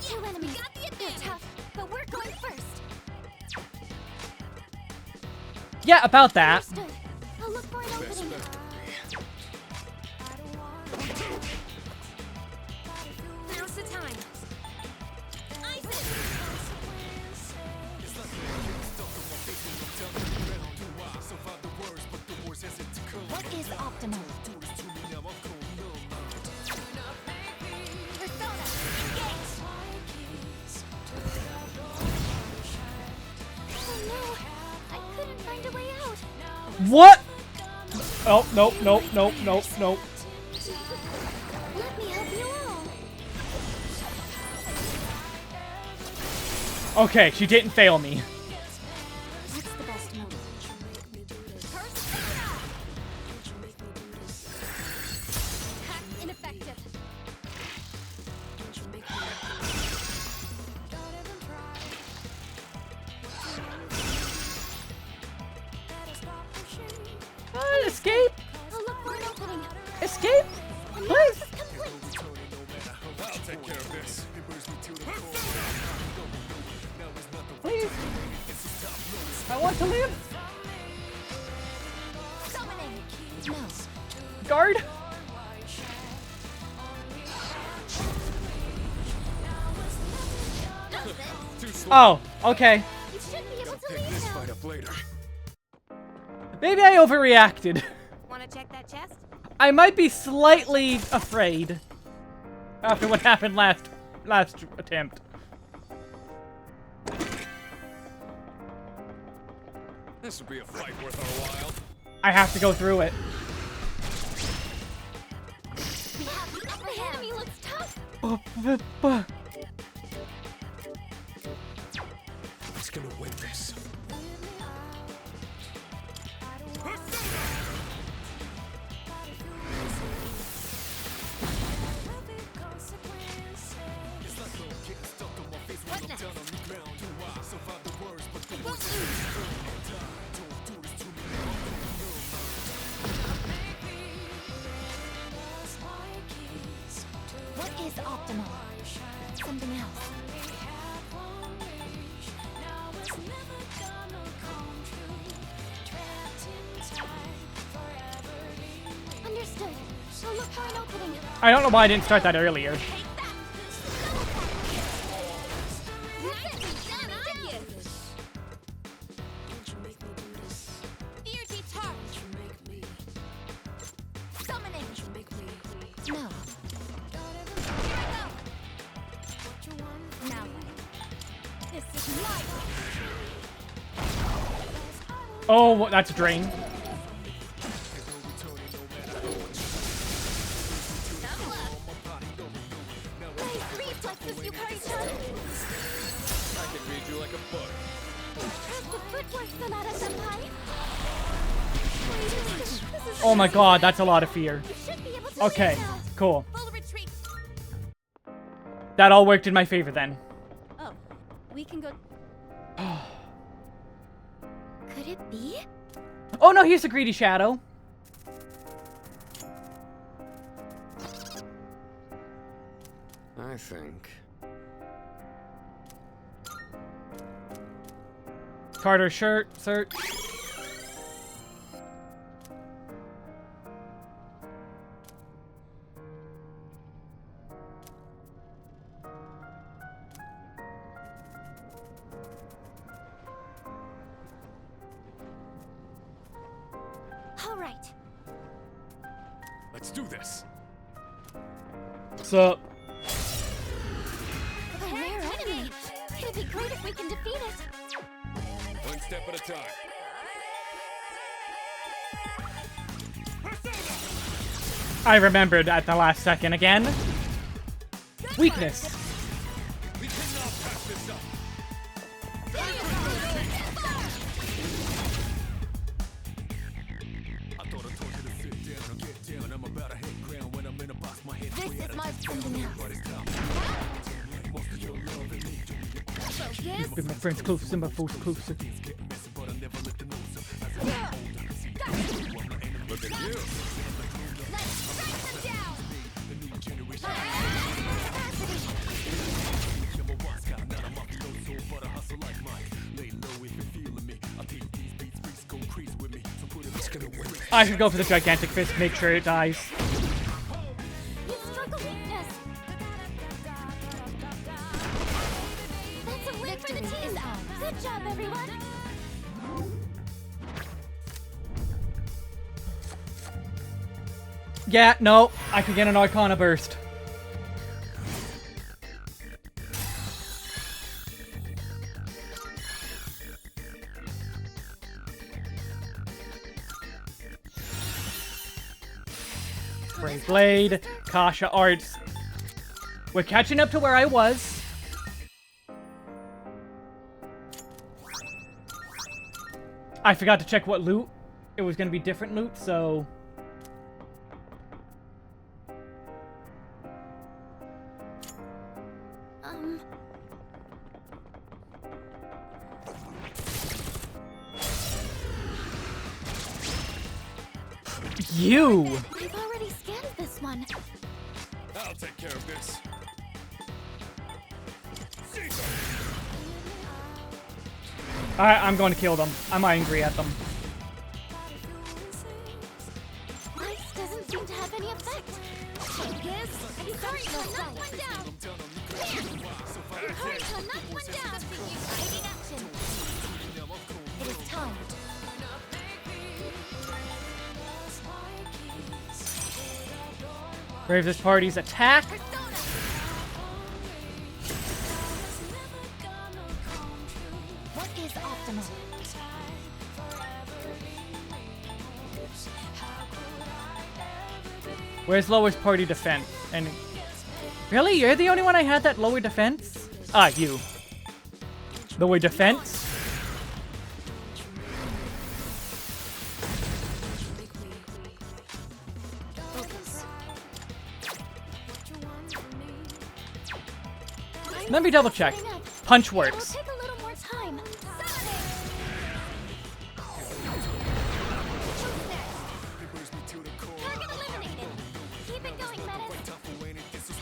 Two enemies. Got the They're advantage. tough, but we're going first. Yeah, about that. Understood. I'll look for an opening. Now's the time. What is optimal? Persona, engage! Oh no, I couldn't find a way out. What? Oh, nope, nope, nope, nope, nope. Let me help you all. Okay, she didn't fail me. What's the best move? Ineffective. Escape? I'll look for an opening. Escape? Please? Complete. I'll take care of this. Please? I want to live. Summoning. No. Guard? Too slow. Oh, okay. You should be able to Pick leave this now. fight up later. Maybe I overreacted. Wanna check that chest? I might be slightly afraid after what happened last attempt. This will be a fight worth our while. I have to go through it. We have the upper hand. Enemy looks tough. Who's gonna win this? What next? What is optimal? Something else. Understood. I'll look for an opening. I don't know why I didn't start that earlier. Nicely done, Aigis. Fierce charge. Summoning. No. Here I go. Now. This is my Oh, that's a drain. Nice reflexes, Yukari-chan. like a bug. Trust the footwork, Sonata-senpai. This is Oh my god, that's a lot of fear. You should be able to Okay, leave now. cool. Full retreat. That all worked in my favor then. Oh, we can go. Could it be? Oh no, here's the greedy shadow. I think. Carter shirt, search. All right. Let's do this. So, A rare enemy. It'd be great if we can defeat it. One step at a time. I remembered at the last second again. Weakness. We cannot pass this up. I thought I told you to sit down or get down. I'm about to hit ground when I'm in a box. My head This is my something else. most of your love and need you. Focus. Been my friends close and my foes closer. Getting messy, but I never let them know. So as I get older, see Look at you. Let's strike them down. the new generation. Capacity. Number one, Scott, not a mafioso, but a hustle like mine. Lay low if you're feeling me. I'll take these beats, freaks go crease with me. So put it on the way. I should go for the gigantic fist, make sure it dies. You struggle weakness. That's a win for the team. Good job, everyone. Yeah, no, I could get an Arcana burst. Brave Blade, Kasha Arts. We're catching up to where I was. I forgot to check what loot. It was gonna be different loot, so... You! I've already scanned this one. I'll take care of this. Alright, I'm going to kill them. I'm angry at them. Ice doesn't seem to have any effect. Focus. You hurry to knock one down. You hurry to knock one down. Taking action. It is time. Brave this party's attack. What is optimal? Where's lowest party defense? And really, you're the only one I had that lower defense? Ah, you. Lower defense? Let me double check. Punch It'll works. take a little more time. Target eliminated. Keep it going, Menace.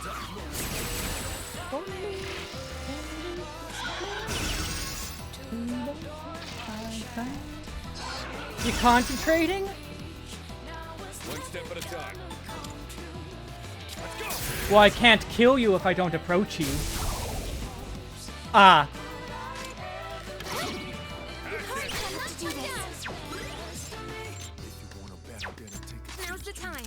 You concentrating? One step at a time. Well, I can't kill you if I don't approach you. Ah. Now's the time.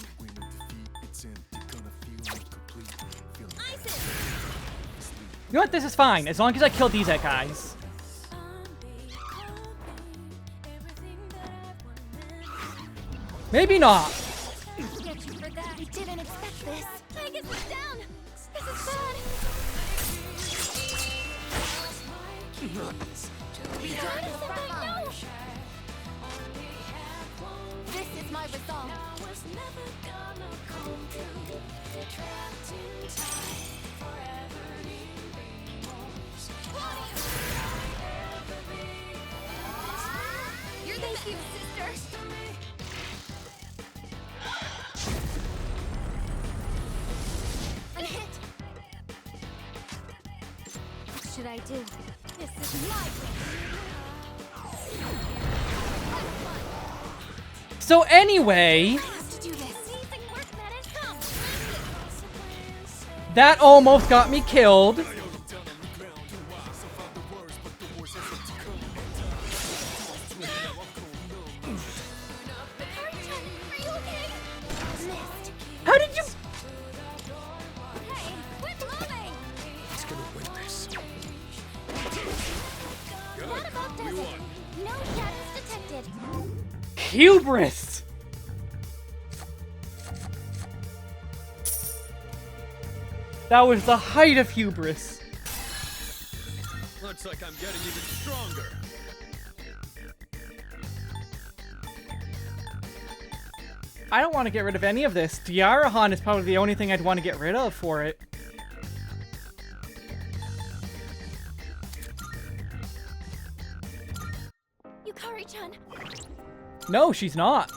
You know what? This is fine, as long as I kill these guys. Maybe not. Get you for that. I didn't expect this. Aigis is down. This is bad. resolve. You're the Thank you, sister. I'm hit. What should I do? This is my So anyway, have to do this. Amazing work, Menace. Come, that almost got me killed. Are you okay? Missed. How did you? Hey, quit moving. He's gonna win this. What about does it? No shadows detected. Hubris! That was the height of hubris. Looks like I'm getting even stronger. I don't want to get rid of any of this. Diarahan is probably the only thing I'd want to get rid of for it. Yukari-chan. No, she's not.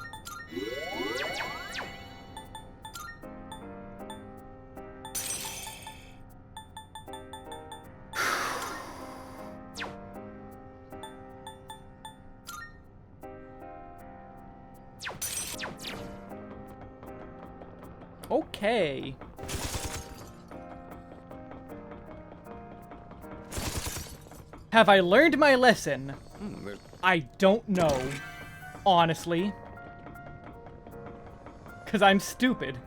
Okay. Have I learned my lesson? I don't know. Honestly. Because I'm stupid.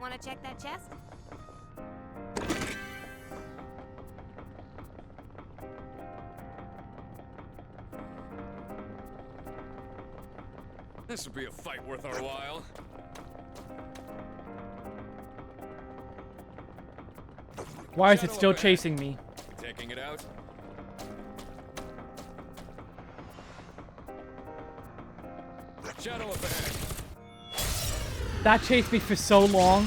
Want to check that chest? This will be a fight worth our while. Why is it still chasing me? Taking it out? Shadow up ahead. That chased me for so long.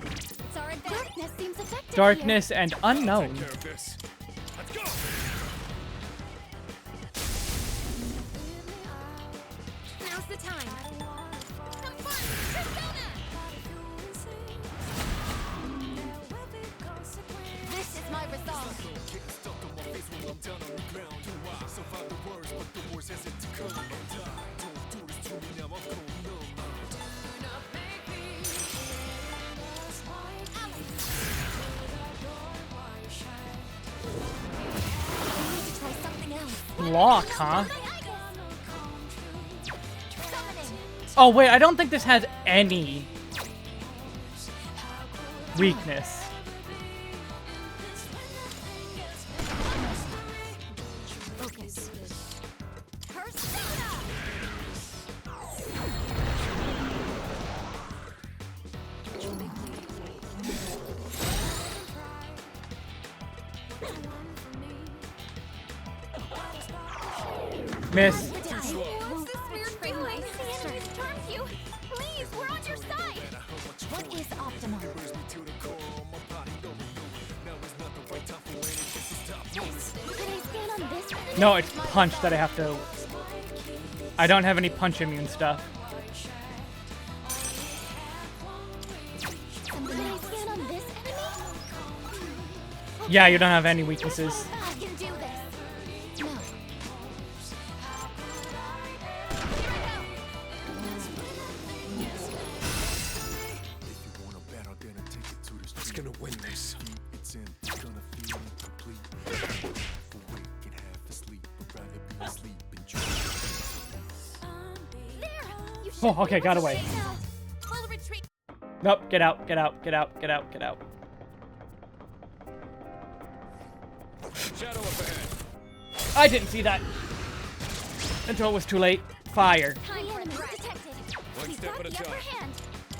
It's our advantage. Darkness seems effective Darkness and unknown. Take care of this. Let's go! Now's the time. Come fight, Persona! This is my resolve. I need to try something else. Block, huh? Summoning. Oh wait, I don't think this has any weakness. Focus. Persona! Miss. What's this weird feeling? The enemy's charmed you. Please, we're on your side. What is optimal? Could I stand on this enemy? No, it's punch that I have to... I don't have any punch immune stuff. Could I stand on this enemy? Yeah, you don't have any weaknesses. I can do this. No. He's gonna win this. Oh, okay, got away. Full retreat. Nope, get out, get out, get out, get out, get out. Shadow up ahead. I didn't see that until it was too late. Fire. The enemy is detected. One He's step got at a the upper time. hand.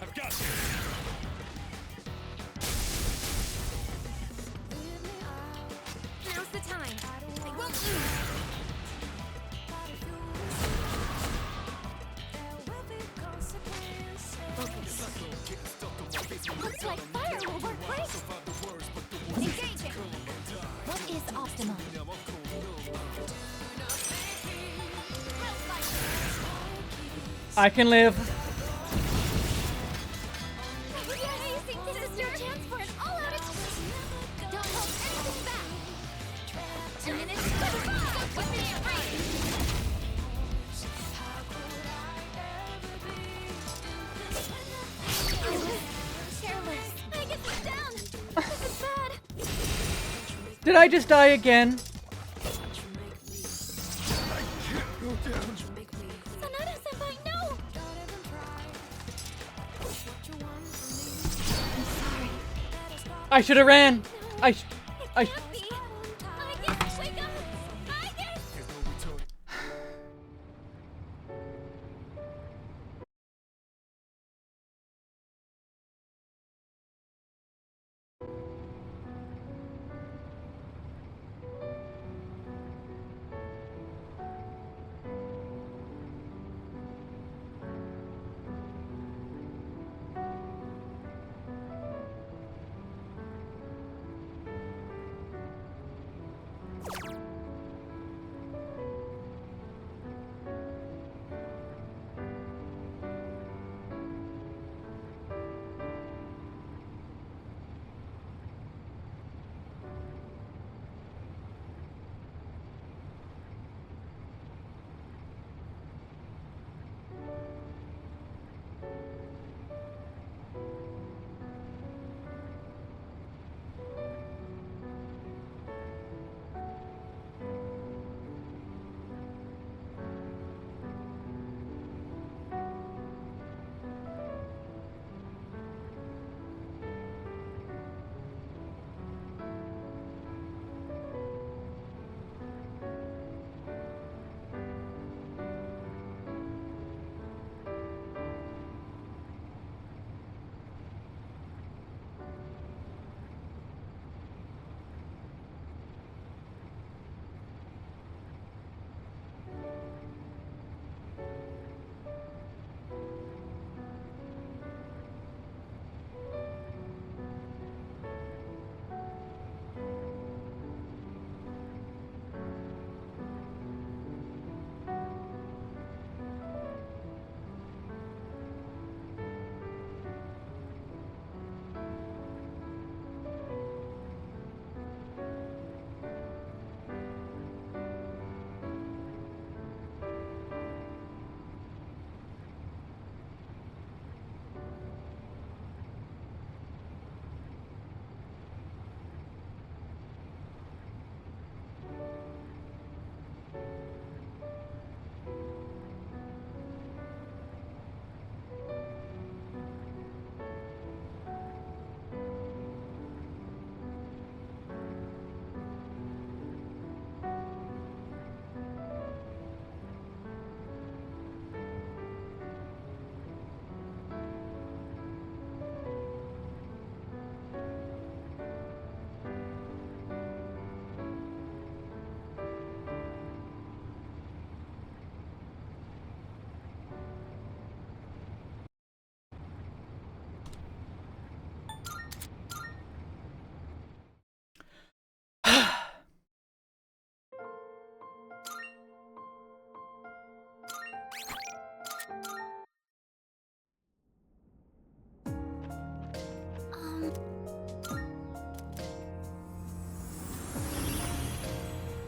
I've got this. Now's the time. I won't lose. like fire will work great. Engaging. What is optimal? I can live. Yes, this is your chance for an all-out attack. Don't hold anything back. And then it's weapon free. I was careless. Aigis is down. This is bad. Did I just die again? Sanada-senpai, no! I'm sorry. I should have ran. I. Can't be. Aigis, wake up! Aigis!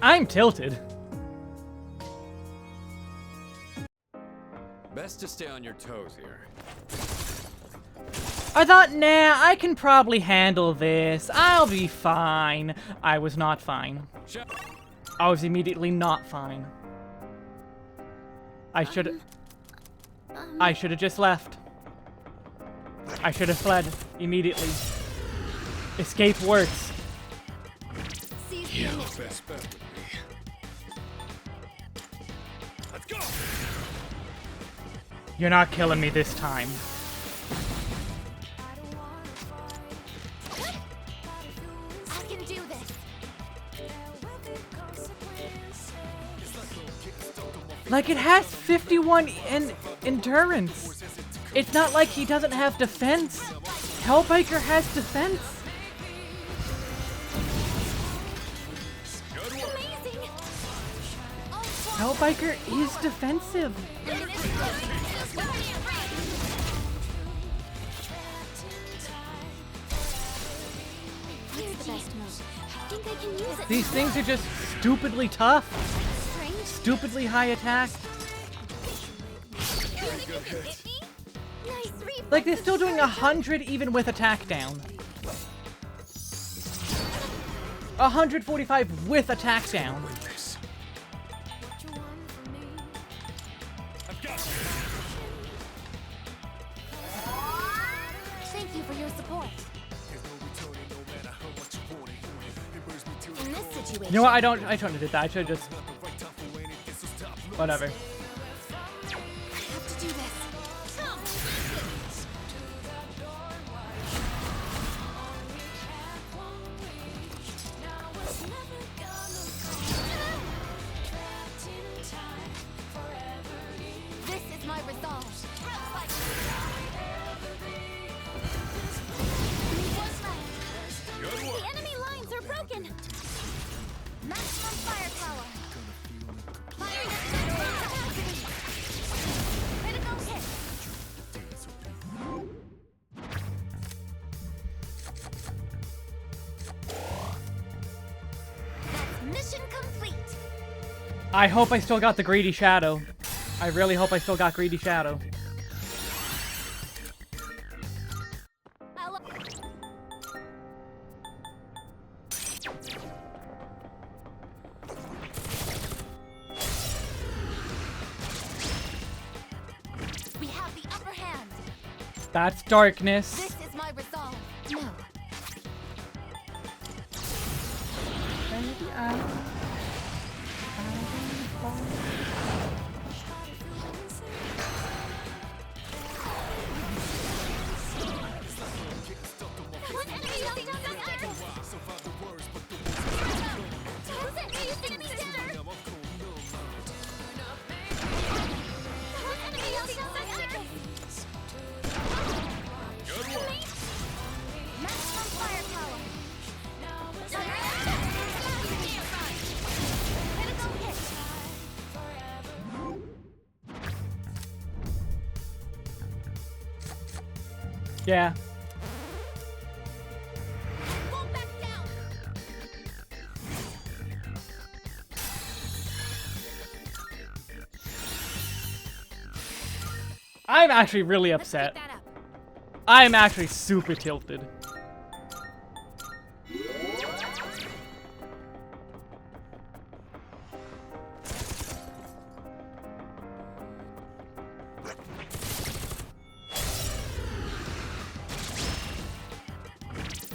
I'm tilted. Best to stay on your toes here. I thought, nah, I can probably handle this. I'll be fine. I was not fine. I was immediately not fine. I should have just left. I should have fled immediately. Escape works. Yeah, best bet would be. Let's go. You're not killing me this time. I can do this. Like, it has 51 in endurance. It's not like he doesn't have defense. Hellbiker has defense. Amazing! Hellbiker is defensive. Here's the best move. Think I can use it. These things are just stupidly tough, Strange. stupidly high attack. Nice reflex. Like they're still doing 100 even with attack down. 145 with attack down. Thank you for your support. In this situation, You know what? I shouldn't have did that. I should have just. Whatever. I have to do this. This is my resolve. The enemy lines are broken. Maximum firepower. Firing at maximum capacity. Critical hit. That's mission complete. I hope I still got the Greedy Shadow. I really hope I still got Greedy Shadow. We have the upper hand. That's darkness. This is my resolve. No. One enemy else down the center. Who's it? Are you seeing me, center? One enemy else down the center. Maximum firepower. Critical hit. Yeah. Fall back down. I'm actually really Let's upset. pick that up. I'm actually super tilted.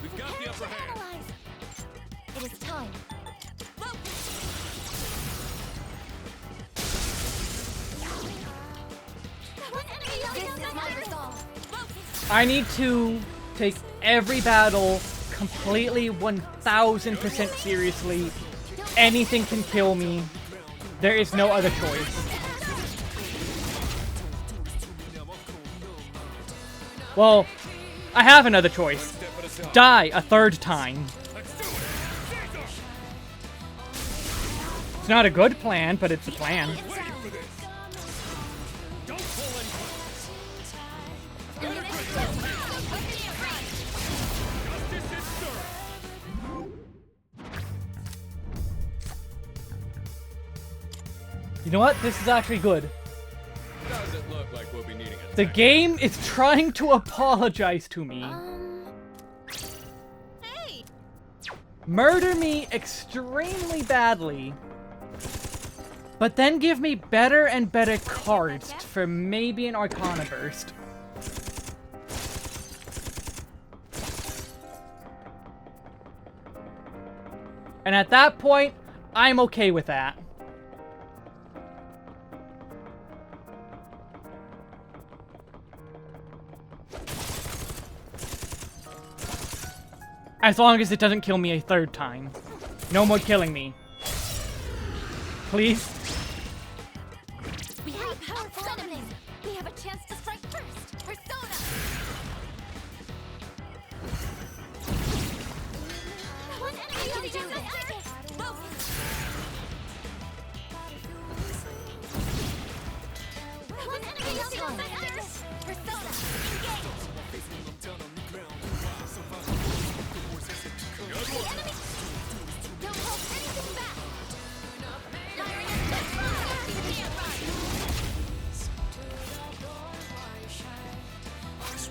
We've got the upper hand. Analyze. It is time. This is my resolve. I need to take every battle completely 1000% seriously. Anything can kill me. There is no other choice. Well, I have another choice. Die a third time. It's not a good plan, but it's a plan. You know what? This is actually good. Does it look like we'll be needing it? The game is trying to apologize to me. Hey! Murder me extremely badly. But then give me better and better cards for maybe an Arcana Burst. And at that point, I'm okay with that. As long as it doesn't kill me a third time. No more killing me. Please? We have powerful enemies. We have a chance to strike first. Persona.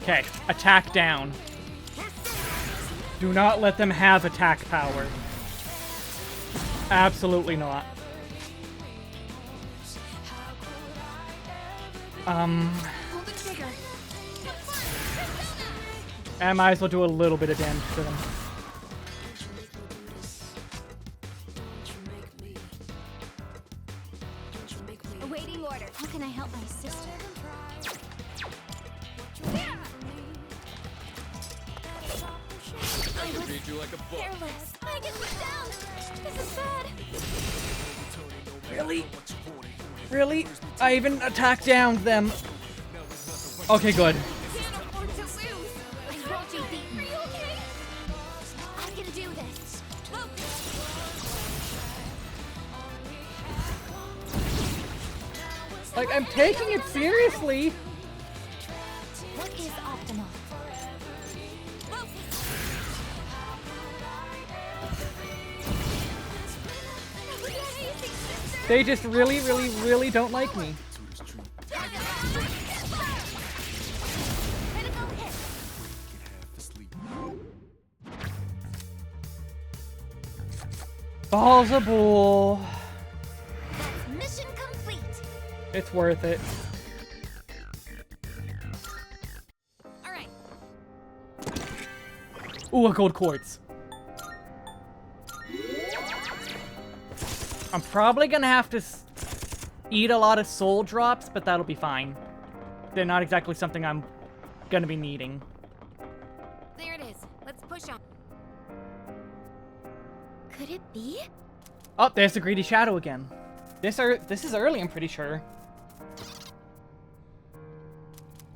Okay, attack down. Do not let them have attack power. Absolutely not. Pull the trigger. I might as well do a little bit of damage to them. Awaiting order. How can I help my sister? I can read you like a book. Careless. Aigis is down. This is bad. Really? Really? I even attack downed them. Okay, good. Can't afford to lose. I won't be beaten. Are you okay? I can do this. Like, I'm taking it seriously. What is optimal? They just really, really, really don't like me. Critical hit. Balls a bull. Mission complete. It's worth it. All right. Ooh, a gold quartz. I'm probably gonna have to eat a lot of soul drops, but that'll be fine. They're not exactly something I'm gonna be needing. There it is. Let's push on. Could it be? Oh, there's the greedy shadow again. This is early, I'm pretty sure.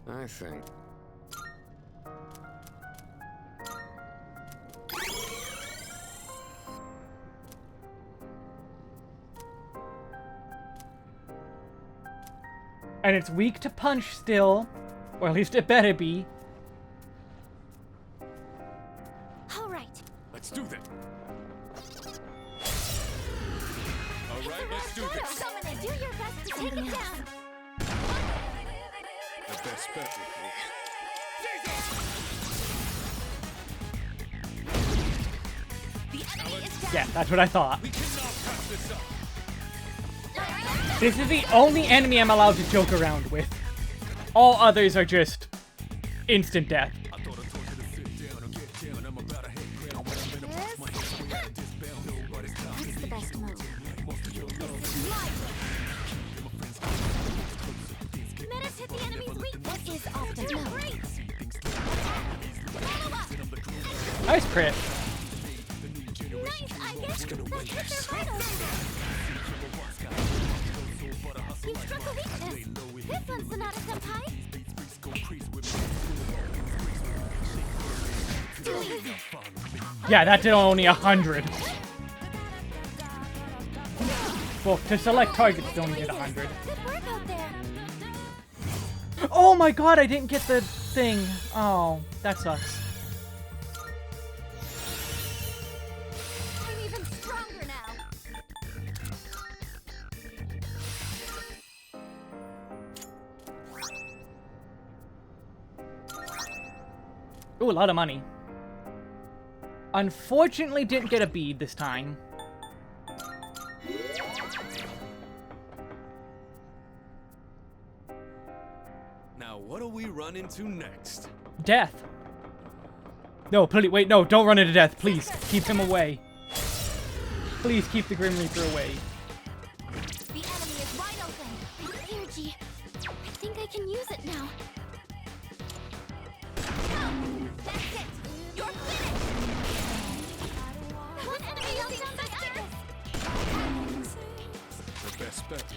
I think. And it's weak to punch still. Or at least it better be. All right. Let's do that. All right, let's do this. Summon it. Do your best to take it down. The best bet would be. The enemy is down. Yeah, that's what I thought. We cannot pass this up. This is the only enemy I'm allowed to joke around with. All others are just instant death. I thought I told you to sit down or get down. I'm about to head ground, but I'm in a box. My head's way out of this bound. Nobody's stopping What's the best move? most of your love. Menace hit the enemy's weak. What is optimal? Great. Nice crit. Nice, Aigis. Let's hit their vitals. You struck a weakness. This one's Sonata Senpai. Too easy. Yeah, that did only 100. Well, to select targets, it only did 100. Good work out there. Oh my god, I didn't get the thing. Oh, that sucks. I'm even stronger now. Ooh, a lot of money. Unfortunately, didn't get a bead this time. Now, what do we run into next? Death. No, please, wait, no, don't run into death. Please, keep him away. Please keep the Grim Reaper away. The enemy is wide open. Energy. I think I can use it now. That's it. You're finished. One enemy else down by Aigis. The best bet would be.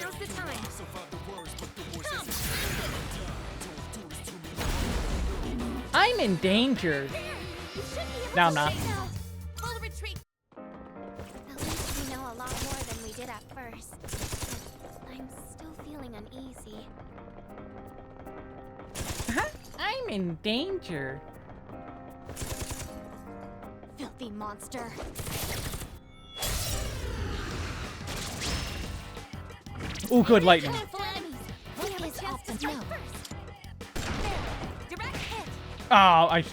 Now's the time. I'm in danger. You should be able No, I'm to not. win now. Full retreat. At least we know a lot more than we did at first. But I'm still feeling uneasy. I'm in danger. Filthy monster. Oh, good lightning. Handful enemies. We have a chance to strike first. There. Direct hit. Oh, I.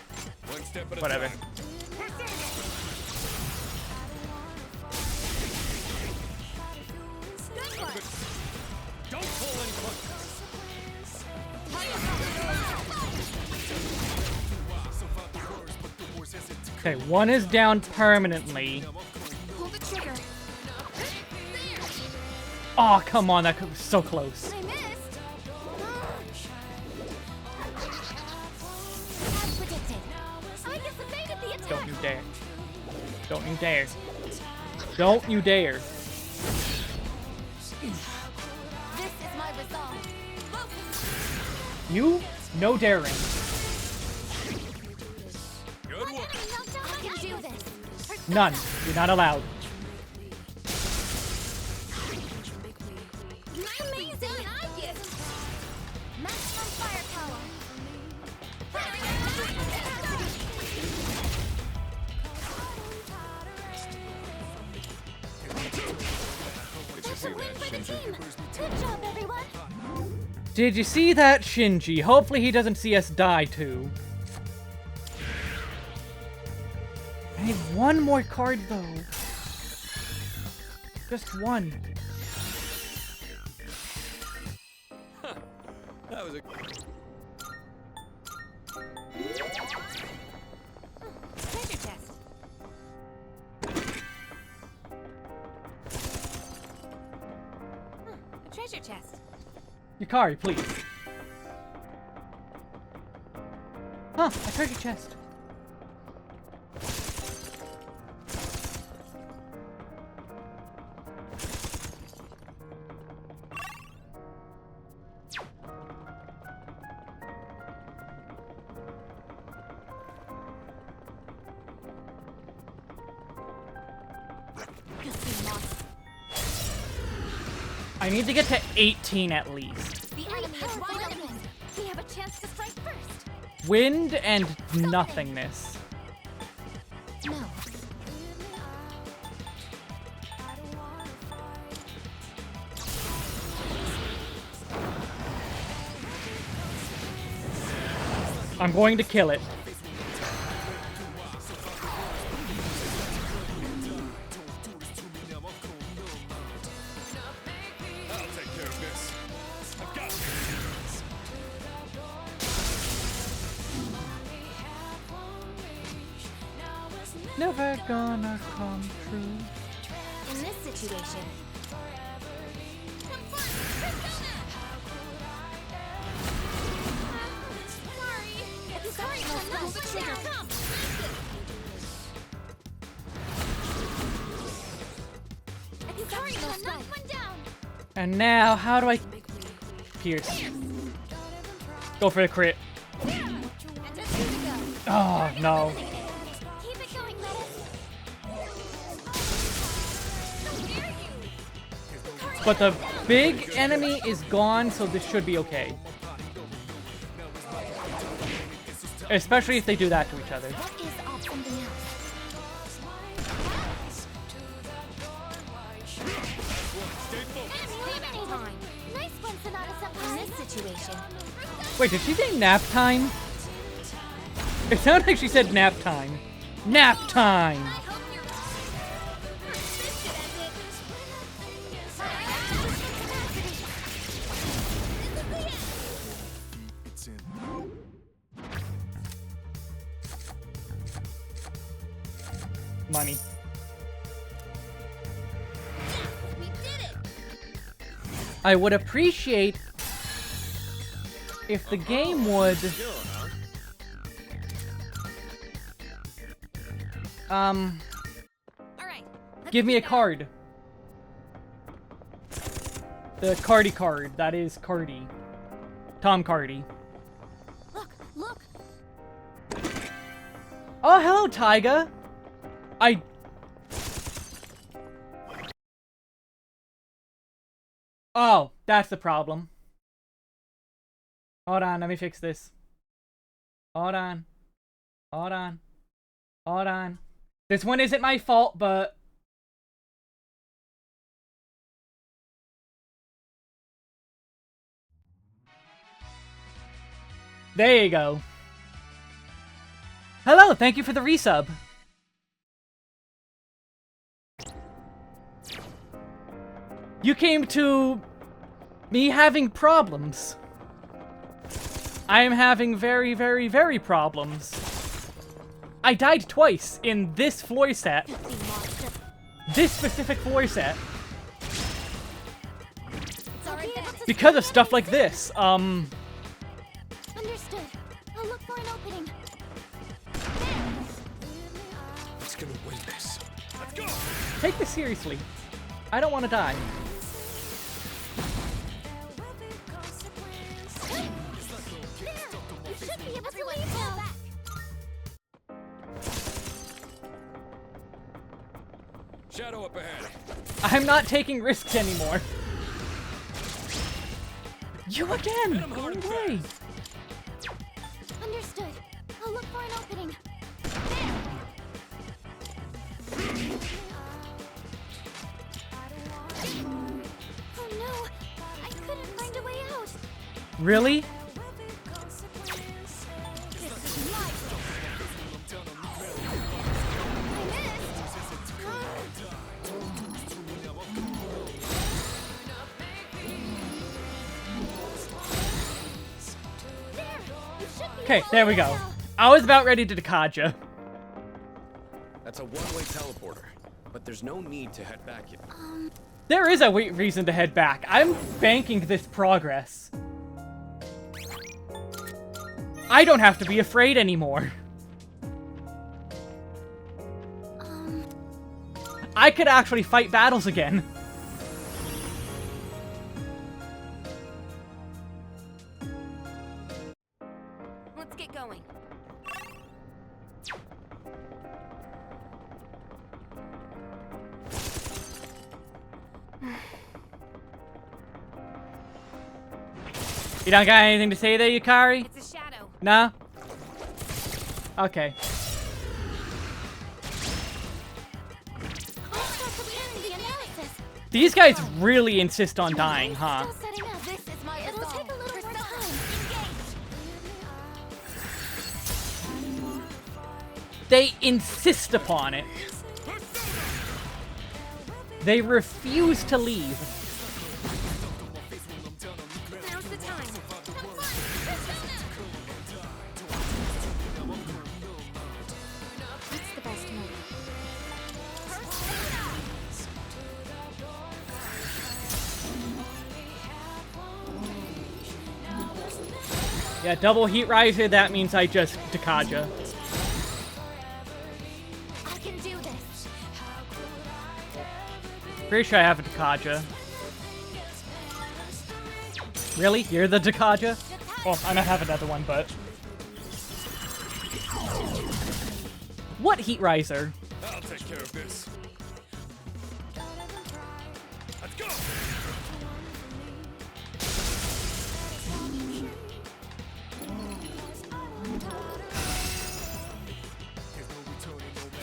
One step at a Whatever. time. Don't pull any punches. Okay, one is down permanently. Pull the trigger. Oh, come on, that was so close. I missed. As predicted. Aigis evaded the attack. Don't you dare. Don't you dare. Don't you dare. This is my resolve. You? No daring. Good work. I can do this. None. You're not allowed. Amazing, Aigis. Maximum firepower. Did you see that, Shinji? Good job, everyone. Did you see that, Shinji? Hopefully he doesn't see us die, too. I need one more card, though. Just one. That was a... Treasure chest. A treasure chest. Yukari, please. Huh, a treasure chest. I need to get to 18 at least. The enemy is wide open. We have a chance to strike first. Wind and nothingness. No. I'm going to kill it. I'll take care of this. I've got Never gonna come true. In this situation, And now, how do I... Pierce. Go for the crit. Oh, no. keep it going, Lettuce. But the big enemy is gone, so this should be okay. Especially if they do that to each other. What is off something else? Nice one, Sonata Senpai. In this situation, Wait, did she say nap time? It sounded like she said nap time. Nap time! It's in. Money. we did it. I would appreciate if the game would... All right. give me a card. The Cardi card. That is Cardi. Tom Cardi. Look, look. Oh, hello, Taiga. Oh, that's the problem. Hold on, let me fix this. Hold on. Hold on. Hold on. This one isn't my fault, but There you go. Hello, thank you for the resub. You came to me having problems. I am having very, very, very problems. I died twice in this floor set. This specific floor set. Because of stuff like this. Understood. I'll look for an opening. Who's gonna win this? Let's go! Take this seriously. I don't want to die. You should be able to leave now. Shadow up ahead. I'm not taking risks anymore. You again! Go away! Understood. I'll look for an opening. Oh no! I couldn't find a way out. Really? Okay, there we go. I was about ready to Dakaja. That's a one-way teleporter, but there's no need to head back yet. There is a reason to head back. I'm banking this progress. I don't have to be afraid anymore. I could actually fight battles again. Let's get going. You don't got anything to say there, Yukari? It's a shadow. Nah? Okay. These guys really insist on dying, huh? Still setting up. This is my It'll take a little more time. They insist upon it. They refuse to leave. Now's the time. What's the best move? Yeah, double heat riser, that means I just Dakaja. I can do this. Pretty sure I have a Dakaja. Really? You're the Dakaja? Well, I might have another one, but... What heat riser? I'll take care of this. Let's go!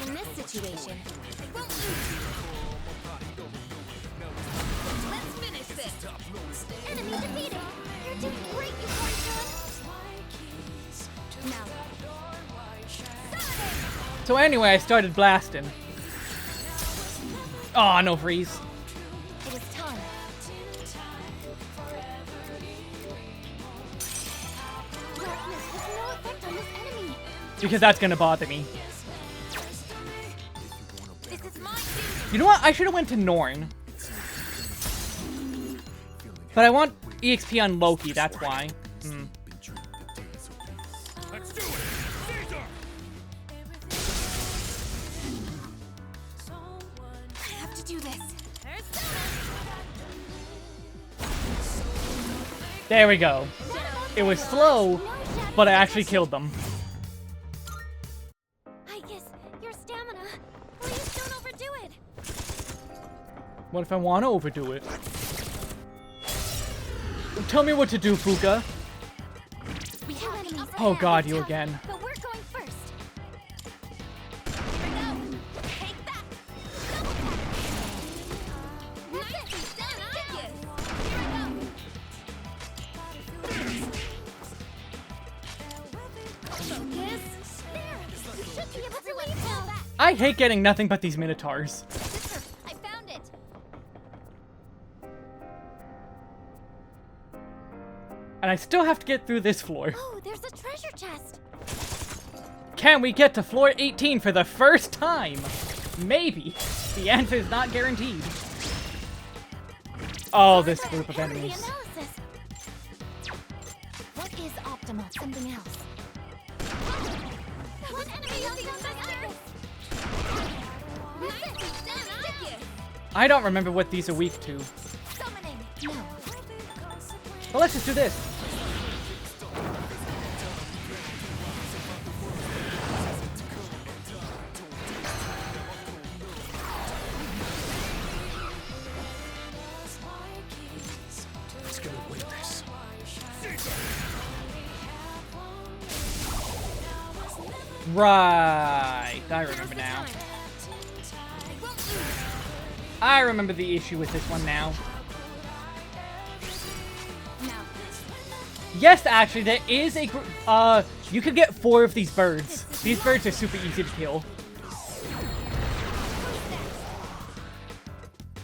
In this situation, It won't lose. Let's finish this. enemy defeated. You're doing great, you pointer. Now, So anyway, I started blasting. Aw, no freeze. it is time. Darkness has no effect on this enemy. Because that's gonna bother me. This is my duty. You know what? I should have went to Norn. But I want EXP on Loki, that's why. Let's do it! Caesar! I have to do this. There we go. It was slow, but I actually killed them. Aigis, your stamina. Please don't overdo it. What if I want to overdo it? Tell me what to do, Fuka. We have enemies. Oh god, you again. But we're going first. Here we go. Take that. Double tap. Nicely done, Aigis. Here I go. I hate getting nothing but these Minotaurs. Sister, I found it. And I still have to get through this floor. Oh, there's a treasure chest. Can we get to floor 18 for the first time? Maybe. The answer is not guaranteed. Oh, this group of After the enemies. analysis. What is optimal? Something else. One enemy on the Aigis. I don't remember what these are weak to. Summoning. No. But let's just do this. Let's get away with this. Right. I remember now. I remember the issue with this one now. Yes, actually, there is a group. You could get 4 of these birds. These birds are super easy to kill.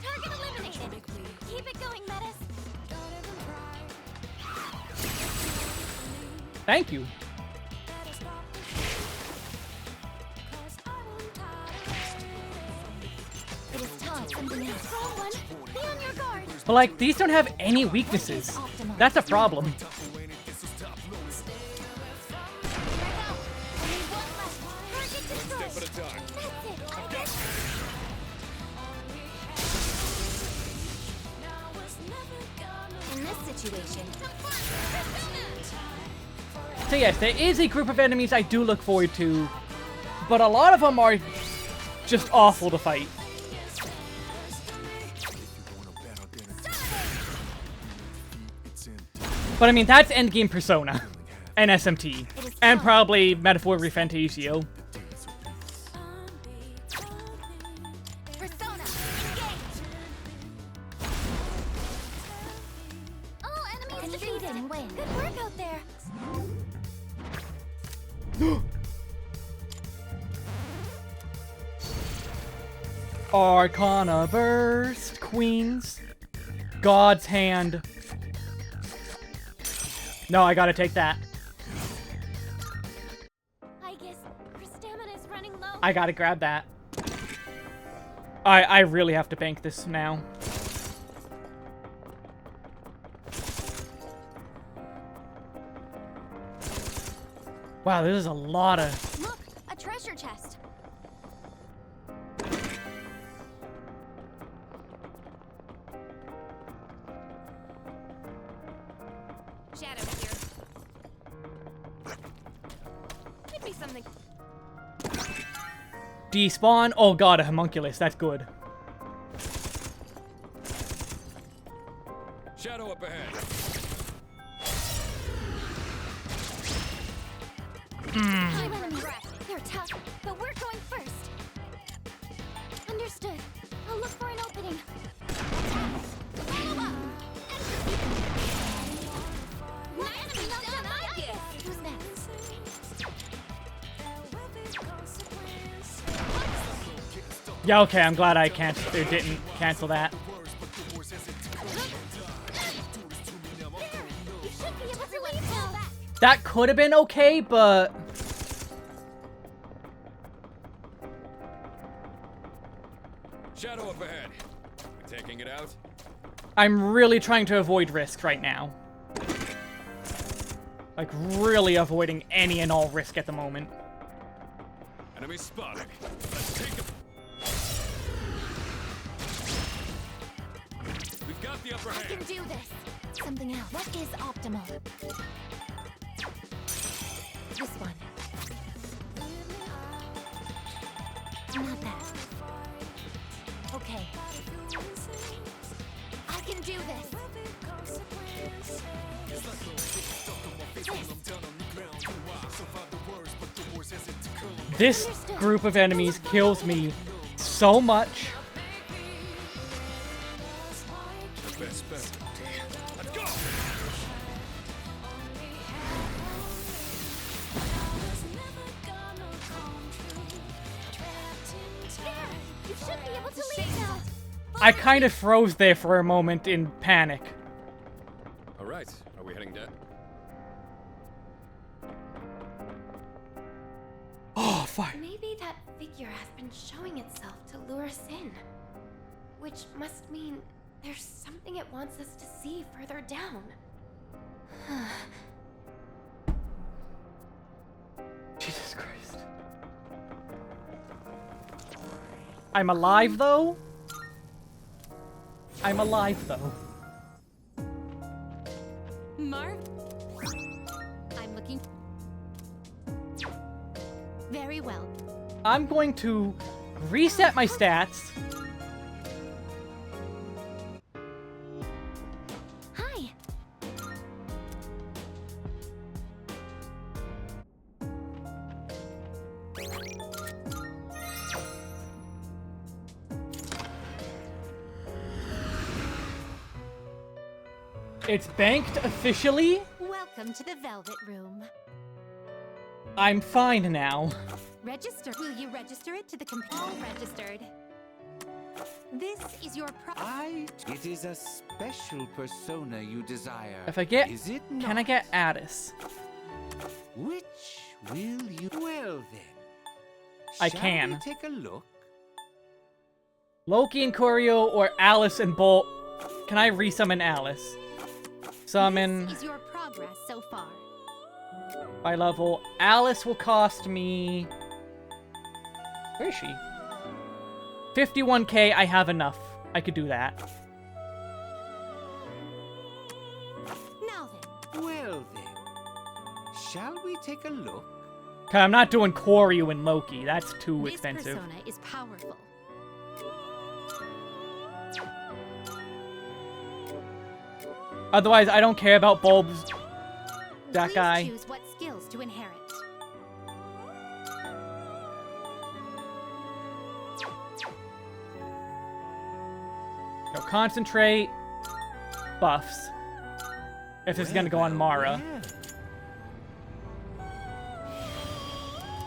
Target eliminated. Keep it going, Metis. Thank you. It is time. Something else. Wrong one. Be on your guard. But like, these don't have any weaknesses. That's a problem. Step at a time. In this situation, So yes, there is a group of enemies I do look forward to, but a lot of them are just awful to fight. But I mean, that's endgame Persona, and SMT, and probably Metaphor Refantasio. Persona, engage. All enemies defeated and win. Good work out there. Arcana Burst, Queens, God's Hand. No, I gotta take that. Aigis, her stamina's running low. I gotta grab that. I really have to bank this now. Wow, this is a lot of... Look, a treasure chest. Shadow here. Could be something. Despawn? Oh god, a homunculus. That's good. Shadow up ahead. Time enemies. They're tough, but we're going first. Understood. I'll look for an opening. Follow up. One enemy knocked down Aigis. Who's next? Yeah, okay, I'm glad I didn't cancel that. You should be able to leave now. That could have been okay, but... Shadow up ahead. We taking it out? I'm really trying to avoid risk right now. Like, really avoiding any and all risk at the moment. Enemy spotted. Let's take him. We've got the upper I can hand. do this. Something else. What is optimal? This one. Not that. Okay. I can do this. This group of enemies kills me so much. The best specialty. Let's go! I kind of froze there for a moment in panic. All right, are we heading down? Oh, fuck. Maybe that figure has been showing itself to lure us in. Which must mean there's something it wants us to see further down. Jesus Christ. I'm alive, though? I'm alive, though. Marv? I'm looking... Very well. I'm going to reset my stats. Hi. It's banked officially. Welcome to the Velvet Room. I'm fine now. Register. Will you register it to the All registered. This is your It is a special persona you desire. If I get... Is it not? Can I get Addis? Which will you... Well then. I Shall can. we take a look? Loki and Corio or Alice and Bolt. Can I resummon Alice? Summon This is your progress so far. by level. Alice will cost me... Where is she? 51k, I have enough. I could do that. Now then. Well then. Shall we take a look? Okay, I'm not doing Corio and Loki. That's too This expensive. persona is powerful. Otherwise, I don't care about bulbs. That Please guy. choose what skills to inherit. Go concentrate. Buffs. If this is gonna go on Mara.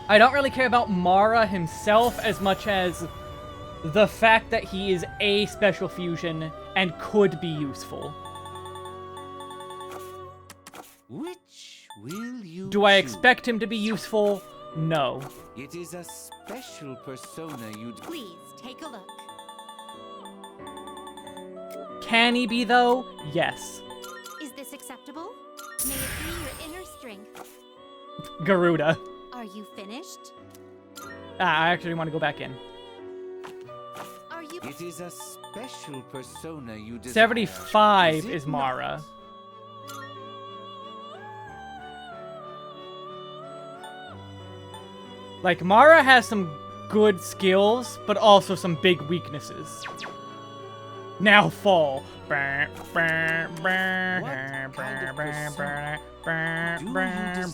I don't really care about Mara himself as much as the fact that he is a special fusion and could be useful. Which will you Do I choose? expect him to be useful? No. It is a special persona you... Please take a look. Can he be, though? Yes. Is this acceptable? May it be your inner strength. Garuda. Are you finished? I actually want to go back in. Are you... It is a special persona you desire. 75 it is not? Mara. Like, Mara has some good skills, but also some big weaknesses. Now fall. What kind of persona do you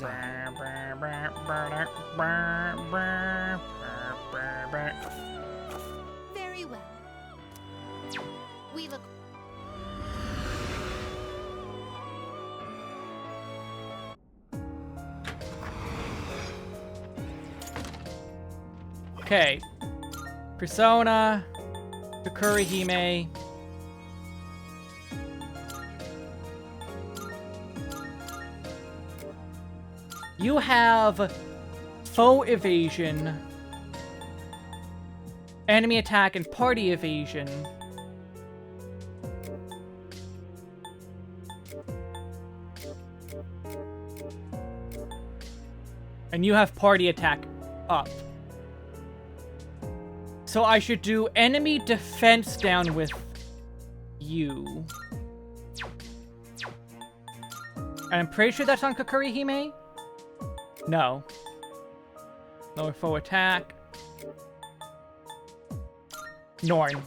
Very well. We look... Okay. Persona. Kakuri Hime. You have foe evasion, enemy attack, and party evasion. And you have party attack up. So I should do enemy defense down with you. And I'm pretty sure that's on Kakuri Hime? No. Lower foe attack. Norn.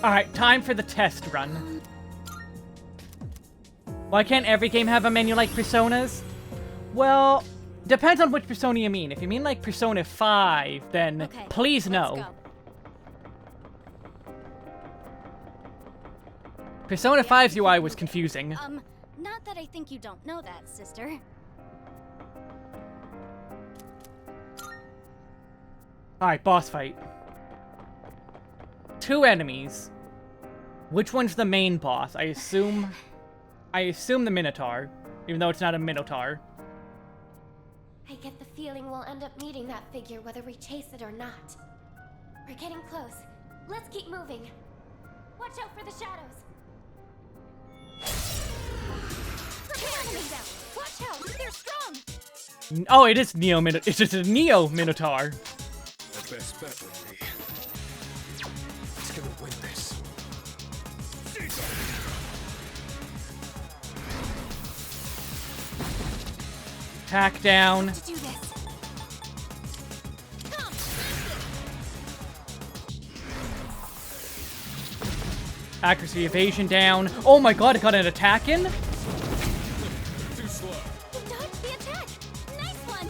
Alright, time for the test run. Why can't every game have a menu like Persona's? Well, depends on which Persona you mean. If you mean like Persona 5, then Okay, please let's no. go. Persona 5's UI was confusing. Not that I think you don't know that, sister. Alright, boss fight. 2 enemies. Which one's the main boss? I assume the Minotaur, even though it's not a Minotaur. I get the feeling we'll end up meeting that figure whether we chase it or not. We're getting close. Let's keep moving. Watch out for the shadows. Watch out! They're strong! Oh, it is Neo Minotaur. It's just a Neo Minotaur. The best bet would be... He's gonna win this. Attack down. To do this. Come! Accuracy evasion down. Oh my god, it got an attack in? Too slow. You dodged the attack! Nice one!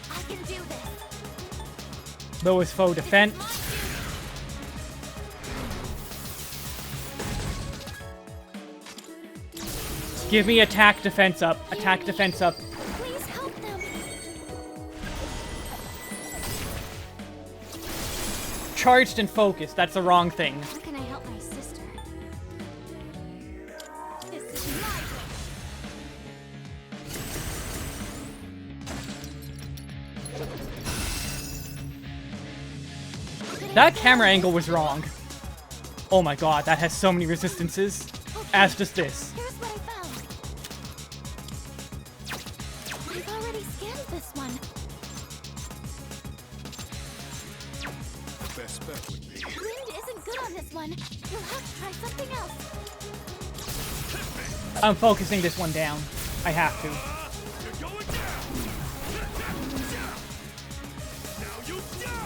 I can do this! Lowest foe defense. Give me attack defense up. Attack defense up. Please help them! Charged and focused. That's the wrong thing. How can I help my sister? This is my way. That camera angle was wrong. Oh my god, that has so many resistances. As does this. Here's what I found. I've already scanned this one. The best bet would be... Wind isn't good on this one. You'll have to try something else. I'm focusing this one down. I have to. You're going down! Now you die!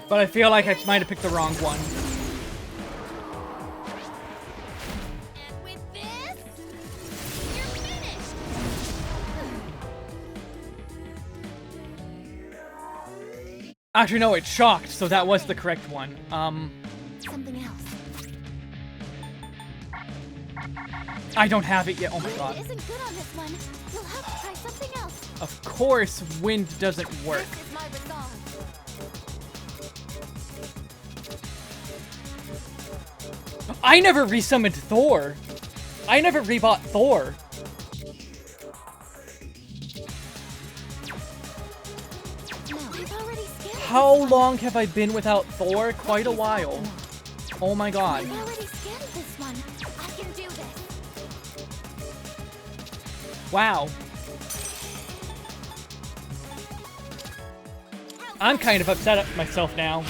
But I feel like I might have picked the wrong one. And with this, you're finished. Actually, no, it's shocked, so that was the correct one. Something else. I don't have it yet. Oh my god. Wind isn't good on this one. You'll have to try something else. Of course, wind doesn't work. This is my resolve. I never resummoned Thor. I never rebought Thor. No, I've already scanned How long have I been without Thor? Quite a while. Oh my god. I've already scanned this one. I can do this. Wow. I'm kind of upset at myself now.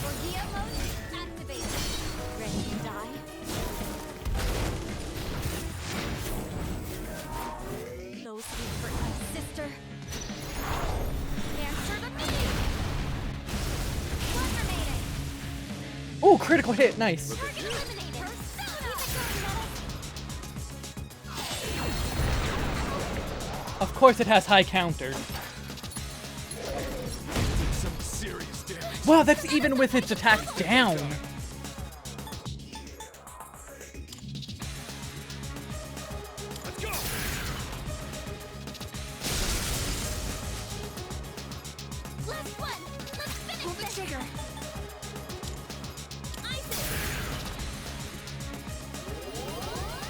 Forgia mode activated. Ready to die? Those who hurt my sister. Answer to me! One remaining. Oh, critical hit. Nice. Target eliminated. Of course it has high counter. Some serious damage. Wow, that's even with its attack down. Let's go! Last one. Let's finish Pull the trigger.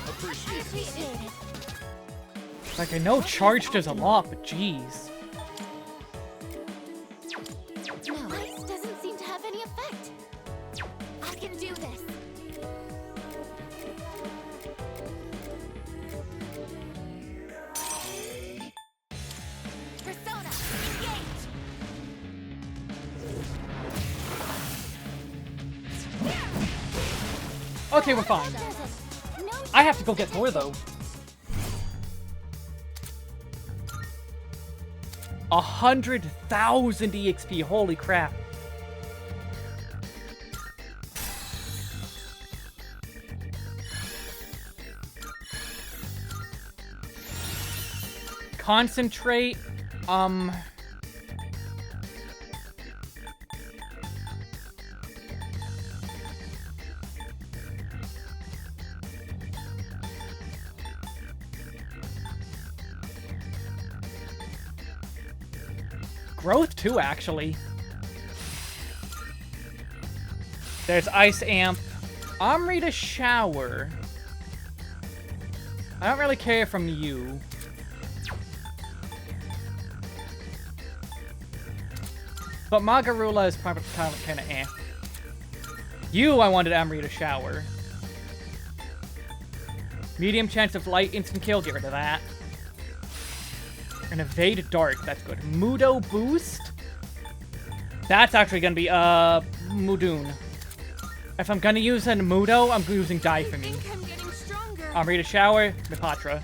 Appreciate it. Like, I know charge does a lot, but jeez. No, ice doesn't seem to have any effect. I can do this. Persona, engage! Okay, we're fine. I have to go get Thor, though. 100,000 EXP, holy crap. Concentrate, growth too, actually. There's Ice Amp. Amrita Shower. I don't really care from you. But Magarula is probably kind of eh. You, I wanted Amrita Shower. Medium chance of light, instant kill, get rid of that. And Evade Dark, that's good. Mudo Boost? That's actually gonna be, Mudoon. If I'm gonna use a Mudo, I'm using Die for me. Amrita Shower, Mipatra.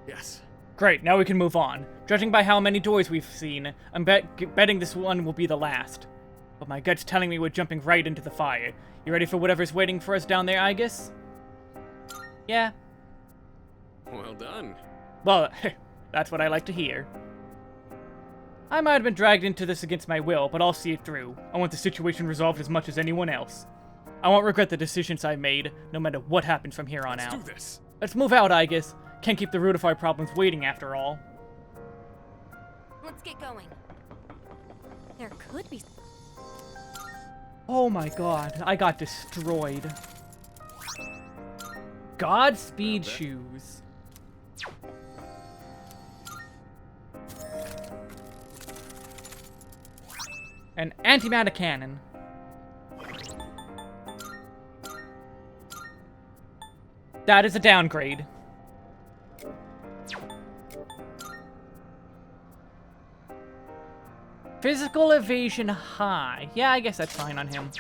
Yes. Great, now we can move on. Judging by how many doors we've seen, I'm betting this one will be the last. But my gut's telling me we're jumping right into the fire. You ready for whatever's waiting for us down there, Aigis? Yeah. Well done. Well, that's what I like to hear. I might have been dragged into this against my will, but I'll see it through. I want the situation resolved as much as anyone else. I won't regret the decisions I made, no matter what happens from here on out. Let's do this. Let's move out, Aigis. Can't keep the root of our problems waiting after all. Let's get going. There could be. Oh my god, I got destroyed. Godspeed shoes. An antimatter cannon. That is a downgrade. Physical evasion high. Yeah, I guess that's fine on him.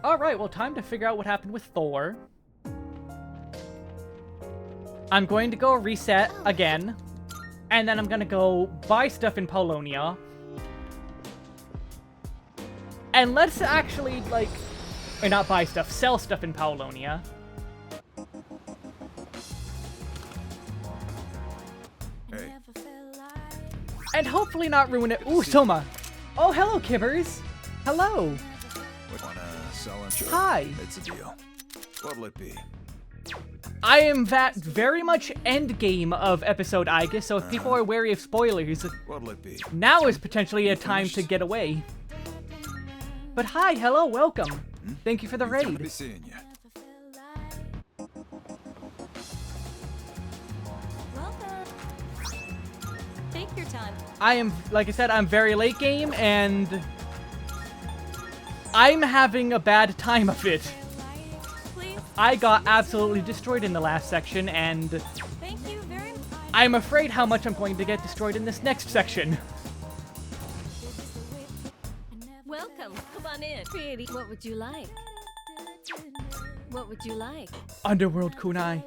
Alright, well, time to figure out what happened with Thor. I'm going to go reset again. And then I'm gonna go buy stuff in Polonia. And let's actually, like... Or not buy stuff, sell stuff in Polonia. Hey. And hopefully not ruin it. Ooh, Soma. Oh, hello, Kibbers. Hello. Wanna sell him? Sure. Hi. It's a deal. What'll it be? I am that very much end game of episode Aigis, so if people are wary of spoilers, What'll it be? now is potentially a time to get away. But hi, hello, welcome. Thank you for the Good to raid. be seeing you. Welcome. Take your time. I am, like I said, I'm very late game, and I'm having a bad time of it. Please. I got absolutely destroyed in the last section, and Thank you very much. I'm afraid how much I'm going to get destroyed in this next section. Welcome. Come on in. Pretty. What would you like? What would you like? Underworld Kunai.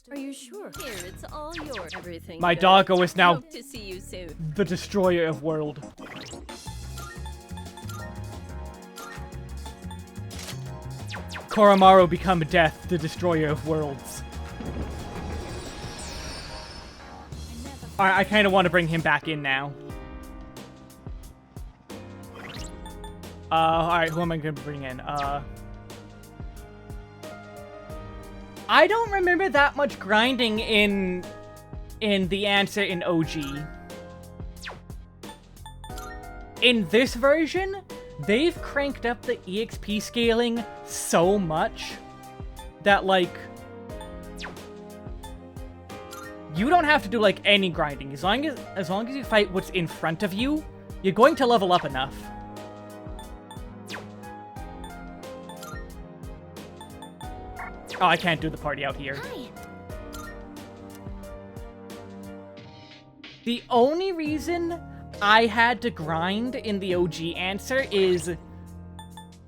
Are you sure? Here, it's all yours. Everything. My good. doggo is now Hope to see you soon. the destroyer of world. Koromaru become death, the destroyer of worlds. Alright, I kind of want to bring him back in now. Alright, who am I going to bring in? I don't remember that much grinding in the answer in OG. In this version, they've cranked up the EXP scaling so much that, like, you don't have to do, like, any grinding. As long as you fight what's in front of you, you're going to level up enough. Oh, I can't do the party out here. Hi. The only reason I had to grind in the OG answer is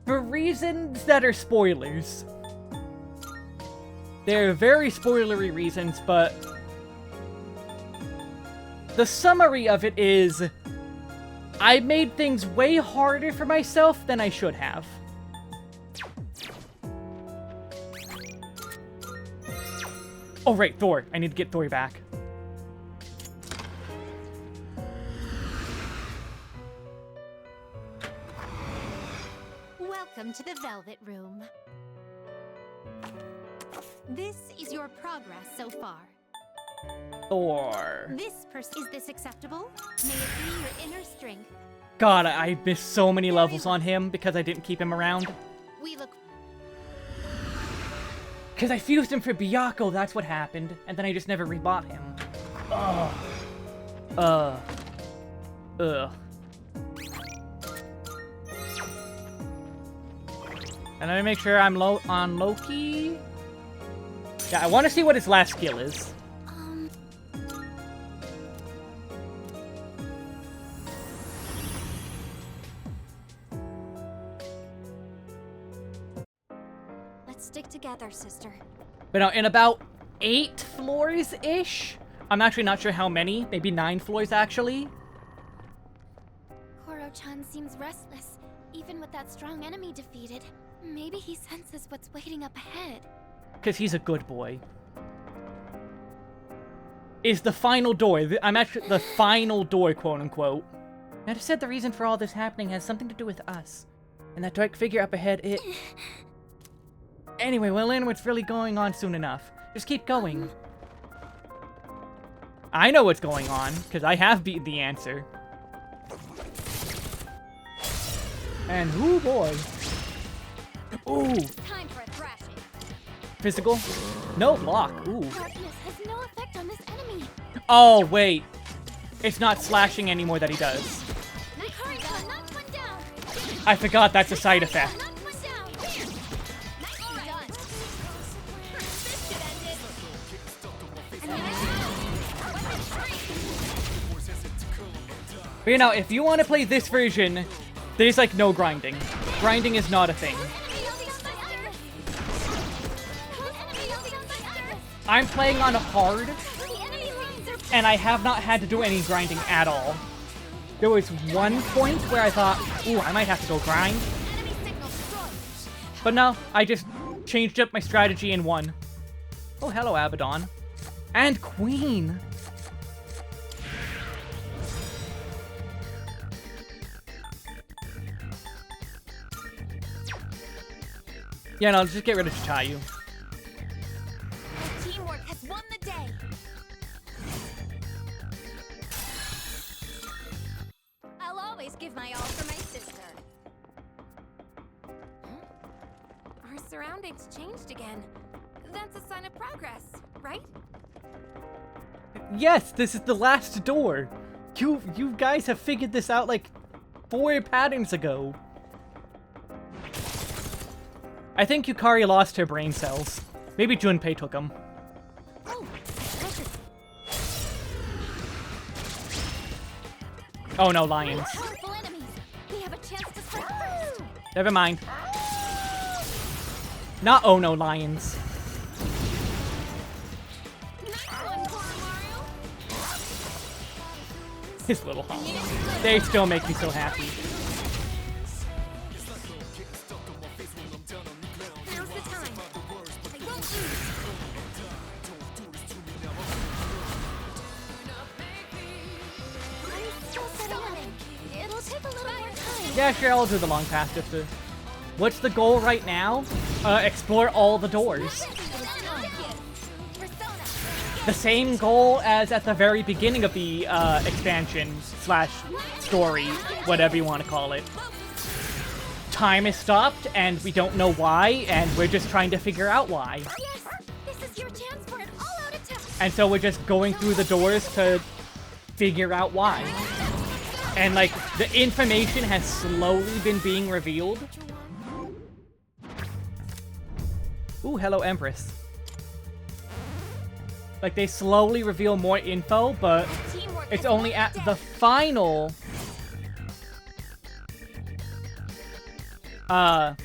for reasons that are spoilers. They're very spoilery reasons, but the summary of it is I made things way harder for myself than I should have. Oh, right, Thor. I need to get Thor back. Welcome to the Velvet Room. This is your progress so far. Thor. Is this acceptable? May it be your inner strength. God, I missed so many levels on him because I didn't keep him around. We look. Because I fused him for Byakuya, that's what happened. And then I just never rebought him. Ugh. And let me make sure I'm on Loki. Yeah, I want to see what his last skill is. Let's stick together, sister. But now, in about 8 floors-ish? I'm actually not sure how many. Maybe 9 floors, actually. Koro-chan seems restless, even with that strong enemy defeated. Maybe he senses what's waiting up ahead. Because he's a good boy. Is the final door. I'm actually the final door, quote-unquote. Now, it said the reason for all this happening has something to do with us. And that dark figure up ahead, it... Anyway, we'll learn what's really going on soon enough. Just keep going. I know what's going on, because I have beaten the answer. And, ooh boy. Ooh. Time for a thrashing. Physical? No block. Ooh. Darkness has no effect on this enemy. Oh, wait. It's not slashing anymore that he does. Koro-chan knocked one down. I forgot that's a side effect. Knocked one down. Nicely done. This should end it. But you know, if you want to play this version, there's like no grinding. Grinding is not a thing. I'm playing on a hard, and I have not had to do any grinding at all. There was one point where I thought, ooh, I might have to go grind. But no, I just changed up my strategy and won. Oh, hello, Abaddon. And Queen! Yeah, no, just get rid of Chichayu. Teamwork has won the day. I'll always give my all for my sister. Our surroundings changed again. That's a sign of progress, right? Yes, this is the last door. You guys have figured this out like 4 patterns ago. I think Yukari lost her brain cells. Maybe Junpei took them. Oh no, lions. Powerful enemies. We have a chance to strike first. Never mind. Not oh no, lions. Nice one, Koromaru. His little hollow. They still make me so happy. Now's the time. I won't lose. I'm still settling. It'll take a little more time. Yeah, sure, I'll do the long path just to... What's the goal right now? Explore all the doors. The same goal as at the very beginning of the expansion slash story, whatever you want to call it. Time is stopped, and we don't know why, and we're just trying to figure out why. Yes, this is your chance for an all-out attack. And so we're just going through the doors to figure out why. And like, the information has slowly been being revealed. Ooh, hello, Empress. Like, they slowly reveal more info, but it's only at the final... Alright,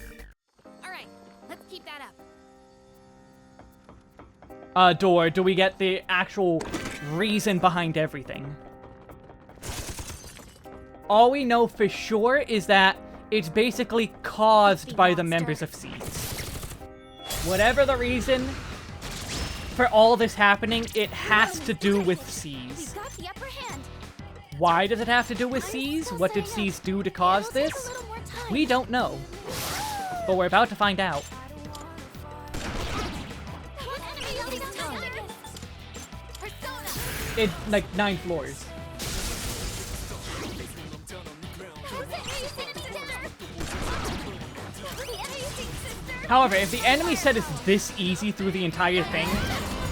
let's keep that up. Door, do we get the actual reason behind everything? All we know for sure is that it's basically caused by the members of Seeds. Whatever the reason for all this happening, it has to do with Seeds. Got the upper hand. Why does it have to do with Seeds? What did Seeds do to cause this? We don't know. But we're about to find out. It's like 9 floors. However, if the enemy set is this easy through the entire thing,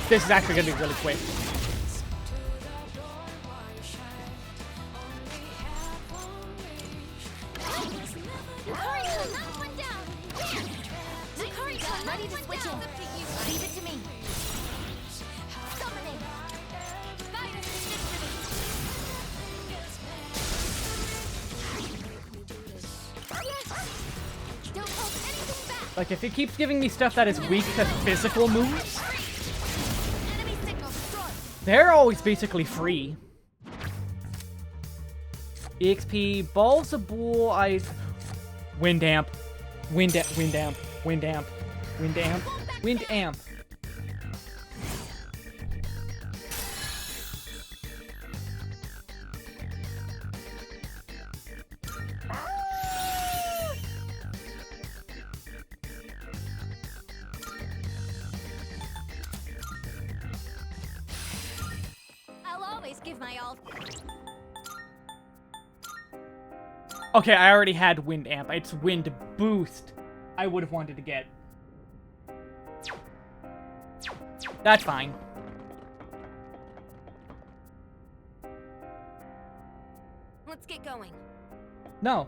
this is actually going to be really quick. Ready to switch in. Leave it to me. Summoning. Don't hold anything back. Like, if it keeps giving me stuff that is weak to physical moves, Enemy signal destroyed. they're always basically free. EXP, Balls of Bull, Ice, Wind Amp, Wind Amp, Wind Amp, Wind Amp, Wind Amp, Wind Amp. I'll always give my all. Okay, I already had Wind Amp. It's Wind Boost I would have wanted to get. That's fine. Let's get going. No,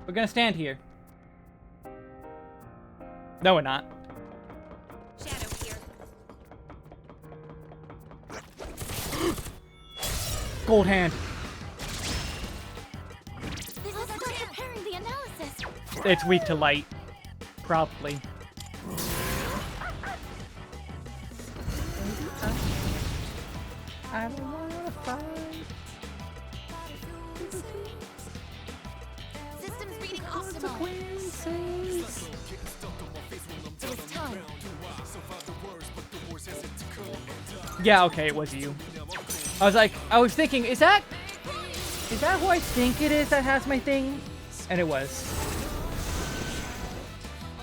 we're gonna stand here. No, we're not. Shadow here. Gold hand. This is start preparing the analysis. It's weak to light. Probably. I don't wanna fight. Systems reading optimal. It's time. Yeah, okay, it was you. I was thinking, is that who I think it is that has my thing? And it was.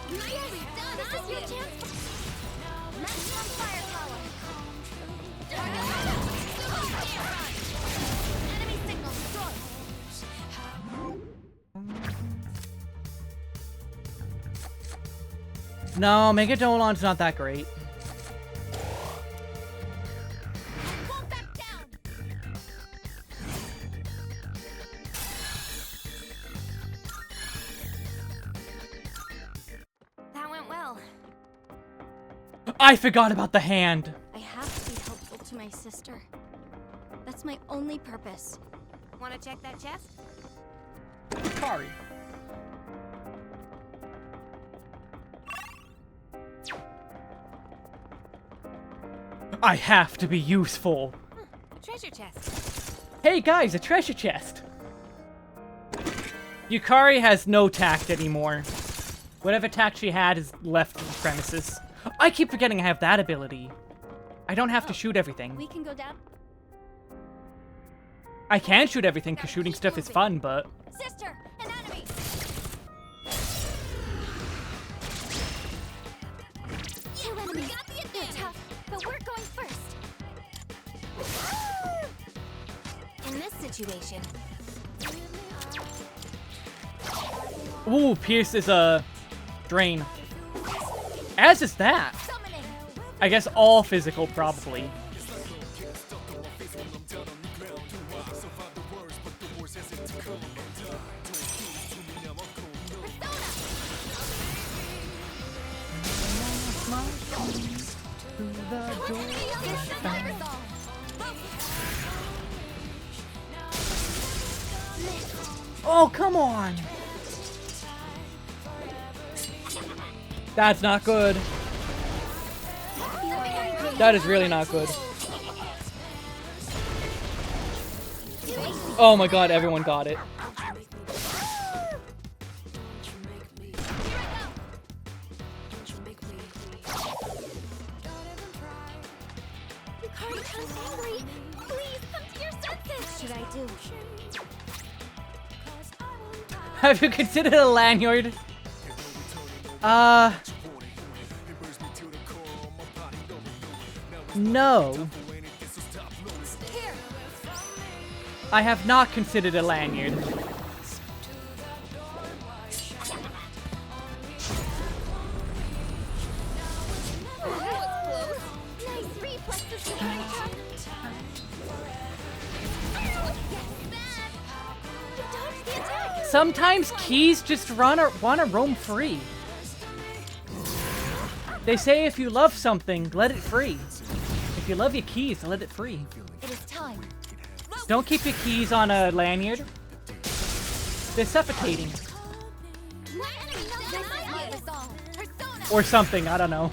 This is your chance. Maximum firepower. Enemy signal destroyed. No, Megadolon's not that great. Won't back down. That went well. I forgot about the hand. I have to be helpful to my sister. That's my only purpose. Wanna check that chest? Sorry. I have to be useful. A treasure chest. Hey guys, a treasure chest. Yukari has no tact anymore. Whatever tact she had is left the premises. I keep forgetting I have that ability. I don't have to shoot everything. We can go down. I can shoot everything because shooting stuff is fun, but... Sister, an enemy. Two enemies. They're tough, but we're going first. In this situation, Ooh, Pierce is a drain. As is that. Summoning. I guess all physical, probably. Oh, come on! That's not good. That is really not good. Oh my god, everyone got it. Hikari sounds angry. Please come to your senses. What should I do? Have you considered a lanyard? No. I have not considered a lanyard. Sometimes keys just wanna roam free. They say if you love something, let it free. If you love your keys, let it free. It is time. Don't keep your keys on a lanyard. They're suffocating. Or something, I don't know.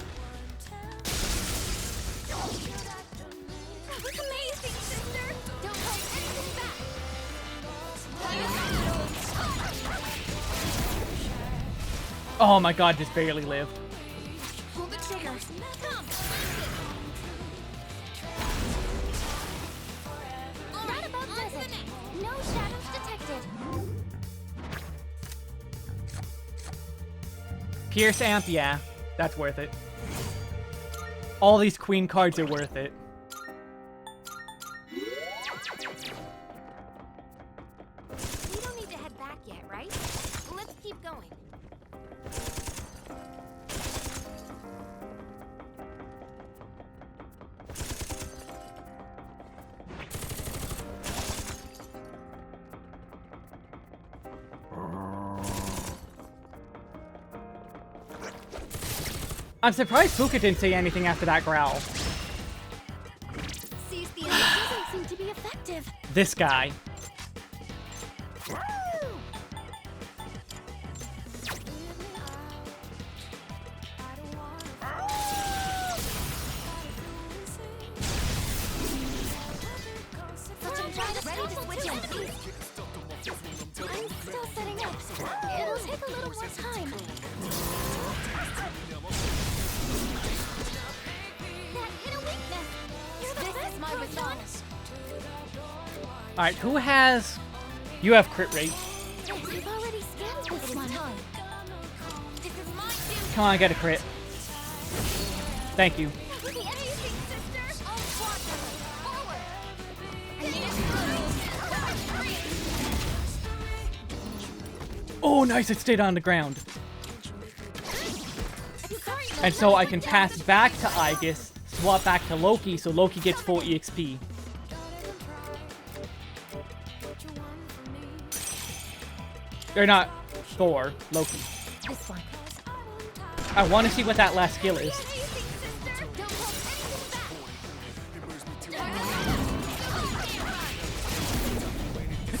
Oh my god, just barely lived. Pull the trigger. Come. Right about does it. No shadows detected. Pierce Amp, yeah. That's worth it. All these queen cards are worth it. We don't need to head back yet, right? Let's keep going. I'm surprised Puka didn't say anything after that growl. Seize the enemy doesn't seem to be effective. This guy. Ready to switch in. I'm still setting up. It'll take a little more time. That hit a weakness. You're the best, my response. Alright, who has... You have crit rate. We've already scanned this one. This is my duty. Come on, get a crit. Thank you. The enemy thinks, sister. All squadrons, forward. I need it. Oh, nice, it stayed on the ground. And so I can pass back to Aigis, swap back to Loki, so Loki gets full EXP. Or not Thor, Loki. This one. I want to see what that last skill is.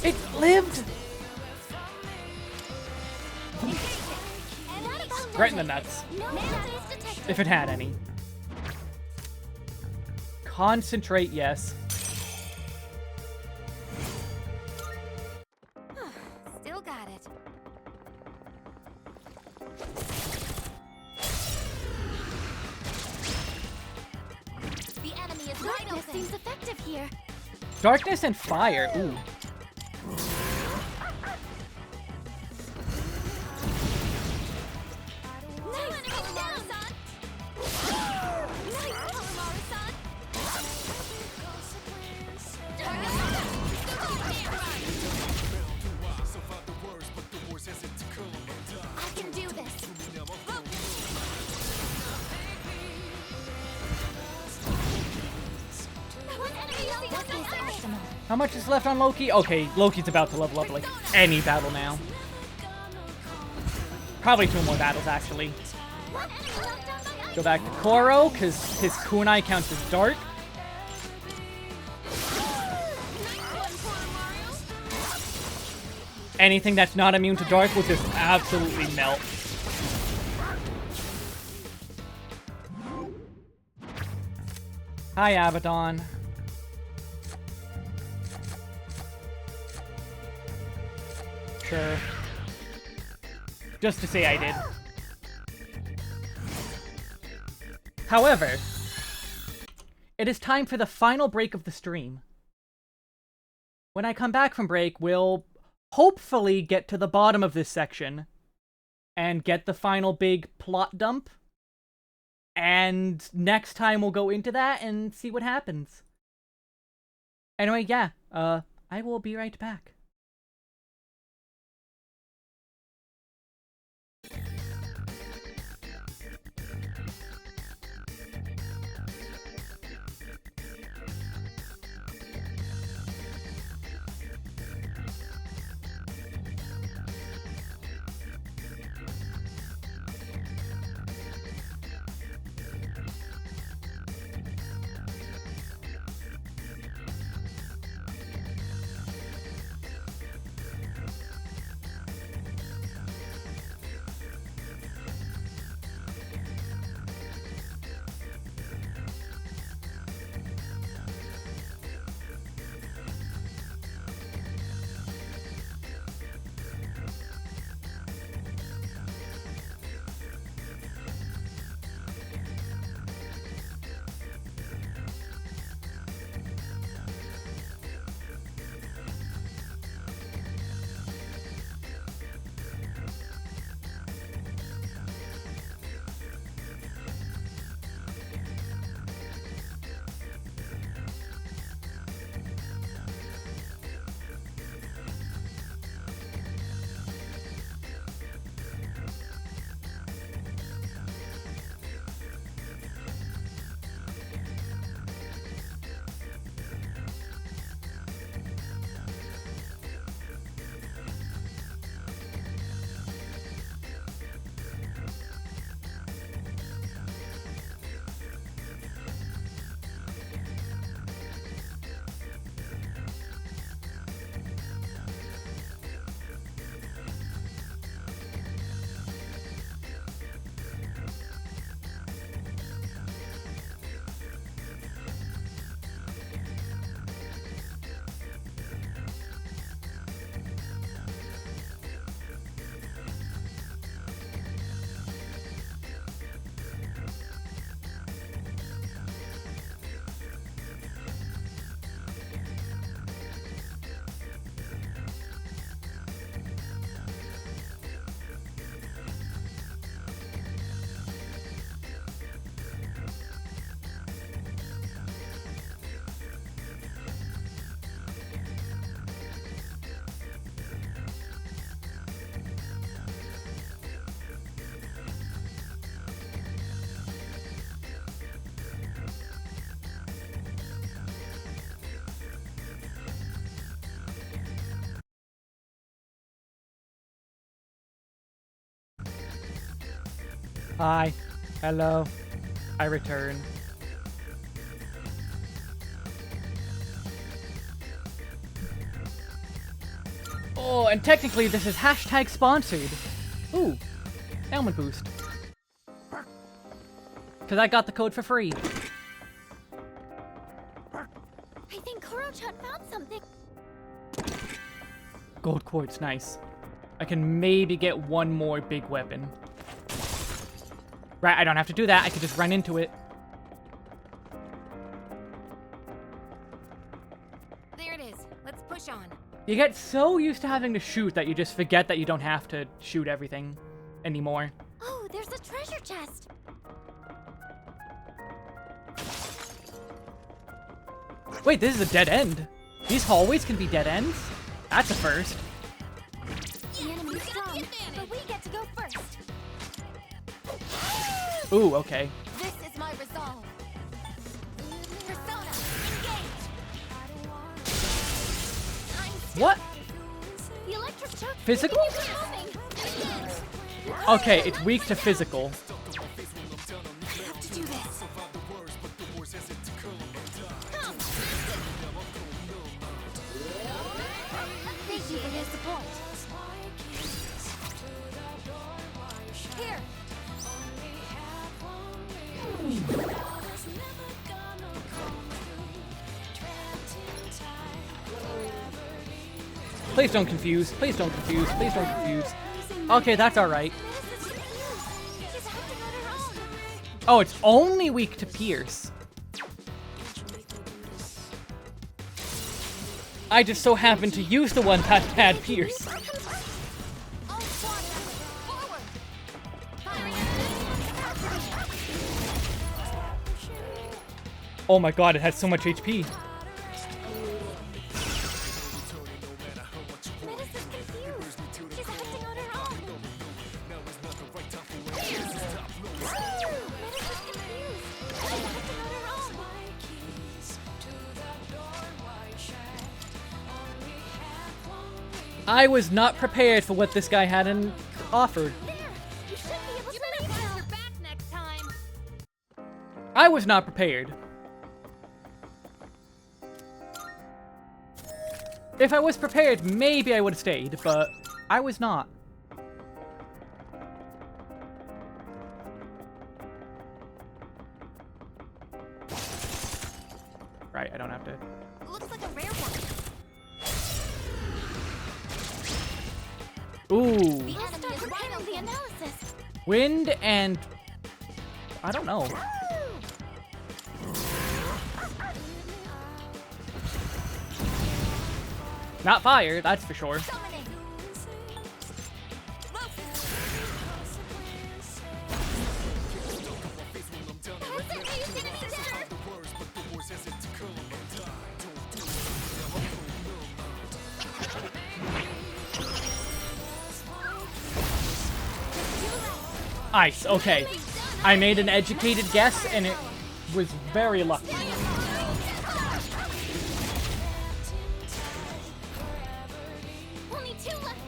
It lived! Right in the nuts. If it had any. Concentrate, yes. Still got it. The enemy is wide open. Seems effective here. Darkness and fire, ooh. I can do this. How much is left on Loki? Okay, Loki's about to level up like any battle now. Probably 2 more battles, actually. One enemy left on my Go back to Koro, because his kunai counts as dark. Anything that's not immune to dark will just absolutely melt. Hi, Abaddon. Sure. Just to say I did. However, it is time for the final break of the stream. When I come back from break, we'll hopefully get to the bottom of this section and get the final big plot dump. And next time we'll go into that and see what happens. Anyway, yeah, I will be right back. Hi. Hello. I return. Oh, and technically this is hashtag sponsored. Ooh. Ailment boost. Because I got the code for free. I think Koro-chan found something. Gold quartz, nice. I can maybe get one more big weapon. Right, I don't have to do that. I can just run into it. There it is. Let's push on. You get so used to having to shoot that you just forget that you don't have to shoot everything anymore. Oh, there's a treasure chest. Wait, this is a dead end. These hallways can be dead ends? That's a first. The enemy's strong, but we get to go first. Ooh, okay. This is my resolve. Persona, engage. What? The electric choke. Physical? Keep moving. Okay, it's weak to physical. Please don't confuse. Please don't confuse. Please don't confuse. Okay, that's alright. Menace is confused. She's acting on her own. Oh, it's only weak to Pierce. I just so happened to use the one that had Pierce. All squad members, forward. Oh my god, it has so much HP. Menace is confused. She's acting on her own. Menace is confused. She's acting on her own. I was not prepared for what this guy had offered. There! You should be able to You make better her. watch your back next time. I was not prepared. If I was prepared, maybe I would have stayed, but I was not. Right, I don't have to. Looks like a rare one. Ooh. The enemy is right on the analysis. Wind and... I don't know. Not fire, that's for sure. Summoning. Ice, okay. I made an educated guess and it was very lucky. Only 2 left.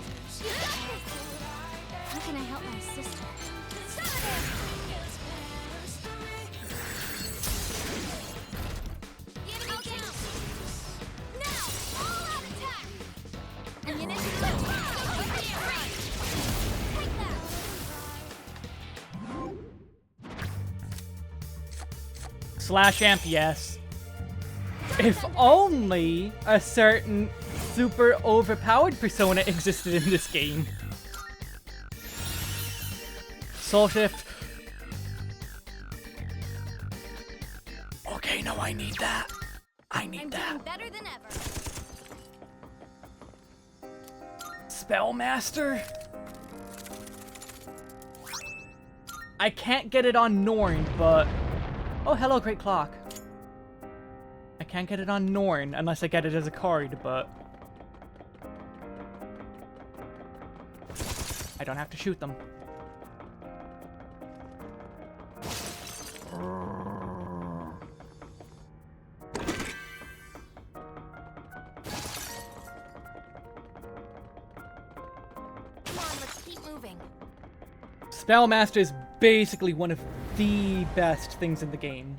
You got this. How can I help my sister? Get out down. Now, all out attack. Ammunition. Take that. Slash amp, yes. If only a certain super overpowered persona existed in this game. Soul Shift. Okay, no, I need that. I need I'm that. doing better than ever. Spellmaster? I can't get it on Norn, but... Oh, hello, Great Clock. I can't get it on Norn unless I get it as a card, but... I don't have to shoot them. Come on, let's keep moving. Spellmaster is basically one of the best things in the game.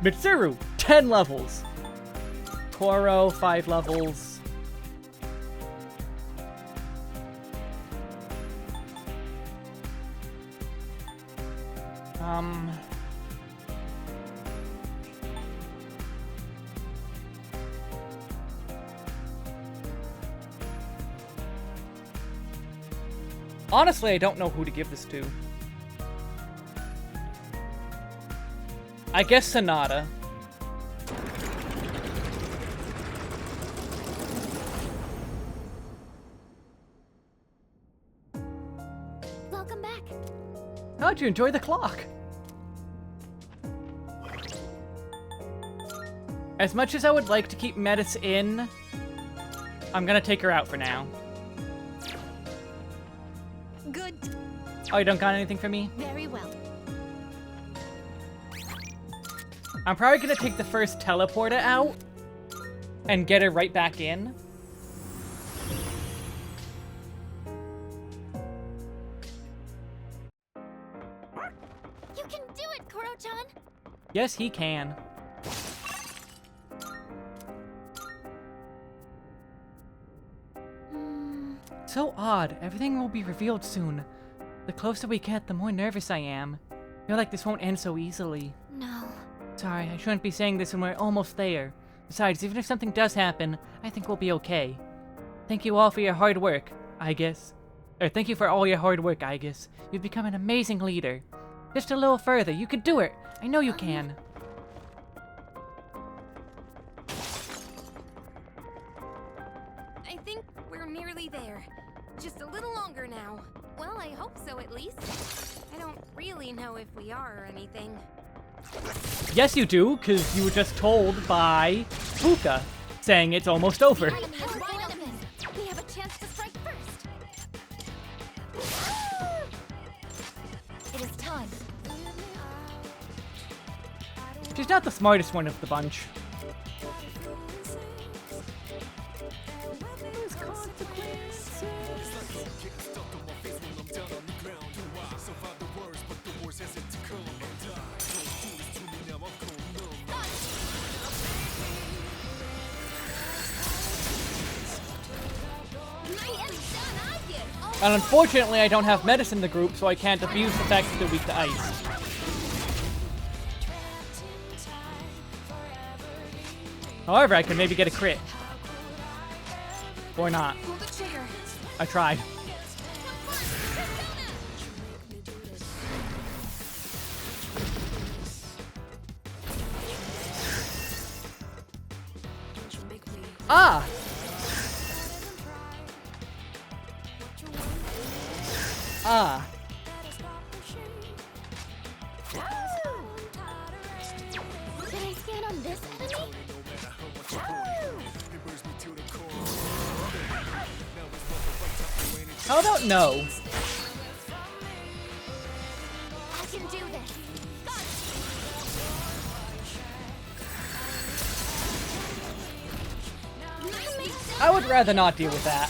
Mitsuru, 10 levels. Toro, 5 levels. Honestly, I don't know who to give this to. I guess Sonata. Welcome back. How'd you enjoy the clock? As much as I would like to keep Metis in, I'm gonna take her out for now. Good. Oh, you don't got anything for me? Very well. I'm probably gonna take the first teleporter out and get her right back in. You can do it, Koro-chan. Yes, he can. So odd. Everything will be revealed soon. The closer we get, the more nervous I am. I feel like this won't end so easily. No. Sorry, I shouldn't be saying this when we're almost there. Besides, even if something does happen, I think we'll be okay. Thank you all for your hard work, Aigis. Thank you for all your hard work, Aigis. You've become an amazing leader. Just a little further, you could do it. I know you can. I think we're nearly there. Just a little longer now. Well, I hope so at least. I don't really know if we are or anything. Yes, you do, because you were just told by Puka, saying it's almost over. We have a chance to strike first. It is time. She's not the smartest one of the bunch. And unfortunately, I don't have medicine in the group, so I can't abuse the fact that they're weak to ice. However, I can maybe get a crit. Or not. Pull the trigger. I tried. Ah! Ah. Can I stand on this enemy? How about no? I can do this. I would rather not deal with that.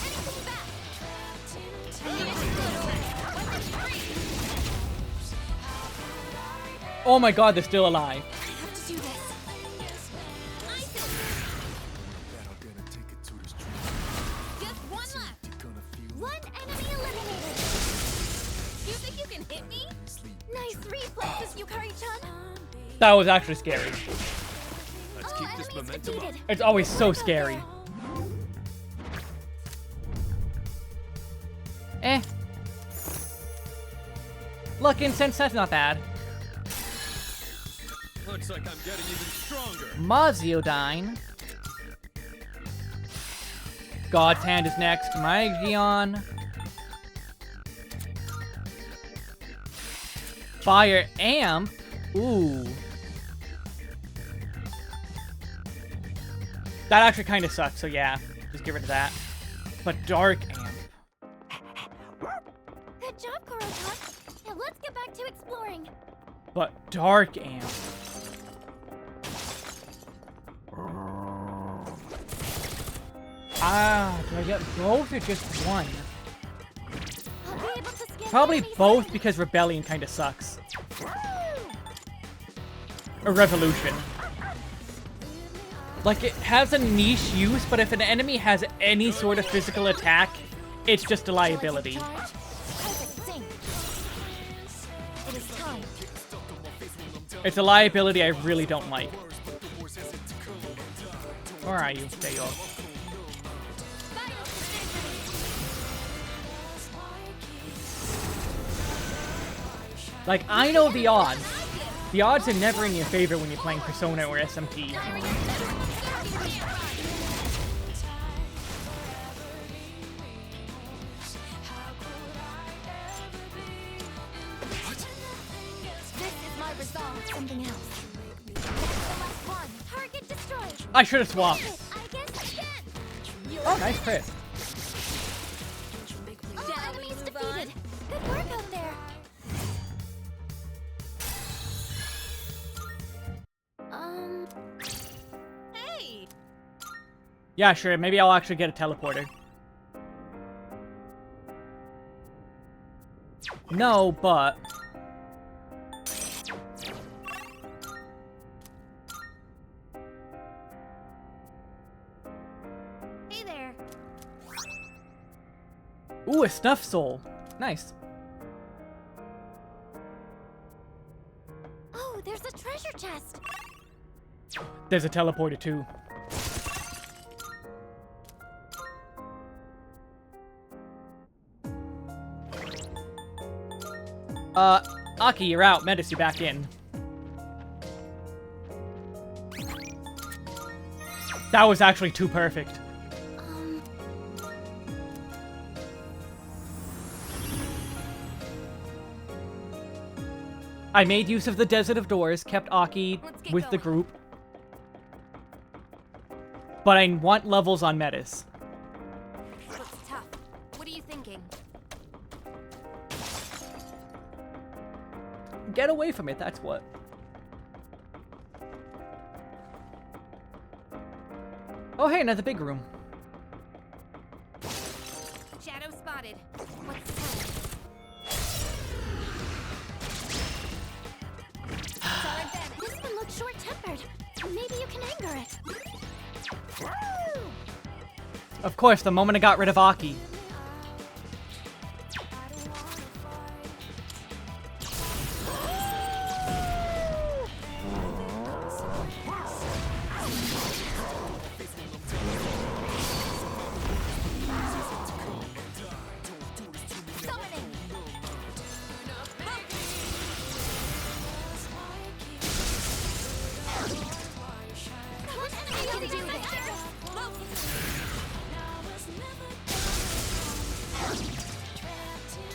Oh my god, they're still alive. I have to do this. Just one left. One enemy eliminated. You think you can hit me? Nice reflexes, Yukari-chan. That was actually scary. Let's All keep this enemies momentum up. defeated. It's always so scary. Eh. Look, incense, that's not bad. Looks like I'm getting even stronger. Maziodyne. God's Hand is next. Magion. Fire Amp. Ooh. That actually kind of sucks, so yeah. Just get rid of that. But Dark Amp. Good job, Koro-chan. Now let's get back to exploring. But Dark Amp. Ah, do I get both or just one? I'll be able to scan Probably enemies both later. because Rebellion kind of sucks. Or Revolution. Like, it has a niche use, but if an enemy has any sort of physical attack, it's just a liability. Charge. Present sync. It is time. It's a liability I really don't like. Where are you? There you are. Like, I know the odds. The odds are never in your favor when you're playing Persona or SMT. This is my resolve. Something else. That's the last one. Target destroyed. I should have swapped. I guess again. Oh, nice crit. All Shall we enemies move on? defeated. Good work out there. Hey! Yeah, sure. Maybe I'll actually get a teleporter. No, but... Hey there. Ooh, a Snuff Soul. Nice. Oh, there's a treasure chest. There's a teleporter too. Aki, you're out. Metis, you're back in. That was actually too perfect. I made use of the Desert of Doors, kept Aki with the group. But I want levels on Metis. Looks tough. What are you thinking? Get away from it, that's what. Oh hey, another big room. Shadow spotted. What's the time? This one looks short-tempered. Maybe you can anger it. Of course, the moment I got rid of Aki.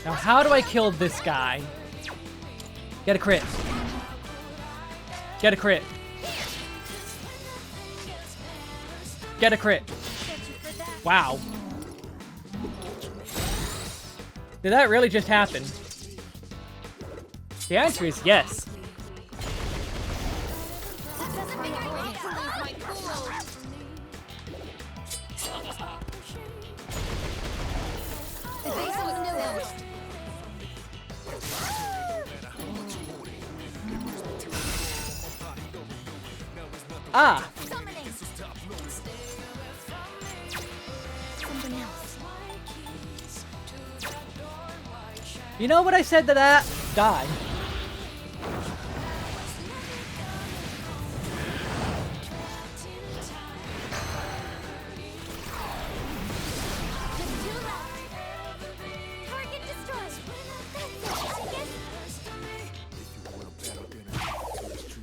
Now, how do I kill this guy? Get a crit. Get a crit. Get a crit. Wow. Did that really just happen? The answer is yes. Ah! You know what I said to that? Die.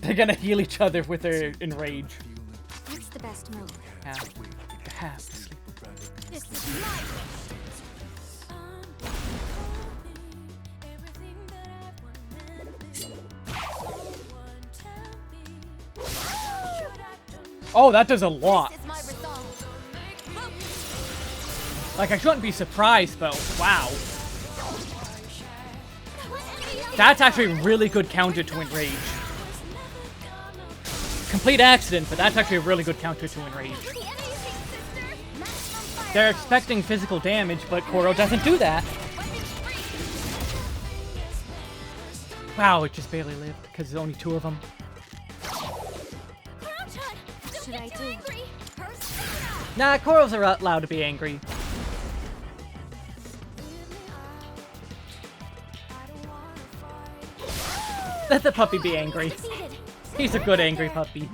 They're gonna heal each other with their enrage. What's the best move? Have. This is my Oh, that does a lot. This is my resolve. Like, I shouldn't be surprised, but wow. That's actually a really good counter to enrage. Complete accident, but that's actually a really good counter to enrage. They're expecting physical damage, but Koro doesn't do that. Wow, it just barely lived, because there's only two of them. Should I do? Nah, Koros are allowed to be angry. Let the puppy be angry. He's a good angry puppy.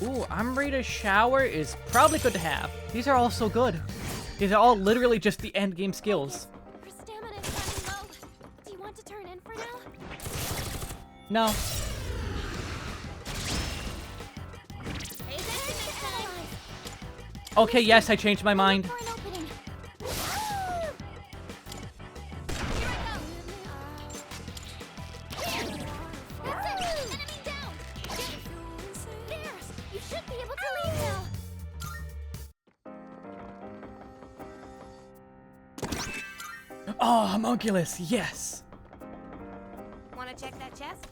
Ooh, Amrita Shower is probably good to have. These are all so good. These are all literally just the end game skills. Her stamina is running low. Do you want to turn in for now? No. Okay, yes, I changed my mind. Oh, homunculus, yes. Wanna check that chest?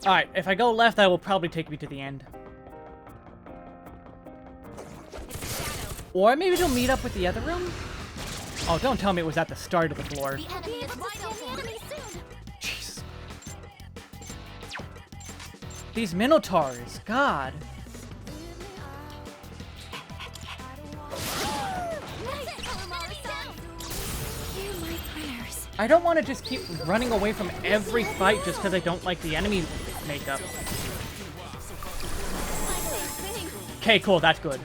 Alright, if I go left, that will probably take me to the end. Or maybe it'll meet up with the other room? Oh, don't tell me it was at the start of the floor. The enemy is wide open. Jeez. These Minotaurs, God. I don't want to just keep running away from every fight just because I don't like the enemy makeup. Okay, cool, that's good.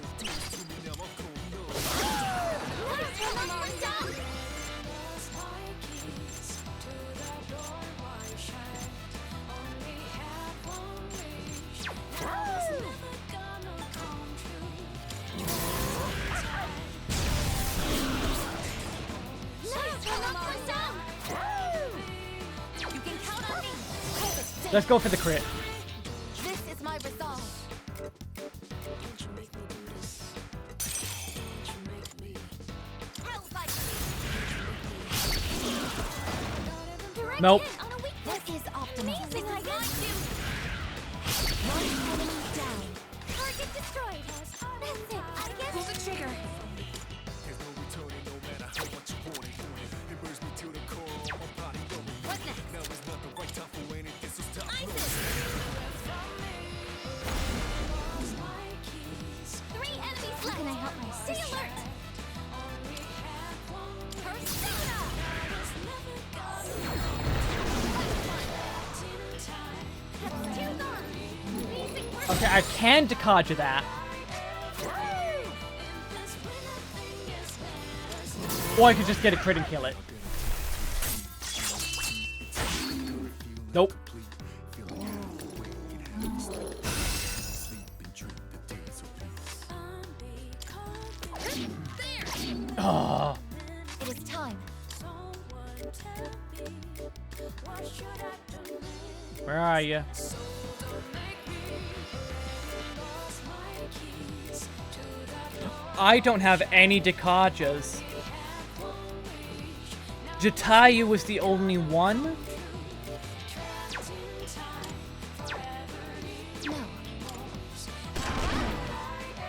Let's go for the crit. This is my resolve. Nope. This is optimal. Amazing, I guess. One enemy down. Target destroyed. That's it, I guess. Pull the trigger. What next? Isis! 3 enemies left. How can I help my sister? Stay alert. Persona! Okay, I can Dakaja that. Or I could just get a crit and kill it. Nope. Oh. It is time. Where are you? I don't have any Dakajas. Jatayu was the only one? No.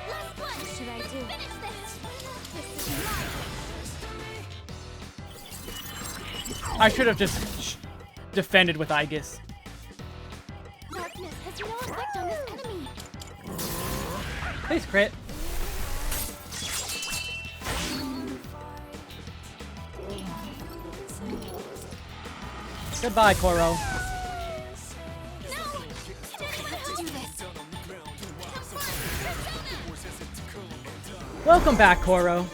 Last one. What should I do? Finish this. This is mine. I should have just defended with Aigis. Darkness has no effect on this enemy. Please crit. Goodbye, Koro. No! Can anyone help? Do this. Have fun. Persona! Welcome back, Koro.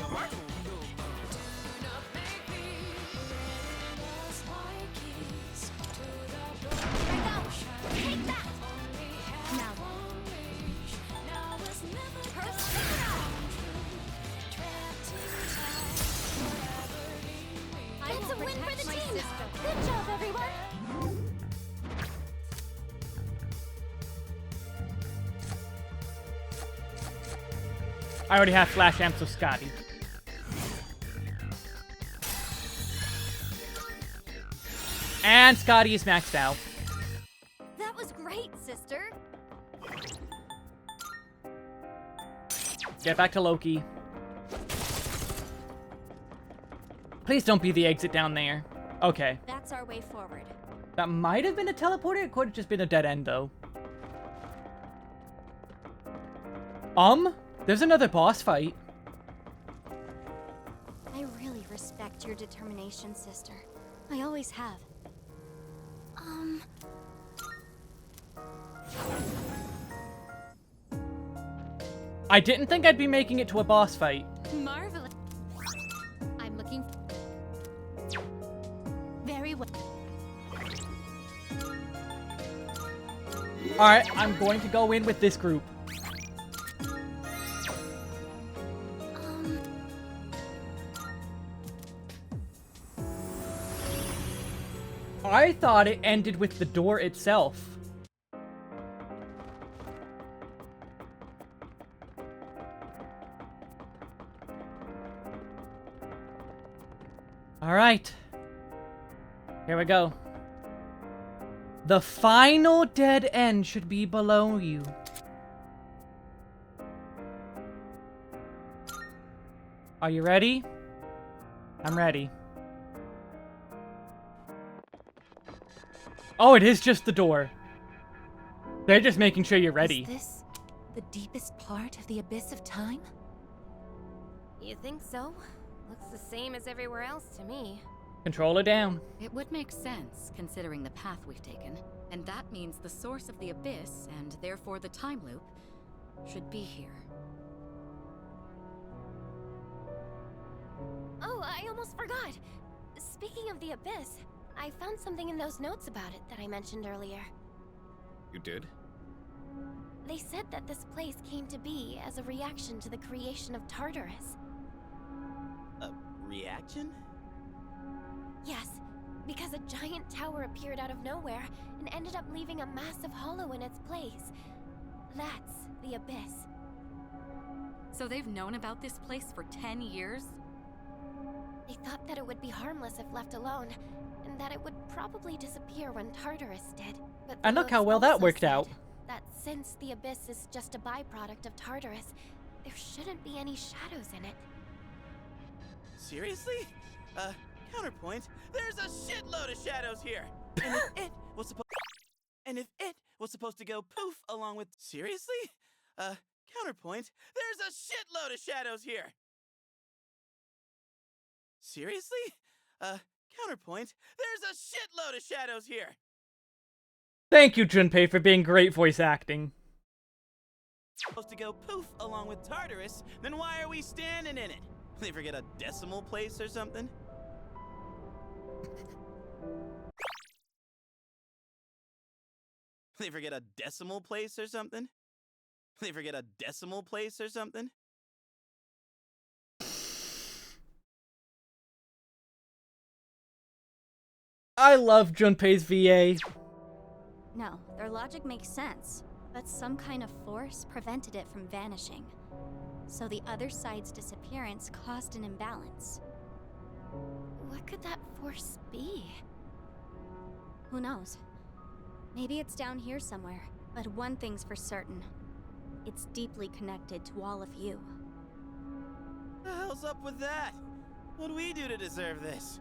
Take that. Now. Persona! It's a win for the team. Good job, everyone. I already have Flash Amps of Scotty. And Scotty is maxed out. That was great, sister. Get back to Loki. Please don't be the exit down there. Okay. That's our way forward. That might have been a teleporter. It could have just been a dead end, though. There's another boss fight. I really respect your determination, sister. I always have. I didn't think I'd be making it to a boss fight. Marvelous. I'm looking. Very well. Alright, I'm going to go in with this group. I thought it ended with the door itself. Alright. Here we go. The final dead end should be below you. Are you ready? I'm ready. Oh, it is just the door. They're just making sure you're ready. Is this the deepest part of the abyss of time? You think so? Looks the same as everywhere else to me. Control her down. It would make sense, considering the path we've taken. And that means the source of the abyss, and therefore the time loop, should be here. Oh, I almost forgot. Speaking of the abyss, I found something in those notes about it that I mentioned earlier. You did? They said that this place came to be as a reaction to the creation of Tartarus. A reaction? Yes, because a giant tower appeared out of nowhere and ended up leaving a massive hollow in its place. That's the abyss. So they've known about this place for 10 years? They thought that it would be harmless if left alone, and that it would probably disappear when Tartarus did. But And look the how books well that also worked said out. that since the abyss is just a byproduct of Tartarus, there shouldn't be any shadows in it. Seriously? Counterpoint. There's a shitload of shadows here. And if it was supposed to go poof along with seriously? Counterpoint. There's a shitload of shadows here. Seriously? Counterpoint. There's a shitload of shadows here. Thank you, Junpei, for being great voice acting. Supposed to go poof along with Tartarus, then why are we standing in it? They forget a decimal place or something? They forget a decimal place or something? They forget a decimal place or something? I love Junpei's VA. No, their logic makes sense, but some kind of force prevented it from vanishing. So the other side's disappearance caused an imbalance. What could that force be? Who knows? Maybe it's down here somewhere, but one thing's for certain. It's deeply connected to all of you. The hell's up with that? What do we do to deserve this?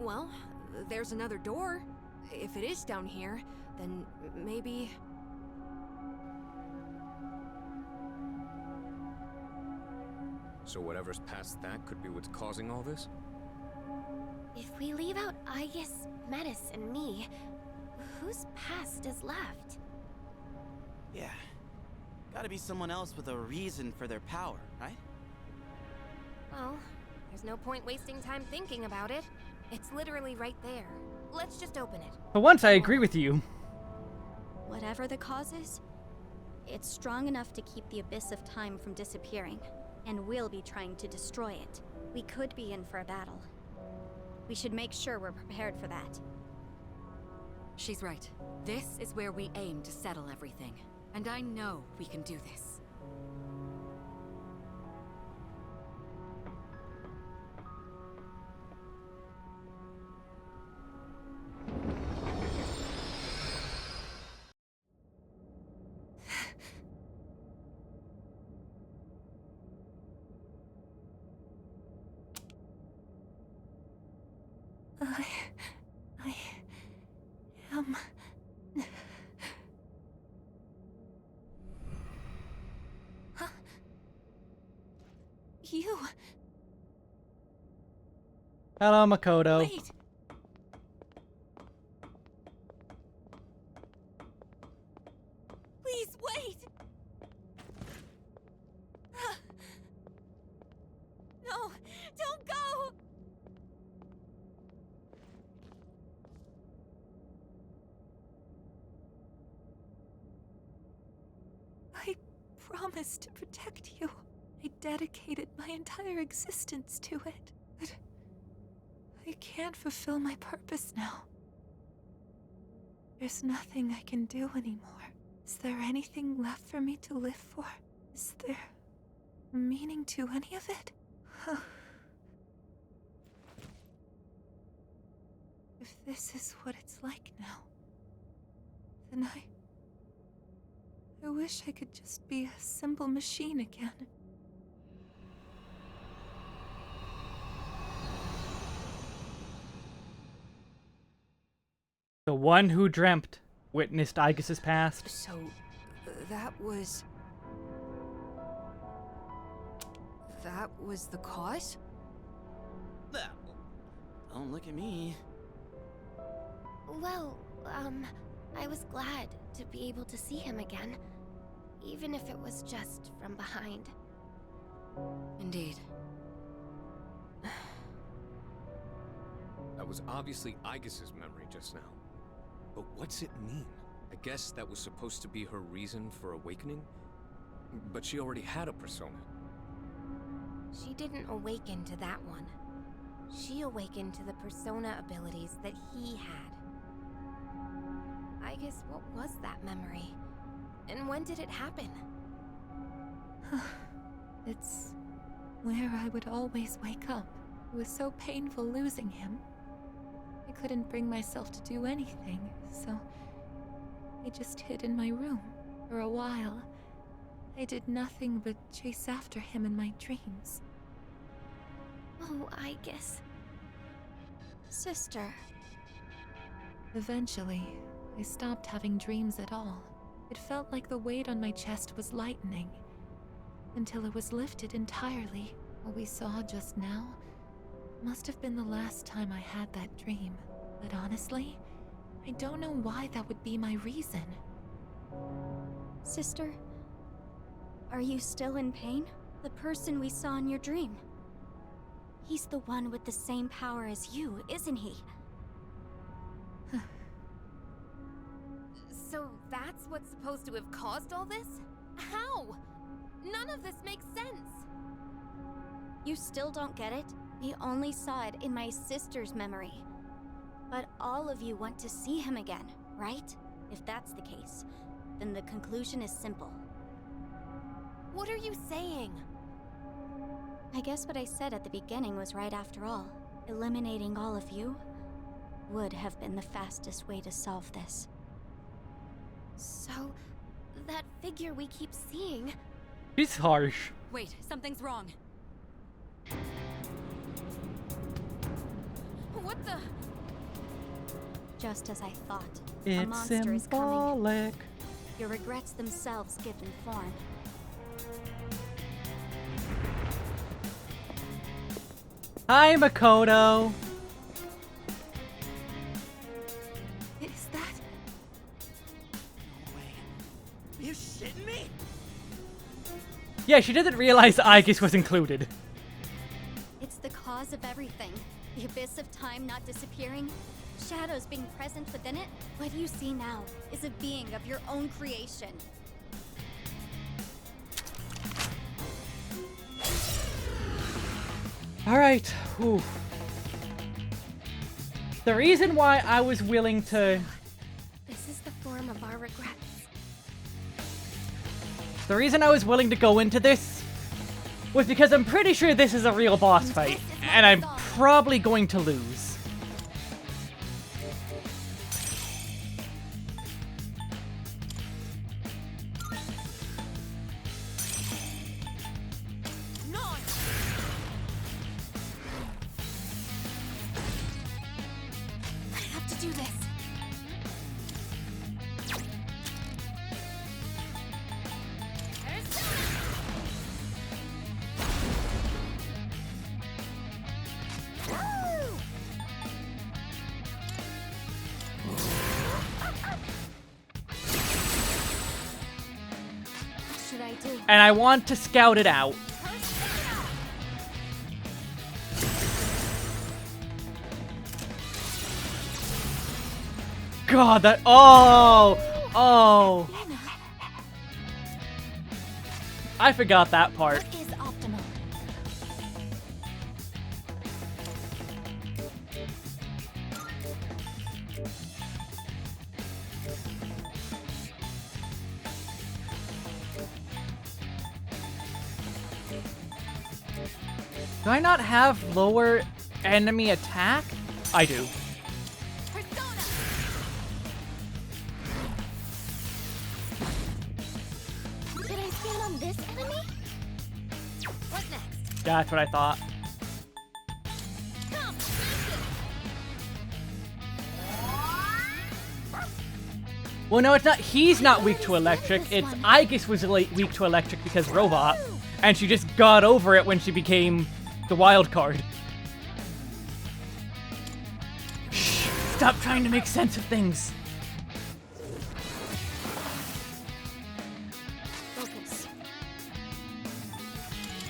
Well, there's another door. If it is down here, then maybe... So whatever's past that could be what's causing all this? If we leave out Aigis, Metis, and me, whose past is left? Yeah. Gotta be someone else with a reason for their power, right? Well, there's no point wasting time thinking about it. It's literally right there. Let's just open it. For once, I agree with you. Whatever the cause is, it's strong enough to keep the abyss of time from disappearing, and we'll be trying to destroy it. We could be in for a battle. We should make sure we're prepared for that. She's right. This is where we aim to settle everything. And I know we can do this. I am... Huh? You... Hello, Makoto. Wait! Please, wait! No, don't go! I promised to protect you. I dedicated my entire existence to it. But I can't fulfill my purpose now. There's nothing I can do anymore. Is there anything left for me to live for? Is there meaning to any of it? If this is what it's like now, then I wish I could just be a simple machine again. The one who dreamt witnessed Aigis' past. So, that was the cause? Don't look at me. Well, I was glad to be able to see him again. Even if it was just from behind. Indeed. That was obviously Aigis' memory just now. But what's it mean? I guess that was supposed to be her reason for awakening? But she already had a persona. She didn't awaken to that one. She awakened to the persona abilities that he had. I guess what was that memory? And when did it happen? It's where I would always wake up. It was so painful losing him. I couldn't bring myself to do anything, so I just hid in my room for a while. I did nothing but chase after him in my dreams. Oh, I guess. Sister. Eventually, I stopped having dreams at all. It felt like the weight on my chest was lightening, until it was lifted entirely. What we saw just now must have been the last time I had that dream. But honestly, I don't know why that would be my reason. Sister, are you still in pain? The person we saw in your dream. He's the one with the same power as you, isn't he? So that's what's supposed to have caused all this? How? None of this makes sense. You still don't get it? We only saw it in my sister's memory. But all of you want to see him again, right? If that's the case, then the conclusion is simple. What are you saying? I guess what I said at the beginning was right after all. Eliminating all of you would have been the fastest way to solve this. So, that figure we keep seeing... He's harsh. Wait, something's wrong. What the... Just as I thought. A It's monster is coming. symbolic. Your regrets themselves give them form. Hi, Makoto. Is that... No way. Are you shitting me? Yeah, she didn't realize Aigis was included. It's the cause of everything. The abyss of time not disappearing. Shadows being present within it. What you see now is a being of your own creation. Alright, whew. The reason why I was willing to... This is the form of our regrets. The reason I was willing to go into this was because I'm pretty sure this is a real boss fight, and I'm probably going to lose. Do this. What should I do? And I want to scout it out. God, that... Oh! Oh! I forgot that part. What is optimal? Do I not have lower enemy attack? I do. Did I stand on this enemy? What next? That's what I thought. Come, Well, no, it's not. He's not weak to electric. It's Aigis was weak to electric because robot, and she just got over it when she became the wild card. Stop trying to make sense of things. Focus.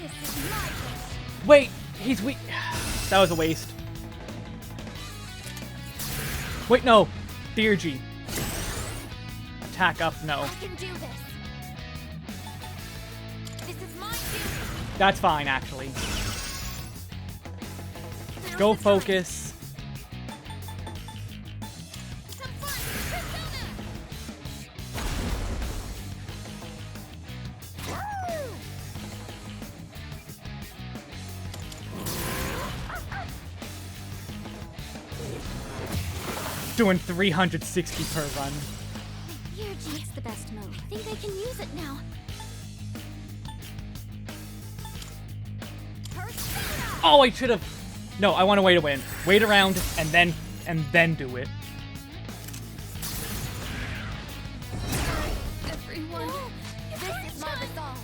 This is my wish. Wait, he's weak. That was a waste. Wait, no. Theurgy. Attack up, no. I can do this. This is my duty. That's fine, actually. Go focus. Doing 360 per run. It's the best move. I think I can use it now. Oh, I should have. No, I want to wait to win. Wait around and then do it. Everyone, no, this is my resolve.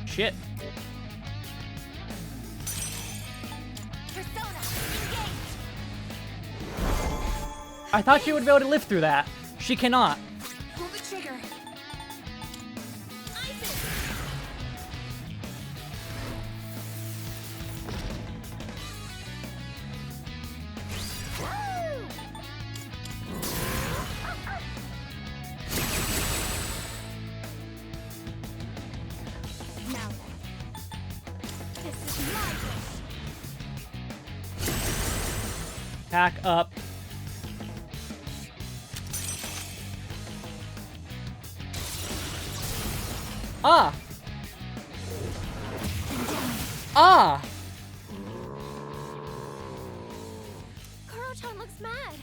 Shit. Persona, engage. I thought she would be able to live through that. She cannot. Pull the trigger. Now then. This is my wish. Pack up. Ah! Ah! Koro-chan looks mad.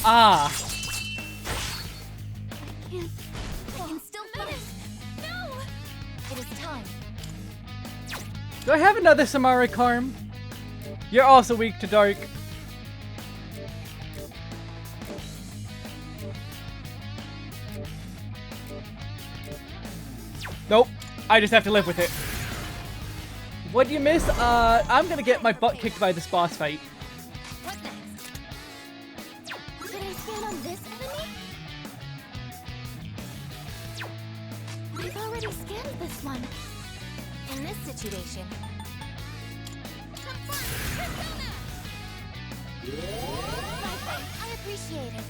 Ah! I can still finish. No! It is time. Do I have another Samara Karm? You're also weak to dark. Nope. I just have to live with it. What do you miss? I'm gonna get my butt kicked by this boss fight. What next? Should I scan on this enemy? I've already scanned this one. In this situation, My thanks. I appreciate it.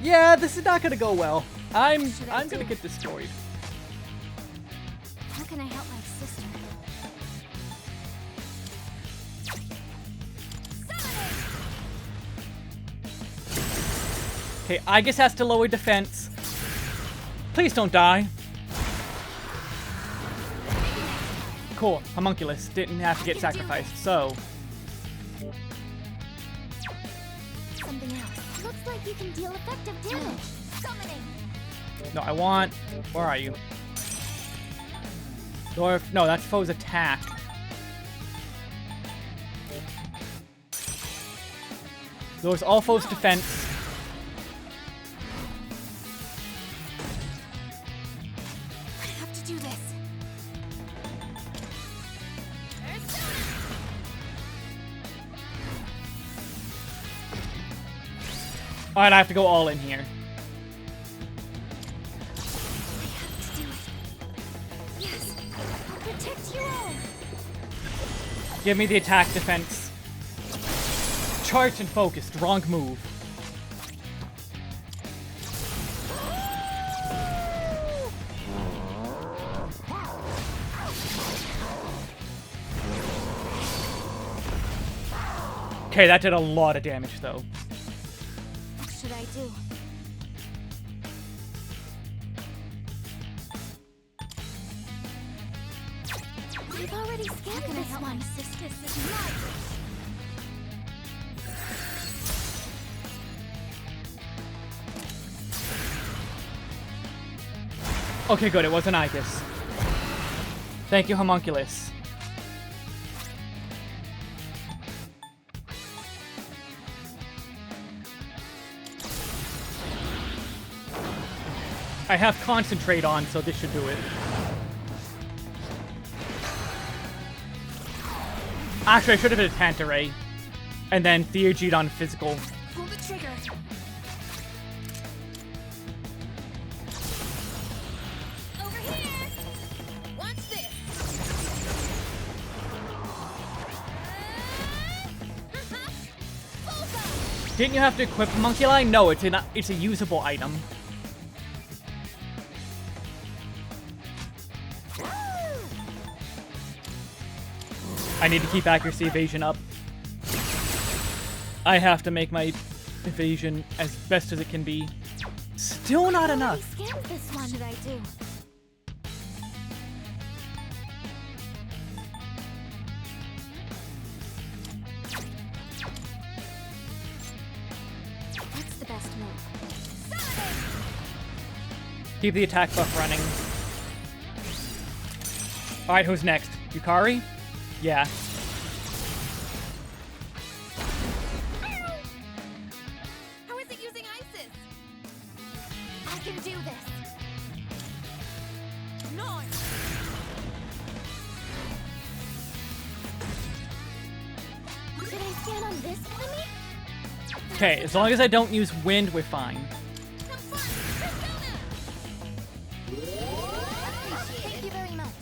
Yeah, this is not gonna go well. I'm gonna get destroyed. How can I help my sister? Okay, Aigis has to lower defense. Please don't die. Cool, Homunculus didn't have to get sacrificed, so... Something else. Looks like you can deal effective damage. Summoning. No, I want... Where are you? Or, no, that's foe's attack. Lowers all foes' defense. I have to do this. Alright, I have to go all in here. I have to do it. Yes, I'll protect you all. Give me the attack defense. Charge and focused. Wrong move. Okay, that did a lot of damage, though. What should I do? I've already scanned this one. This is my wish. Okay, good. It wasn't Aigis. Thank you, Homunculus. I have concentrate on, so this should do it. Actually, I should have hit a Tantaray. And then Theurg'd on physical. Pull the trigger. Over here! Watch this! Didn't you have to equip a Monkey Line? No, it's a usable item. I need to keep accuracy evasion up. I have to make my evasion as best as it can be. Still not enough. Scanned this one. What should I do? What's the best move? Keep the attack buff running. Alright, who's next? Yukari? Yeah. How is it using Isis? I can do this. Nice. Should I scan on this enemy? Okay, as long as I don't use wind, we're fine. Thank you very much.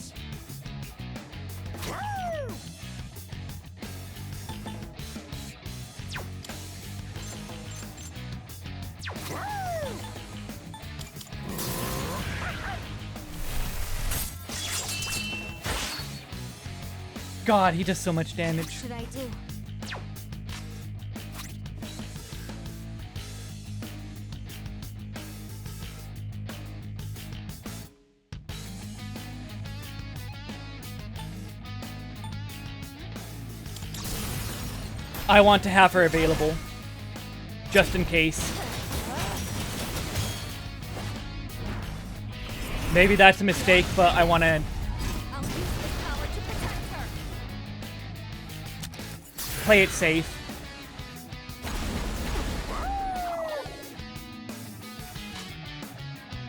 God, he does so much damage. What should I do? I want to have her available. Just in case. Maybe that's a mistake, but I want to... play it safe.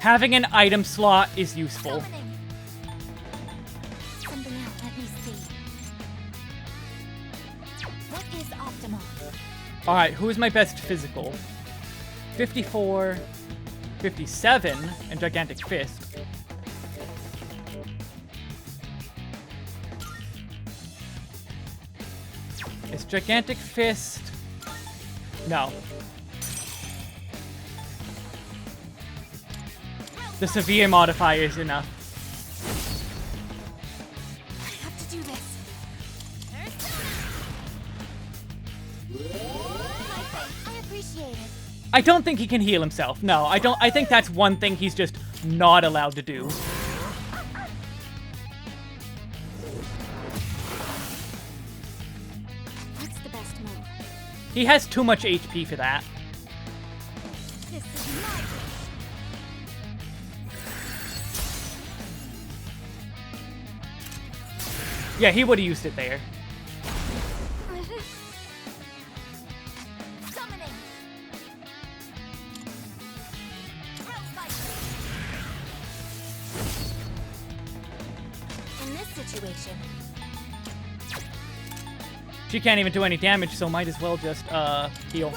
Having an item slot is useful. Something else, let me see. What is optimal? Alright, who is my best physical? 54, 57, and Gigantic Fist. Is Gigantic Fist... No. The severe modifier is enough. I have to do this. I appreciate it. I don't think he can heal himself. No, I don't. I think that's one thing he's just not allowed to do. What's the best move? He has too much HP for that. This is my wish. Yeah, he would have used it there. Summoning. In this situation, She can't even do any damage, so might as well just, heal.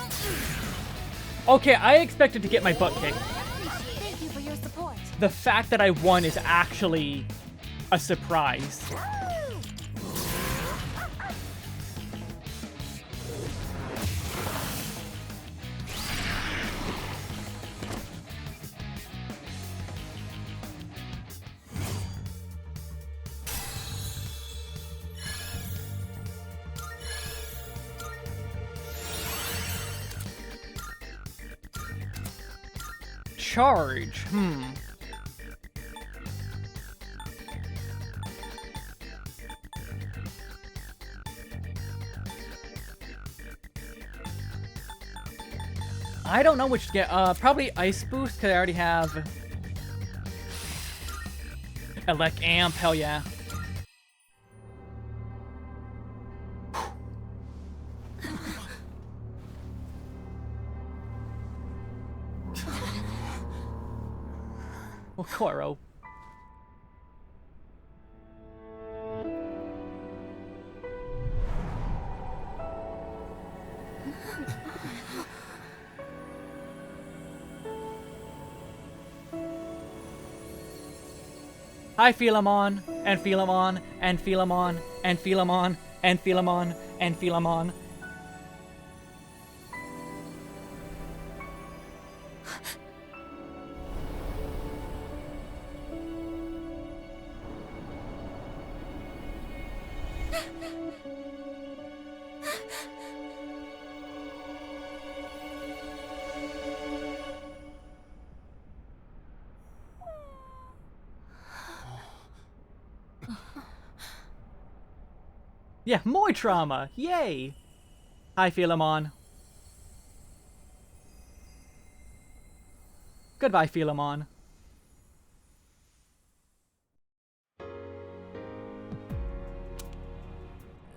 Okay, I expected to get my butt kicked. thank you for your support. The fact that I won is actually a surprise. Charge. I don't know which to get. Probably Ice Boost, because I already have Elect Amp. Hell yeah. Well, Koro. Hi, Philemon, and Philemon, and Philemon, and Philemon, and Philemon, and Philemon. Yeah, more trauma! Yay! Hi, Philemon. Goodbye, Philemon.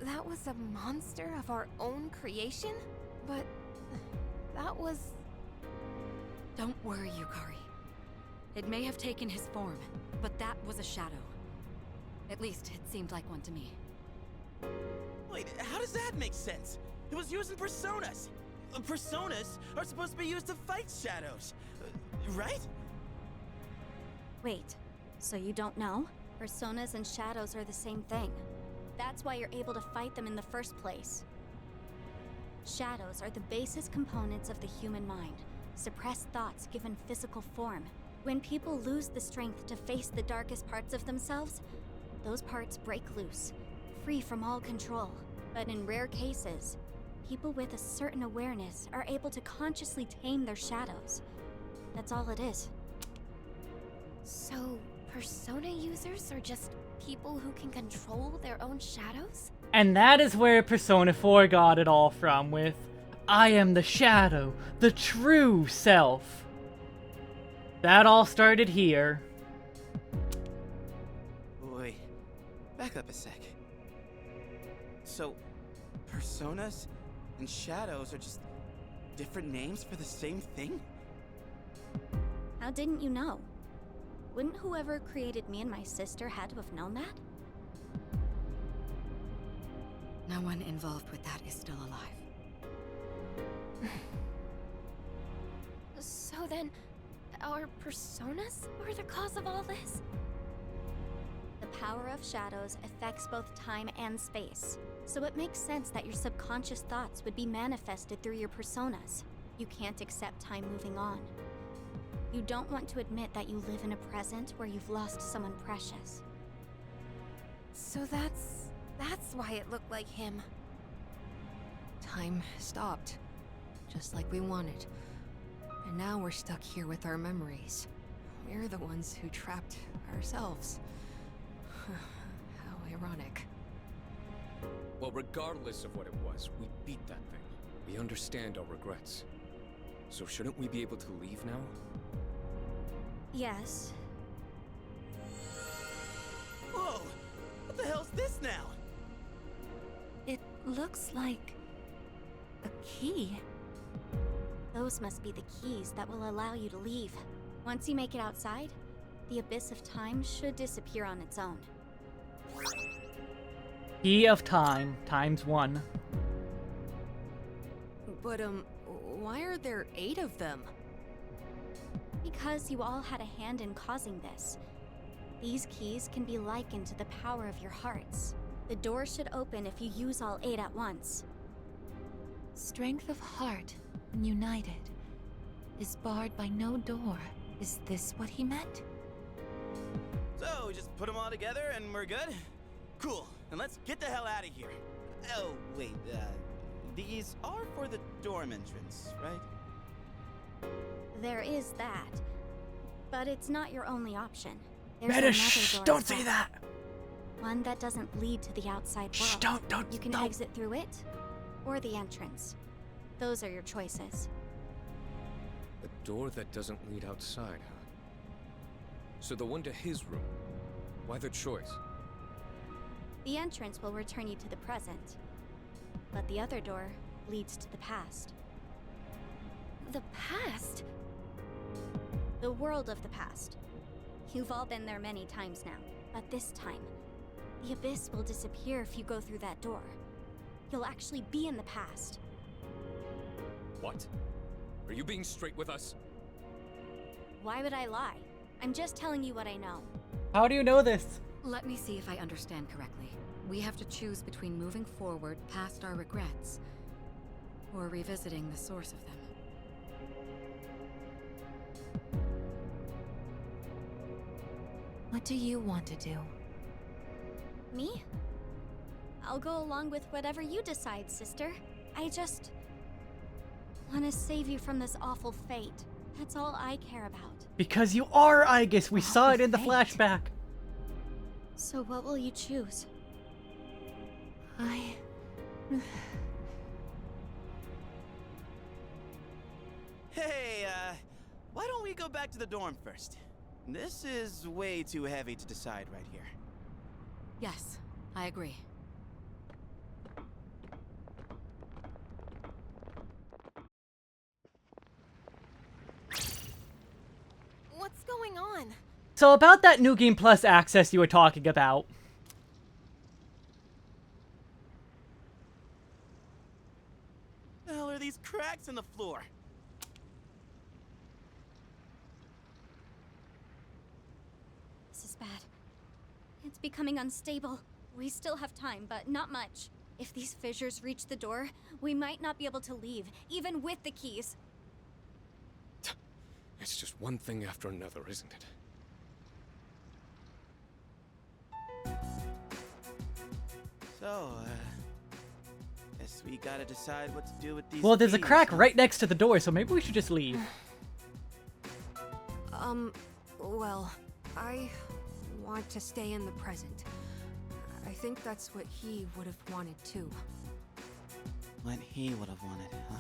That was a monster of our own creation? But that was... Don't worry, Yukari. It may have taken his form, but that was a shadow. At least, it seemed like one to me. Wait, how does that make sense? It was using personas. Personas are supposed to be used to fight shadows, right? Wait, so you don't know? Personas and shadows are the same thing. That's why you're able to fight them in the first place. Shadows are the basis components of the human mind, suppressed thoughts given physical form. When people lose the strength to face the darkest parts of themselves, those parts break loose, free from all control. But in rare cases, people with a certain awareness are able to consciously tame their shadows. That's all it is. So, persona users are just people who can control their own shadows? And that is where Persona 4 got it all from, with I am the shadow, the true self. That all started here. Wait, back up a sec. So, personas and shadows are just different names for the same thing? How didn't you know? Wouldn't whoever created me and my sister had to have known that? No one involved with that is still alive. So then, our personas were the cause of all this? The power of shadows affects both time and space, so it makes sense that your subconscious thoughts would be manifested through your personas. You can't accept time moving on. You don't want to admit that you live in a present where you've lost someone precious. So that's why it looked like him. Time stopped, just like we wanted. And now we're stuck here with our memories. We're the ones who trapped ourselves. How ironic. Well, regardless of what it was, we beat that thing. We understand our regrets. So shouldn't we be able to leave now? Yes. Whoa! What the hell's this now? It looks like a key. Those must be the keys that will allow you to leave. Once you make it outside, the abyss of time should disappear on its own. Key of Time, ×1. But, why are there 8 of them? Because you all had a hand in causing this. These keys can be likened to the power of your hearts. The door should open if you use all 8 at once. Strength of heart, when united, is barred by no door. Is this what he meant? So, we just put them all together and we're good? Cool, and let's get the hell out of here. Oh, wait, these are for the dorm entrance, right? There is that. But it's not your only option. There's Meta, another shh, door don't as say well. that. One that doesn't lead to the outside world. Shh, don't. You can exit through it, or the entrance. Those are your choices. A door that doesn't lead outside, huh? So the one to his room. Why the choice? The entrance will return you to the present, but the other door leads to the past. The past? The world of the past. You've all been there many times now, but this time, the Abyss will disappear if you go through that door. You'll actually be in the past. What? Are you being straight with us? Why would I lie? I'm just telling you what I know. How do you know this? Let me see if I understand correctly. We have to choose between moving forward past our regrets or revisiting the source of them. What do you want to do? Me? I'll go along with whatever you decide, sister. I just want to save you from this awful fate. That's all I care about. Because you are Aigis. We saw it in the flashback. So what will you choose? Hey, why don't we go back to the dorm first? This is way too heavy to decide right here. Yes, I agree. What's going on? So about that New Game Plus access you were talking about. The hell are these cracks in the floor? This is bad. It's becoming unstable. We still have time, but not much. If these fissures reach the door, we might not be able to leave, even with the keys. It's just one thing after another, isn't it? So, guess we gotta decide what to do with these. Well, there's a keys, crack huh? right next to the door, so maybe we should just leave. Well, I want to stay in the present. I think that's what he would have wanted too. What he would have wanted, huh?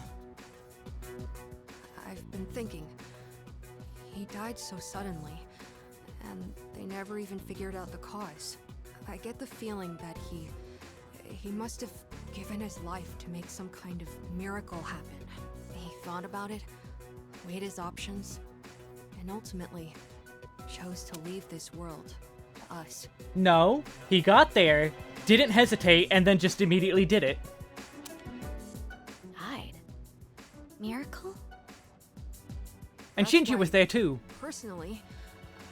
I've been thinking. He died so suddenly, and they never even figured out the cause. I get the feeling that he must have given his life to make some kind of miracle happen. He thought about it, weighed his options, and ultimately chose to leave this world to us. No, he got there, didn't hesitate, and then just immediately did it. Died? Miracle? And That's Shinji why, was there too. Personally,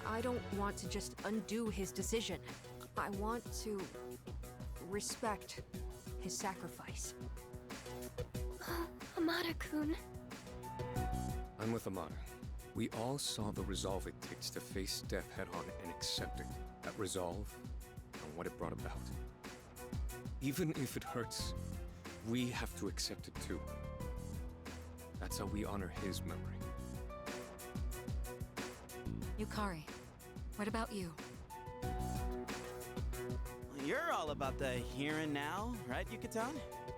I don't want to just undo his decision. I want to respect his sacrifice. Amada-kun. I'm with Amada. We all saw the resolve it takes to face death head-on and accept it. That resolve and what it brought about. Even if it hurts, we have to accept it too. That's how we honor his memory. Yukari, what about you? You're all about the here and now, right, Yucatan?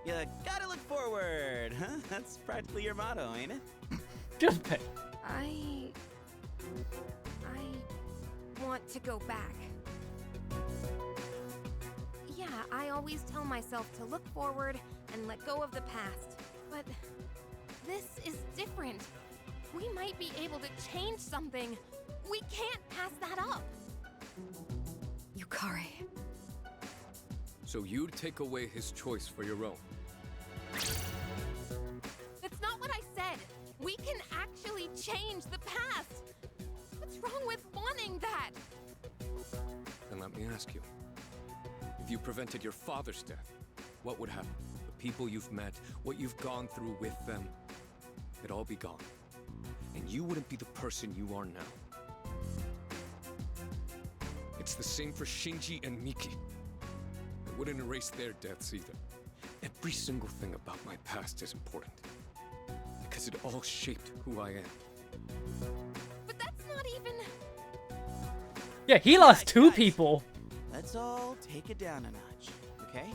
You gotta look forward, huh? That's practically your motto, ain't it? Just pay. I want to go back. Yeah, I always tell myself to look forward and let go of the past. But this is different. We might be able to change something. We can't pass that up. Yukari. So you'd take away his choice for your own. That's not what I said. We can actually change the past. What's wrong with wanting that? Then let me ask you. If you prevented your father's death, what would happen? The people you've met, what you've gone through with them, it'd all be gone. And you wouldn't be the person you are now. It's the same for Shinji and Miki. I wouldn't erase their deaths either. Every single thing about my past is important. Because it all shaped who I am. But that's not even... Yeah, he lost two guys. people. Let's all take it down a notch, okay?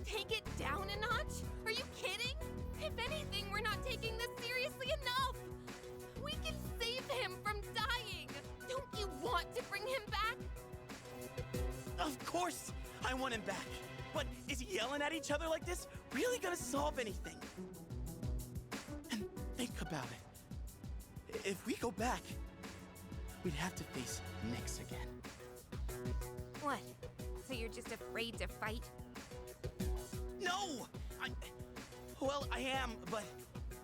Take it down a notch? Are you kidding? If anything, we're not taking this seriously enough. We can save him from dying. Don't you want to bring him back? Of course I want him back. But is yelling at each other like this really gonna solve anything? And think about it. If we go back, we'd have to face Nyx again. What? So you're just afraid to fight? No! Well, I am, but...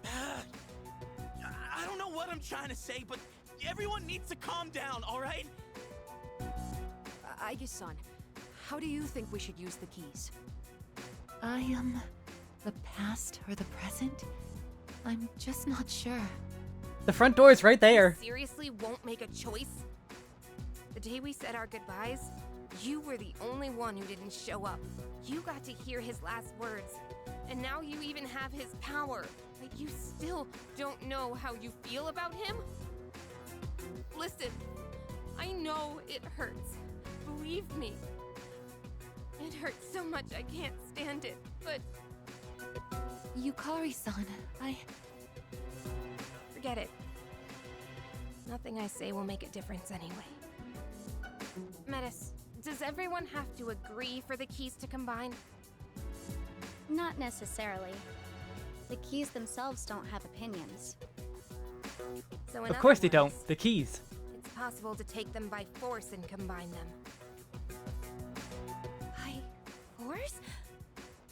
I don't know what I'm trying to say, but everyone needs to calm down, alright? Aigis-san, how do you think we should use the keys? The past or the present? I'm just not sure. The front door is right there. You seriously won't make a choice? The day we said our goodbyes, you were the only one who didn't show up. You got to hear his last words, and now you even have his power. But you still don't know how you feel about him? Listen, I know it hurts. Believe me. It hurts so much I can't stand it, but... Yukari-san, Forget it. Nothing I say will make a difference anyway. Metis, does everyone have to agree for the keys to combine? Not necessarily. The keys themselves don't have opinions. So in Of course other they don't. words, The keys. it's possible to take them by force and combine them. By force?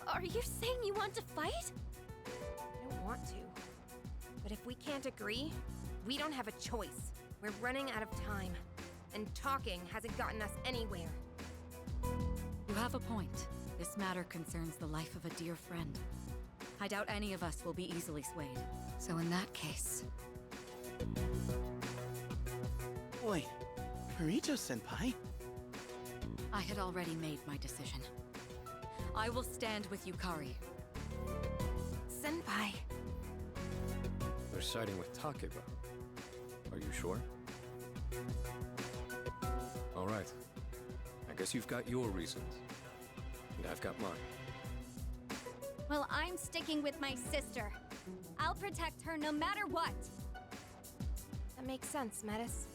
Are you saying you want to fight? I don't want to. But if we can't agree, we don't have a choice. We're running out of time. And talking hasn't gotten us anywhere. You have a point. This matter concerns the life of a dear friend. I doubt any of us will be easily swayed. So in that case... Wait, Kirijo-senpai? I had already made my decision. I will stand with Yukari. Senpai. They're siding with Takeba. Are you sure? All right. I guess you've got your reasons. And I've got mine. Well, I'm sticking with my sister. I'll protect her no matter what. That makes sense, Metis.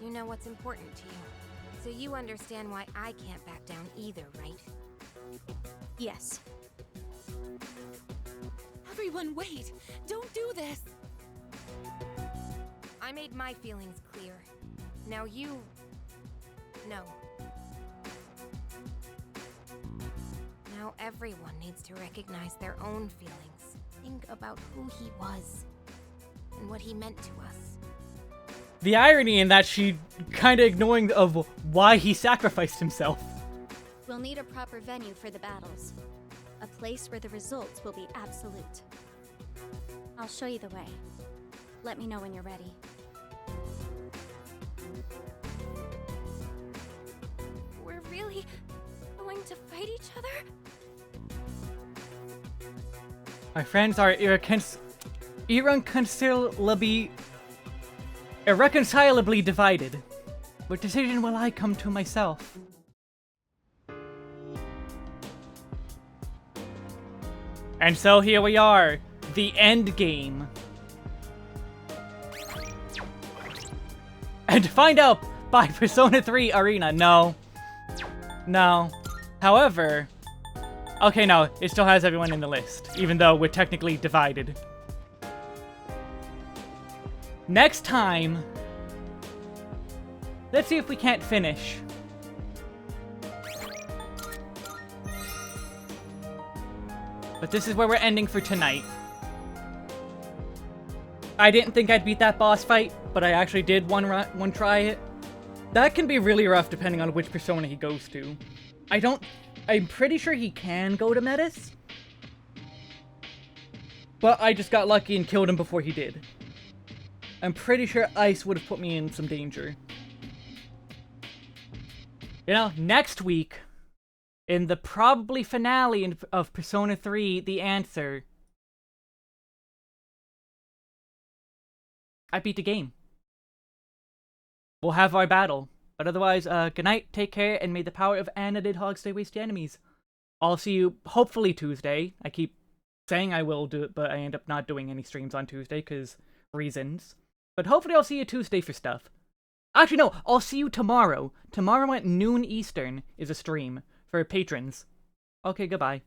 You know what's important to you. So you understand why I can't back down either, right? Yes. Everyone, wait! Don't do this! I made my feelings clear. Now you... know. Now everyone needs to recognize their own feelings. Think about who he was. And what he meant to us. The irony in that she kinda ignoring of why he sacrificed himself. We'll need a proper venue for the battles. A place where the results will be absolute. I'll show you the way. Let me know when you're ready. We're really going to fight each other? My friends are irreconcilably divided. What decision will I come to myself? And so here we are, the end game. And to find out by Persona 3 Arena, no. No. However, okay, no, it still has everyone in the list, even though we're technically divided. Next time, let's see if we can't finish. But this is where we're ending for tonight. I didn't think I'd beat that boss fight, but I actually did one try it. That can be really rough depending on which persona he goes to. I'm pretty sure he can go to Metis. But I just got lucky and killed him before he did. I'm pretty sure Ice would have put me in some danger. You know, next week, in the probably finale of Persona 3, The Answer, I beat the game. We'll have our battle. But otherwise, good night, take care, and may the power of Anna did hog stay waste your enemies. I'll see you, hopefully, Tuesday. I keep saying I will do it, but I end up not doing any streams on Tuesday, because reasons. But hopefully I'll see you Tuesday for stuff. Actually, no, I'll see you tomorrow. Tomorrow at noon Eastern is a stream for patrons. Okay, goodbye.